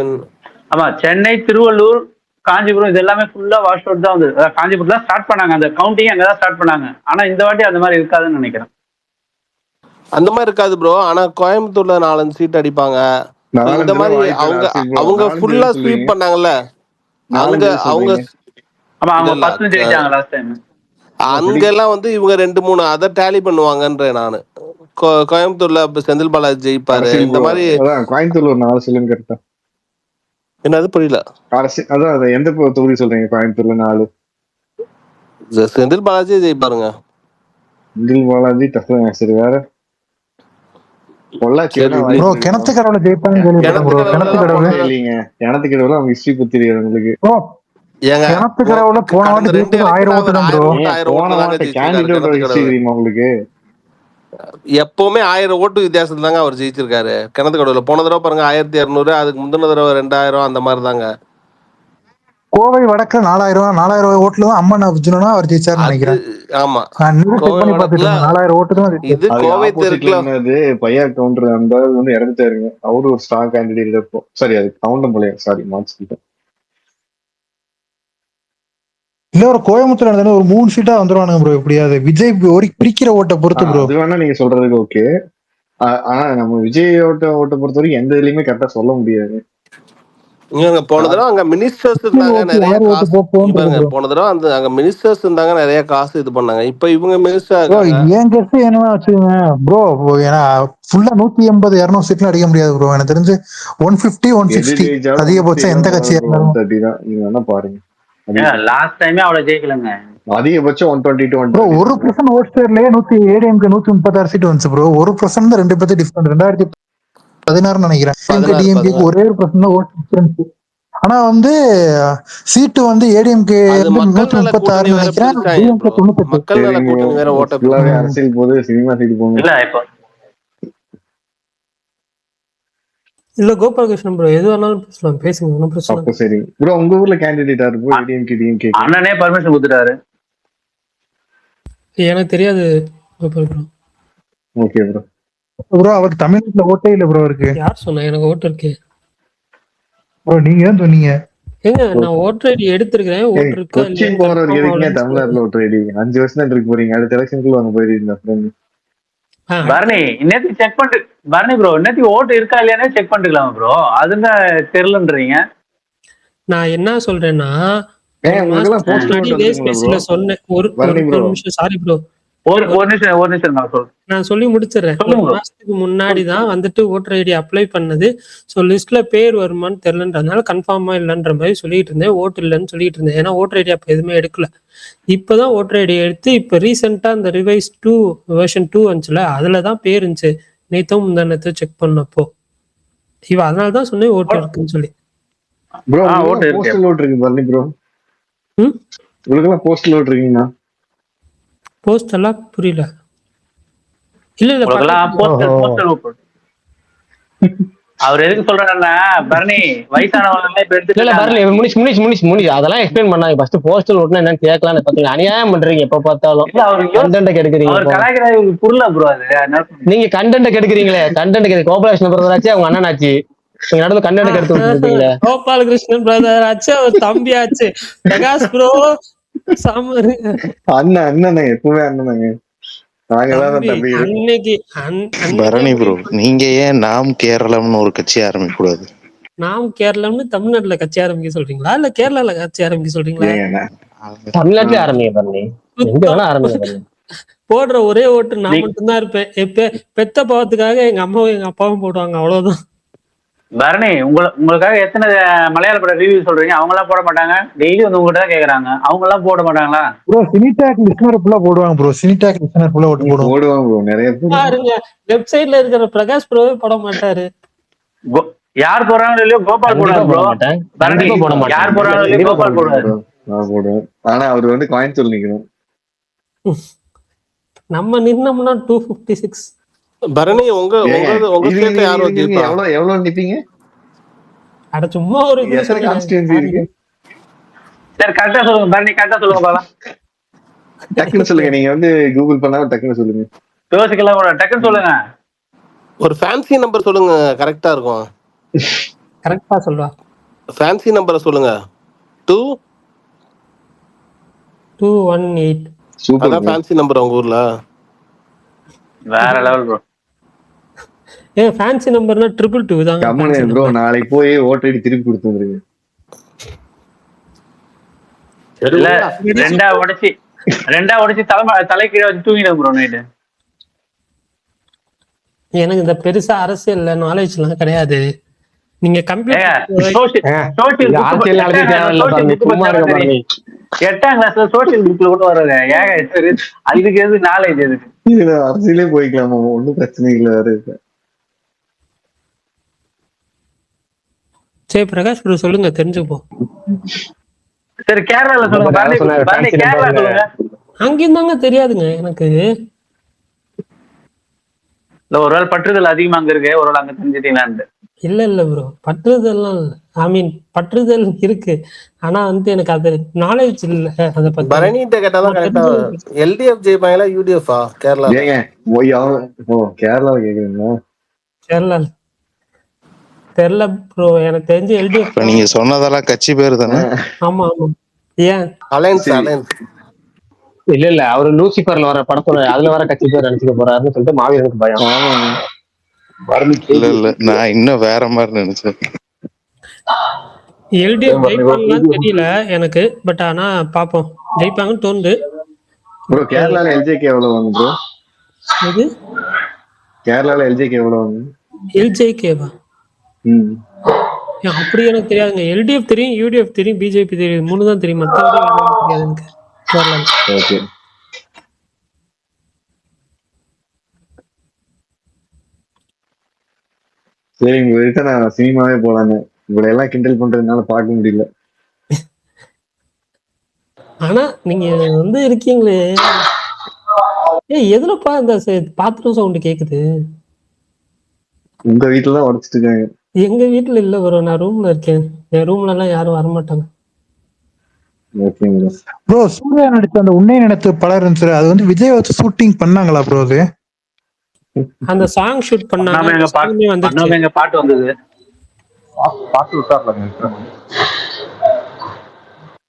ஆமா சென்னை, திருவள்ளூர், காஞ்சிபுரம் இது எல்லாமே ஃபுல்லா வாஷ் அவுட் தான் வந்து. காஞ்சிபுரம் தான் ஸ்டார்ட் பண்ணாங்க, அந்த கவுண்டிங் அங்கதான் ஸ்டார்ட் பண்ணாங்க. ஆனா இந்த வாட்டி அந்த மாதிரி இருக்காதுன்னு நினைக்கிறேன். அந்த மாதிரி இருக்காது ப்ரோ. ஆனா கோயம்புத்தூர்ல 4-5 சீட் அடிப்பாங்க. இந்த மாதிரி அவங்க ஃபுல்லா ஸ்வீப் பண்ணாங்கல்ல. அவங்க ஆமா அவங்க 10 ஜெயிச்சாங்க லாஸ்ட் டைம். அங்க எல்லாம் வந்து இவங்க 2-3 அதை டேலி பண்ணுவாங்கன்றேன் நானு. கோயம்புத்தூர்ல செந்தில் பாலாஜி ஜெயிப்பாரு. இந்த மாதிரி கோயம்புத்தூர்ல ஒரு 4 சொல்லுங்க கரெக்டா. என்னது புரியல? அதான் எந்த தொகுதி சொல்றீங்க? கோயம்புத்தூர்ல 4 செந்தில் பாலாஜி ஜெயிப்பாருங்க. செந்தில் பாலாஜி டஃப்ங்க. சரி வேற கிணத்து கடவுள ஜெயிப்பாங்க. கிணத்து கடவுள அவங்க ஹிஸ்டரி பத்தி தெரியாது உங்களுக்கு. கிணத்து கடவுள போன வாட்டி 1000 ஓட்டு தான் ப்ரோ. உங்களுக்கு எப்பவுமே 1000 ஓட்டு வித்தியாசத்துல தாங்க அவர் ஜெயிச்சிருக்காரு. கிணத்து கடவுள போன தடவை பாருங்க 1200, அதுக்கு முந்தின தடவை 2000 அந்த மாதிரி தாங்க. கோவை வடக்கு 4000 ஓட்டுல தான் அம்மன் அர்ஜுனனா அவர் ஜெயிச்சாருன்னு நினைக்கிறேன். ஆமா 4000 ஓட்டு தான். இது கோவை தெற்குல பையா கவுண்டர் அந்த வந்து இறந்துட்டாருங்க. அவரு ஒரு ஸ்ட்ராங் கேண்டிடேட் இருக்கும். சரி அது கவுண்டம் போல. சாரி மாத்திட்டேன். இல்ல ஒரு கோயம்புத்தூர்ல ஒரு 3 சீட்டா வந்துருவானுங்க ப்ரோ. எப்படியாவது விஜய் ஒரு பிரிக்கிற ஓட்டை பொறுத்து ப்ரோ. அது வேணா நீங்க சொல்றதுக்கு ஓகே. ஆனா நம்ம விஜய் ஓட்ட பொறுத்த வரைக்கும் எந்த இதுலயுமே கரெக்டா சொல்ல முடியாது. இங்க போன தடவை அங்க மினிஸ்டர்ஸ் இருந்தாங்க, நிறைய யார் ஓட்டு காசு. இங்க பாருங்க, போகுது போன தடவை அங்க மினிஸ்டர்ஸ் இருந்தாங்க, நிறைய காசு இது பண்ணாங்க. இப்ப இவங்க மினிஸ்டர் ப்ரோ. இருக்காங்க. என் கெஸ்ட் என்னவா வச்சுக்கோங்க ப்ரோ, ஏன்னா ஃபுல்லா 180-200 சீட்லாம் அடிக்க முடியாது ப்ரோ. எனக்கு தெரிஞ்சு 150-160 அதிகபட்சம் எந்த கட்சியா இருந்தாலும். 130 தான். நீங்க வேணா பாருங்க. லாஸ்ட் டைமே அவ்வளவு ஜெயிக்கலங்க. அதிகபட்சம் 120 to ப்ரோ 130. 1% ஓட் ஷேர்லயே ஏடிஎம்கே 136 சீட் வந்துச்சு ப்ரோ. 1% தான் 2 பேர்த்து டிஃபரெண்ட். 2016 நினைக்கிறேன். 16 டிஎம்கேக்கு ஒரே ஒரு பர்சன்ட் தான் ஓட் டிஃபரன்ஸ். ஆனா வந்து சீட்டு வந்து ஏடிஎம்கே அது மக்கள் நல கூட்டணி 136 வேற நினைக்கிறேன், பிரிச்சாங்க டிஎம்கே ப்ரோ. 98. மக்கள் நல கூட்டணி வேற ஓட்ட ஃபுல்லாவே அரசியல் போது, சினிமா சைடு போங்க. இல்ல இப்போ இல்ல கோபாலகிருஷ்ணன் ப்ரோ, எது வேணாலும் பேசலாம், பேசுங்க, ஒன்றும் பிரச்சனை அப்ப சரி ப்ரோ. உங்க ஊர்ல கேண்டிடேட்டா இருக்கும் ஏடிஎம்கே டிஎம்கே? அண்ணனே பர்மிஷன் கொடுத்துட்டாரு. எனக்கு தெரியாது Gopal bro. Okay bro. Bro அவருக்கு தமிழ்நாட்டுல ஓட்டே இல்ல ப்ரோ. இருக்கு யார் சொன்னா எனக்கு ஓட்டு இருக்கு? ப்ரோ நீங்க தான் சொன்னீங்க. ஏங்க நான் ஓட்டர் ஐடி எடுத்திருக்கிறேன், ஓட்டு இருக்கா கொச்சின் போறவருக்கு எதுக்குங்க தமிழ்நாட்டுல ஓட்டர் ஐடி? 5 வருஷம் தான் இருக்கு போறீங்க. அடுத்த எலெக்ஷனுக்குள்ள வாங்க போயிருந்தீங்க. பரணி இன்னத்துக்கு செக் பண்ணிட்டு, பரணி ப்ரோ இன்னத்துக்கு ஓட்டு இருக்கா இல்லையானே செக் பண்ணிக்கலாம் ப்ரோ. அதுதான் தெரியலன்றீங்க. நான் என்ன சொல்றேன்னா, சொன்னேன் ஒரு நிமிஷம், சாரி ப்ரோ, ஒரு நிமிஷம் நான் சொல்லி முடிச்சிடறேன். ஒரு மாசத்துக்கு முன்னாடி தான் வந்துட்டு ஓட்டர் ஐடி அப்ளை பண்ணது. ஸோ லிஸ்ட்ல பேர் வருமானு தெரியலன்றதுனால கன்ஃபார்மா இல்லைன்ற மாதிரி சொல்லிட்டு இருந்தேன், ஓட்டு இல்லைன்னு சொல்லிட்டு இருந்தேன். ஏன்னா ஓட்டர் ஐடி அப்போ எதுவுமே எடுக்கல. இப்போதான் ஓட்டர் ஐடி எடுத்து இப்போ ரீசெண்டா இந்த ரிவைஸ் 2 வெர்ஷன் 2 வந்துச்சுல, அதுல தான் பேர் இருந்துச்சு. நேத்தும் முந்தானத்தை செக் பண்ணப்போ அதனால தான் சொன்னேன் ஓட்டு இருக்குன்னு சொல்லி. ப்ரோ போஸ்டல் ஓட்டு இருக்கு பரணி ப்ரோ. உங்களுக்குலாம் போஸ்டல் ஓட்டு இருக்கீங்களா? போஸ்ட் எல்லாம் புரியல. இல்ல அவர் எதுக்கு சொல்றாருன்னா, பரணி வயசானவங்க அதெல்லாம் எக்ஸ்பிளைன் பண்ணாங்க. ஃபர்ஸ்ட் போஸ்டல் ஓட்டுனா என்னன்னு கேட்கலாம். பாத்தீங்க அநியாயம் பண்றீங்க எப்ப பார்த்தாலும். கண்டென்ட் கெடுக்குறீங்க. புரியல ப்ரோ. அது நீங்க கண்டென்ட் கெடுக்குறீங்களே. கண்டென்ட் கோபாலகிருஷ்ணன் பிரதர் ஆச்சு, அவங்க அண்ணன் ஆச்சு. நீங்க நடுவில் கண்டென்ட் கெடுத்து விட்டுருப்பீங்க. கோபாலகிருஷ்ணன் பிரதர் ஆச்சு, அவர் தம்பி ஆச்சு. பிரகாஷ் ப்ரோ சாமர் அண்ணன் எப்பவுமே அண்ணனாங்க. பரணி ப்ரோ, நீங்க ஏன் நாம் கேரளம்னு ஒரு கட்சி ஆரம்பிக்க கூடாது? நாம் கேரளம்னு தமிழ்நாட்டுல கட்சி ஆரம்பிக்க சொல்றீங்களா, இல்ல கேரளால கட்சி ஆரம்பிக்க சொல்றீங்களா? தமிழ்நாட்டுல ஆரம்பிங்க பண்ணி, எங்க வேணா ஆரம்பிங்க. போடுற ஒரே ஓட்டு நான் மட்டும்தான் இருப்பேன். பெத்த பாவத்துக்காக எங்க அம்மாவும் எங்க அப்பாவும் போடுவாங்க, அவ்வளவுதான். பரணி உங்களுக்காக எத்தனை மலையாள பட ரிவ்யூ சொல்றீங்க? அவங்க எல்லாம் போட மாட்டாங்க. டெய்லி வந்து உங்ககிட்ட தான் கேக்குறாங்க. அவங்க எல்லாம் போட மாட்டாங்களா? ப்ரோ சினிடாக் லிசனர் ஃபுல்லா போடுவாங்க ப்ரோ. சினிடாக் லிசனர் ஃபுல்லா போடுவாங்க ப்ரோ. நிறைய பாருங்க, வெப்சைட்ல இருக்கிற பிரகாஷ் ப்ரோவே போட மாட்டாரு. யார் போறாங்களோ இல்லையோ கோபால் போடுவாங்க ப்ரோ. யார் போறாங்களோ இல்லையோ கோபால் போடுவாரு. நான் போடுவேன். ஆனா அவர் வந்து கோயம்புத்தூர் நிக்கணும். நம்ம நின்னோம்னா 256. பரணி உங்க ஸ்டேட்ல யாரோ ஜெயிப்பா? எவ்வளவு நிப்பீங்க? அட சும்மா ஒரு கான்ஸ்டிட்யூன்சி இருக்கு. சரி கரெக்டா சொல்லுங்க பரணி, கரெக்டா சொல்லுங்க பாலாம். டக்குன்னு சொல்லுங்க. நீங்க வந்து கூகுள் பண்ணாம டக்குன்னு சொல்லுங்க. யோசிக்கலாம் கூட, டக்குன்னு சொல்லுங்க. ஒரு ஃபேன்சி நம்பர் சொல்லுங்க, கரெக்டா இருக்கும். கரெக்டா சொல்றா. ஃபேன்சி நம்பரை சொல்லுங்க. 218. சூப்பர். அதான் ஃபேன்சி நம்பர் உங்க ஊர்ல. வேற லெவல் ப்ரோ. ஃபேன்சி நம்பர்னா 222 தான். கம்மனே ப்ரோ, நாளைக்கு போய் ஓட்டர் ஐடி திருப்பி கொடுத்து வந்துருங்க. இல்ல ரெண்டா உடைச்சு தலை கீழே வச்சு தூங்கிடும் ப்ரோ நைட்டு. எனக்கு இந்த பெருசா அரசியல்ல நாலேஜ் எல்லாம் கிடையாது. நீங்க எட்டாம் கிளாஸ்ல சோசியல் புக்ல கூட வர்றாரு. அதுக்கு எது நாலேஜ்? எதுக்கு அரசியலே போய்க்கலாமா? ஒன்னும் பிரச்சனை இல்ல. சரி பிரகாஷ் ப்ரோ சொல்லுங்க, தெரிஞ்சுப்போம். சரி கேரளால சொல்லுங்க. கேரளா சொல்லுங்க. அங்கேயும் தாங்க தெரியாதுங்க எனக்கு. ஒருவேளை பற்றுதல் அதிகமா அங்க இருக்கு, ஒருவேளை அங்க தெரிஞ்சுட்டீங்களான்னு. இல்ல ப்ரோ, பற்றுதல்லாம் பற்றுதல் இருக்கு. ஆனா வந்து எனக்கு அது நாலேஜ் இல்ல. அத பத்தி பரணிட்ட கேட்டாதான் கரெக்டா. எல்டிஎஃப் ஜெயிப்பாங்களா யூடிஎஃப் கேரளா? கேரளா கேக்குறீங்களா? கேரளா தெரியல ப்ரோ, எனக்கு தெரிஞ்சு எல்டிஎஃப். நீங்க சொன்னதெல்லாம் கட்சி பேரு தானே? ஆமா ஆமா. ஏன் அலைன்ஸ்? இல்ல அவரு லூசிபர்ல வர படத்தோட அதுல வர கட்சி பேர் நினைச்சுக்க போறாருன்னு சொல்லிட்டு மாவீரனுக்கு பயம். இல்ல நான் இன்னும் வேற மாதிரி நினைச்சேன். எல்டிஎஃப் ஜெயிப்பாங்களான்னு தெரியல எனக்கு, பட் ஆனா பாப்போம், ஜெயிப்பாங்கன்னு தோணுது. ப்ரோ கேரளால எல்ஜேகே எவ்வளவு வாங்க ப்ரோ? இது கேரளால எல்ஜேகே எவ்வளவு வாங்க? எல்ஜேகேவா? அப்படி எனக்கு தெரியாதுங்க. எல்டிஎஃப் தெரியும், யூடிஎஃப் தெரியும், பிஜேபி தெரியும், 3 தான் தெரியும். மற்றபடி தெரியாது எனக்கு கேரளால. ஓகே சரி, உங்ககிட்ட நான் சினிமாவே போலான்னு இவ்வளவு எல்லாம் கிண்டல் பண்றதுனால பார்க்க முடியல. ஆனா நீங்க வந்து இருக்கீங்களே, எதுலப்பா இந்த பாத்ரூம் சவுண்ட் கேக்குது? உங்க வீட்டுல தான் உடச்சிட்டு இருக்காங்க. எங்க வீட்டுல இல்ல ப்ரோ, நான் ரூம்ல இருக்கேன். என் ரூம்ல எல்லாம் யாரும் வரமாட்டாங்க. ப்ரோ சூர்யா நடிச்ச அந்த உன்னை நினைத்து படம் இருந்துச்சு, அது வந்து விஜய் வச்சு ஷூட்டிங் பண்ணாங்களா ப்ரோ? அது அந்த சாங் ஷூட் பண்ணாங்க, பாட்டு வந்தது.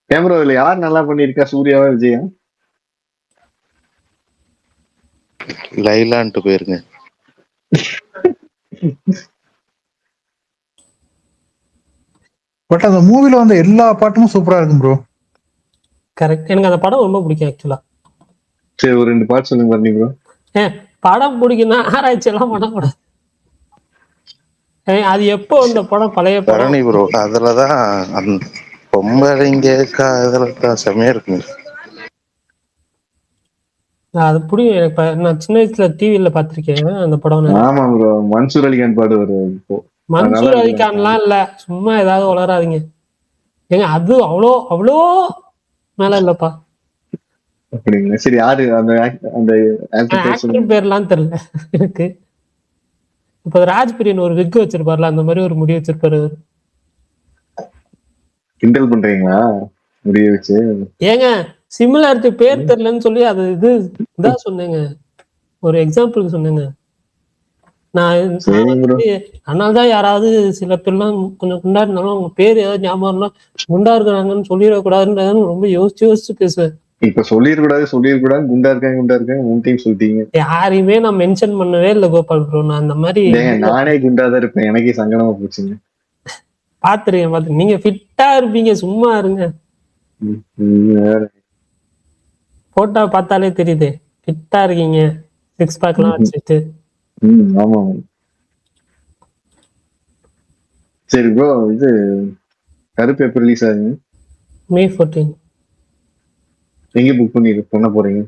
கேமரா இதுல யார் நல்லா பண்ணிருக்கா, சூர்யாவா விஜயா? லைலான்ட்டு போயிருங்க. பட் அந்த மூவில வந்து எல்லா பாட்டுமே சூப்பரா இருக்கும் ப்ரோ. கரெக்ட், எனக்கு அந்த படம் ரொம்ப பிடிக்கும் ஆக்சுவலா. சரி, ஒரு 2 பாட்டு சொல்லுங்க பண்ணி ப்ரோ. படம் பிடிக்கும்னா ஆராய்ச்சி எல்லாம் பண்ணக்கூடாது. அது எப்போ அந்த படம் பழைய பரணி ப்ரோ, அதுலதான் பொம்பளைங்க காதலத்தான் செமையா இருக்குங்க. அது பிடிக்கும் எனக்கு. நான் சின்ன வயசுல டிவில பாத்திருக்கேன் அந்த படம். ஆமா ப்ரோ, மன்சூர் அலிகான் பாடு வரும் இப்போ. மன்சூர் அலிகான்லாம் இல்ல, சும்மா ஏதாவது வளராதீங்க ஏங்க. அது அவ்வளோ மேல இல்லப்பா. அப்படிங்களா? சரி, யாரு அந்த ஆக்டர் பேர்லாம் தெரியல எனக்கு. இப்ப ராஜ்பிரியன் ஒரு விக் வச்சிருப்பாருல, அந்த மாதிரி ஒரு முடி வச்சிருப்பாரு. கிண்டல் பண்றீங்களா முடிய வச்சு? ஏங்க சிமிலாரிட்டி பேர் தெரியலன்னு சொல்லி அது இதான் சொன்னேங்க, ஒரு எக்ஸாம்பிளுக்கு சொன்னேங்க. நான் அதனாலதான் யாராவது சில பேர்லாம் கொஞ்சம் குண்டா இருந்தாலும் அவங்க பேர் ஏதாவது ஞாபகம் குண்டா இருக்கிறாங்கன்னு சொல்லிடக்கூடாதுன்னு ரொம்ப யோசிச்சு பேசுவேன். இப்ப சொல்லிடக்கூடாது குண்டா இருக்காங்க 3 டைம் சொல்லிட்டீங்க. யாரையுமே நான் மென்ஷன் பண்ணவே இல்லை கோபால் ப்ரோ. நான் அந்த மாதிரி நானே குண்டாதான் இருப்பேன், எனக்கே சங்கடமா போச்சுங்க. பாத்துருக்கேன். நீங்க ஃபிட்டா இருப்பீங்க, சும்மா இருங்க. போட்டோ பார்த்தாலே தெரியுது ஃபிட்டா இருக்கீங்க, 6 பேக்லாம் வச்சுட்டு. ஆமா. சரி ப்ரோ, இது கருப்பு எப்ப ரிலீஸ் ஆகுங்க? May 14. எங்க புக் பண்ண போறீங்க?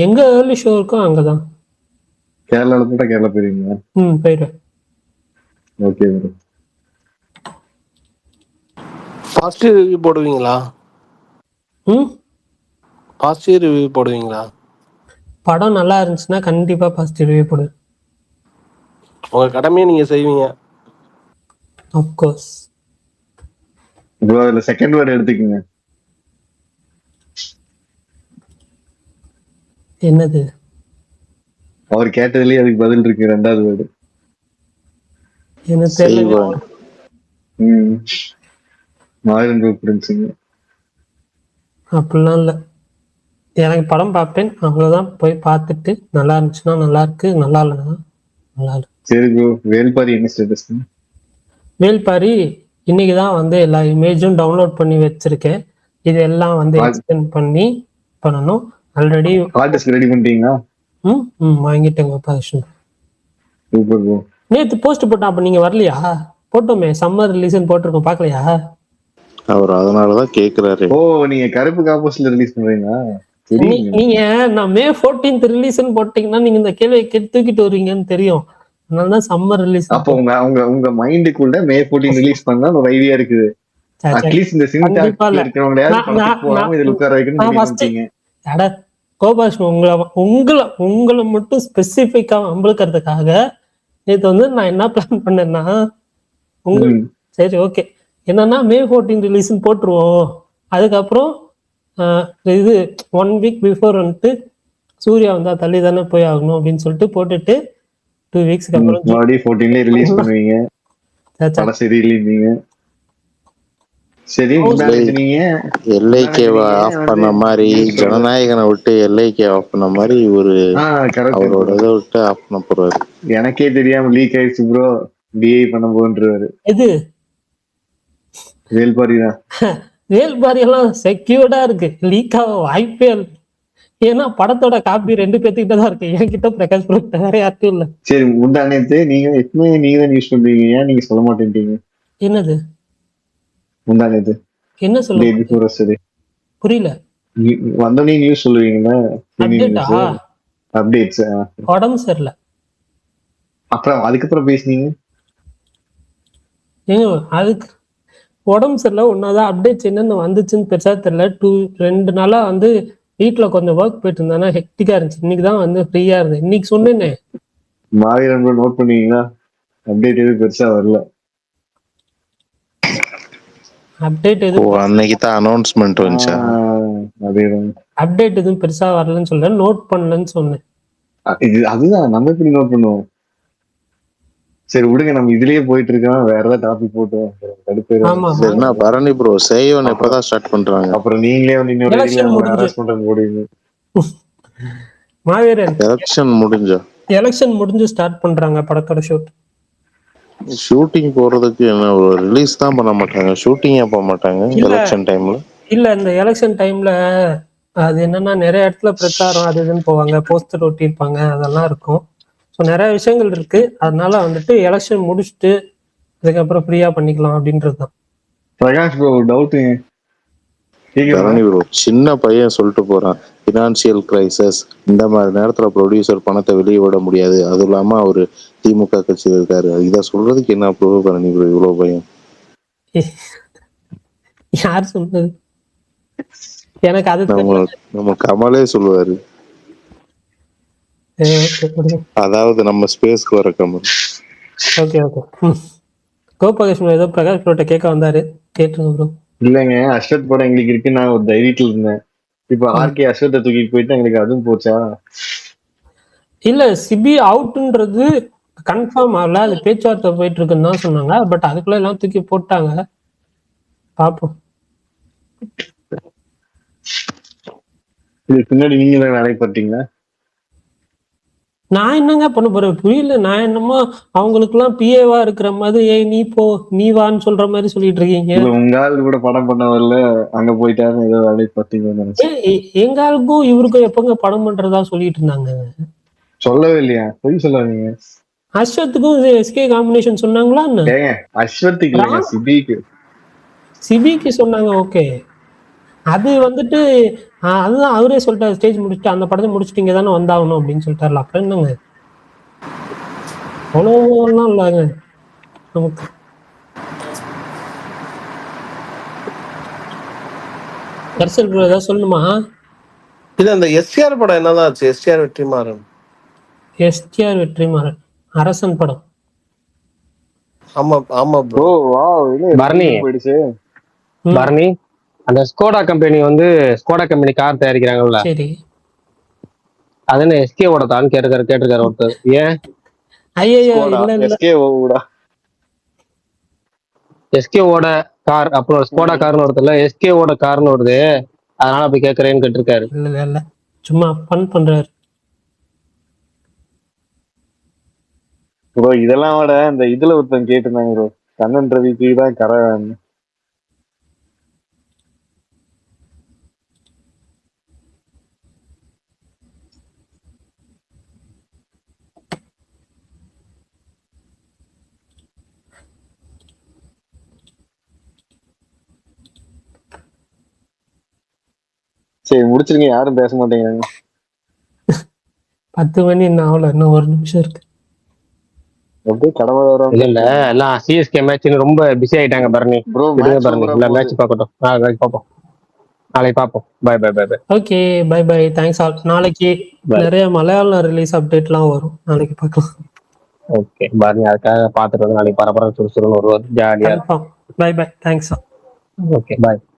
எங்க ஏர்லி ஷோ இருக்கோ அங்கதான். கேரளால போட்டா கேரளா போயிருவீங்களா? போயிடுவேன். Okay bro. பாசிட்டிவ் ரிவ்யூ போடுவீங்களா? பாசிட்டிவ் ரிவ்யூ போடுவீங்களா? படம் நல்லா இருந்துச்சுன்னா கண்டிப்பா பாசிட்டிவ் ரிவ்யூ போடுவேன். உங்க கடமையை நீங்க செய்வீங்க. Of course. ப்ரோ அதுல செகண்ட் வேர்ட் எடுத்துக்கங்க. என்னது? அவர் கேட்டதுலயே அதுக்கு பதில் இருக்கு, 2வது வேர்டு. எனக்கு தெரியல. மாயன் பிரின்ஸுங்க. அப்படிலாம் இல்ல, எனக்கு படம் பார்ப்பேன் அவ்வளவுதான். போய் பார்த்துட்டு நல்லா இருந்துச்சுன்னா நல்லா இருக்கு, நல்லா இல்லைன்னா நல்லா இருக்கு. சரி ப்ரோ, வேல்பாரி என்ன ஸ்டேட்டஸ்? வேல்பாரி இன்னைக்குதான் வந்து எல்லா இமேஜும் டவுன்லோட் பண்ணி வச்சிருக்கேன். இது எல்லாம் வந்து எக்ஸ்டெண்ட் பண்ணி பண்ணணும். ஆல்ரெடி ஆர்டிஸ்ட் ரெடி பண்ணிட்டீங்களா? வாங்கிட்டேங்க பொசிஷன். Super bro. நேத்து போஸ்ட் போட்டா, அப்ப நீங்க வரலையா? போட்டோமே, சம்மர் ரிலீஸ்னு போட்டிருக்கோம், பார்க்கலையா? அவர் அதனாலதான் கேக்குறாரு. ஓ, நீங்க கருப்பு காம்போஸ்ட்ல ரிலீஸ் பண்றீங்களா? நீங்க நான் May 14th ரிலீஸ்னு போட்டீங்கன்னா நீங்க இந்த கேள்வியை தூக்கிட்டு வருவீங்கன்னு தெரியும். அதனாலதான் சம்மர் ரிலீஸ். அப்போ உங்க மைண்டுக்குள்ள May 14 ரிலீஸ் பண்ணா ஒரு ஐடியா இருக்குது. அட்லீஸ்ட் இந்த சினிமால இருக்கிறவங்க இதுல உட்கார வைக்கணும். கோபாஷ், உங்களை மட்டும் ஸ்பெசிபிக்கா அம்பளுக்கிறதுக்காக நேற்று வந்து நான் என்ன பிளான் பண்ணேன்னா, சரி ஓகே என்னன்னா May 14 ரிலீஸ்னு போட்டுருவோம். அதுக்கப்புறம் இது 1 வீக் பிஃபோர் வந்துட்டு சூர்யா வந்தா தள்ளி தானே போய் ஆகணும் அப்படின்னு சொல்லிட்டு போட்டுட்டு 2 வீக்ஸ்க்கு அப்புறம் 14 ரிலீஸ் பண்ணுவீங்க. சரி, எல்ஐகேவை ஆஃப் பண்ண மாதிரி, ஜனநாயகனை விட்டு எல்ஐகே ஆஃப் பண்ண மாதிரி ஒரு அவரோட இதை விட்டு ஆஃப் பண்ண போறாரு. எனக்கே தெரியாம லீக் ஆயிடுச்சு ப்ரோ, டிஐ பண்ண போன்றாரு. இது வேல்பாரி தான். வேல்பாரி எல்லாம் செக்யூர்டா இருக்கு, லீக் ஆக வாய்ப்பே இல்லை. ஏன்னா படத்தோட காப்பி 2 பேர்த்துக்கிட்ட தான் இருக்கு, என்கிட்ட பிரகாஷ் ப்ரோ வேற யார்ட்டும் இல்ல. சரி, முந்தானேத்து நீங்க எப்பவுமே நீங்க தான் யூஸ் பண்றீங்க, ஏன் நீங்க சொல்ல மாட்டேன்றீங்க? என்னது முந்தானேத்து என்ன சொல்ல டே பிஃபோர் எஸ்டர்டே புரியல. வந்தோடனே நியூஸ் சொல்லுவீங்களா? அப்டேட்டா? அப்டேட்ஸ். உடம்பு சரியில்லை. அப்புறம் அதுக்கப்புறம் பேசுனீங்க. ஏங்க அதுக்கு உடம்பு சரியில்லை ஒன்னாதான், அப்டேட்ஸ் என்னென்ன வந்துச்சுன்னு பெருசா தெரியல. 2 நாளா வந்து வீட்டுல கொஞ்சம் ஒர்க் போயிட்டு இருந்தானா ஹெக்டிக்கா இருந்துச்சு. இன்னைக்குதான் வந்து ஃப்ரீயா இருந்தேன். இன்னைக்கு சொன்னேனே. மாவீரன் நோட் பண்ணீங்களா? அப்டேட் எதுவும் பெருசா வரல. அப்டேட் எதுவும் அன்னைக்கு தான் அனௌன்ஸ்மெண்ட் வந்துச்சா? அதேதான். அப்டேட் எதுவும் பெருசா வரலன்னு சொல்றேன், நோட் பண்ணலன்னு சொன்னேன். அதுதான் நம்ம எப்படி நோட் பண்ணுவோம். சரி விடுங்க, நம்ம இதுலயே போயிட்டு இருக்கோம், வேற ஏதாவது டாபிக் போட்டு ஆமா சரிண்ணா. பரணி ப்ரோ சேவன் எப்பதான் ஸ்டார்ட் பண்றாங்க? அப்புறம் நீங்களே வந்து இன்னொரு போடுவீங்க. மாவீரன் எலெக்ஷன் முடிஞ்சு ஸ்டார்ட் பண்றாங்க படத்தோட ஷூட்டிங் போறதுக்கு என்ன ரிலீஸ் தான் பண்ண மாட்டாங்க, ஷூட்டிங் போக மாட்டாங்க எலெக்ஷன் டைம்ல. இல்ல இந்த எலெக்ஷன் டைம்ல அது என்னன்னா நிறைய இடத்துல பிரச்சாரம் அது இதுன்னு போவாங்க, போஸ்டர் ஒட்டி இருப்பாங்க, அதெல்லாம் இருக்கும். ஸோ நிறைய விஷயங்கள் இருக்கு. அதனால வந்துட்டு எலெக்ஷன் முடிச்சுட்டு அதுக்கப்புறம் ஃப்ரீயா பண்ணிக்கலாம் அப்படின்றது தான். Prakash bro doubt. Bharani bro சின்ன பையன் சொல்லிட்டு போறான், பினான்சியல் கிரைசஸ், இந்த மாதிரி நேரத்துல ப்ரொடியூசர் பணத்தை வெளியே விட முடியாது, அது இல்லாம அவரு திமுக கட்சியில் இருக்காரு, இத சொல்றதுக்கு என்ன ப்ரூவ் பரணி ப்ரோ இவ்வளவு பயம்? யார் சொல்றது? எனக்கு அது நம்ம கமலே சொல்லுவாரு. அதாவது நம்ம ஸ்பேஸ்க்கு வர கமல். Okay okay. கோபாகேஷ் ஏதோ பிரகாஷ் ப்ரோட்ட கேட்க வந்தாரு, கேட்டுருங்க ப்ரோ. இல்லங்க, அஸ்வத் படம் எங்களுக்கு இருக்கு, நான் ஒரு தைரியத்துல இருந்தேன். இப்ப ஆர்கே அஸ்வத்தை தூக்கிட்டு போயிட்டு எங்களுக்கு அதுவும் போச்சா? இல்ல சிபி அவுட்ன்றது கன்ஃபார்ம் ஆகல, அது பேச்சுவார்த்தை போயிட்டு இருக்குன்னு தான் சொன்னாங்க. பட் அதுக்குள்ள எல்லாம் தூக்கி போட்டாங்க, பாப்போம். இதுக்கு பின்னாடி நீங்க தான் வேலை பார்த்தீங்களா? நான் என்னங்க பண்ண போறேன் புரியல. நான் என்னமோ அவங்களுக்கு எல்லாம் பிஏவா இருக்கிற மாதிரி, ஏய் நீ போ நீ வான்னு சொல்ற மாதிரி சொல்லிட்டு இருக்கீங்க. உங்க ஆளு கூட படம் பண்ண வரல, அங்க போயிட்டாரு ஏதோ வேலை பார்த்தீங்க. எங்க ஆளுக்கும் இவருக்கும் எப்பங்க படம் பண்றதா சொல்லிட்டு இருந்தாங்க? சொல்லவே இல்லையா? பொய் சொல்லாதீங்க. அஸ்வத்துக்கும் எஸ்கே காம்பினேஷன் சொன்னாங்களா? அஸ்வத்துக்கு சிபிக்கு சொன்னாங்க. ஓகே, அது வந்துட்டு அதுதான் அவரே சொல்லிட்டாரு, ஸ்டேஜ் முடிச்சுட்டு அந்த படத்தை முடிச்சுட்டு இங்க தானே வந்தாகணும் அப்படின்னு சொல்லிட்டாருல. அப்புறம் என்னங்க அவ்வளோலாம் இல்லைங்க நமக்கு. தர்சல் ப்ரோ ஏதாவது சொல்லணுமா? இல்ல, அந்த எஸ்டிஆர் படம் என்னதான் ஆச்சு? எஸ்டிஆர் வெற்றிமாறன் அரசன் படம். ஆமா ஆமா ப்ரோ. பரணி பரணி அந்த ஸ்கோடா கம்பெனி வந்து ஸ்கோடா கம்பெனி கார் தயாரிக்கிறாங்கல்ல, சரி, அது என்ன எஸ்கே ஓட தான் கேட்டிருக்காரு ஒருத்தர். ஏன் எஸ்கே ஓட கார் அப்புறம் ஸ்கோடா கார்னு ஒருத்தர்ல, எஸ்கே ஓட கார்னு வருது, அதனால அப்படி கேட்கறேன்னு கேட்டிருக்காரு. இல்ல சும்மா ஃபன் பண்றாரு ப்ரோ. இதெல்லாம் விட இந்த இதுல ஒருத்தன் கேட்டிருந்தாங்க ப்ரோ, கண்ணன் ரவிக்கு தான் கரை. சரி முடிச்சிருங்க, யாரும் பேச மாட்டேங்கிறாங்க. 10 மணி இன்னும் ஆகல, இன்னும் 1 நிமிஷம் இருக்கு. இல்ல எல்லாம் சிஎஸ்கே மேட்ச்னு ரொம்ப பிஸி ஆயிட்டாங்க பரணி. பரணி இல்ல மேட்ச் பார்க்கட்டும், நாளைக்கு பார்ப்போம். Bye bye bye bye. Okay bye bye, thanks all. நாளைக்கு நிறைய மலையாளம் ரிலீஸ் அப்டேட்லாம் வரும், நாளைக்கு பார்க்கலாம். ஓகே பரணி, அதுக்காக பார்த்துட்டு வந்து நாளைக்கு பரபரம் சுறுசுறுன்னு வருவார், ஜாலியா. Bye bye, thanks. Okay by.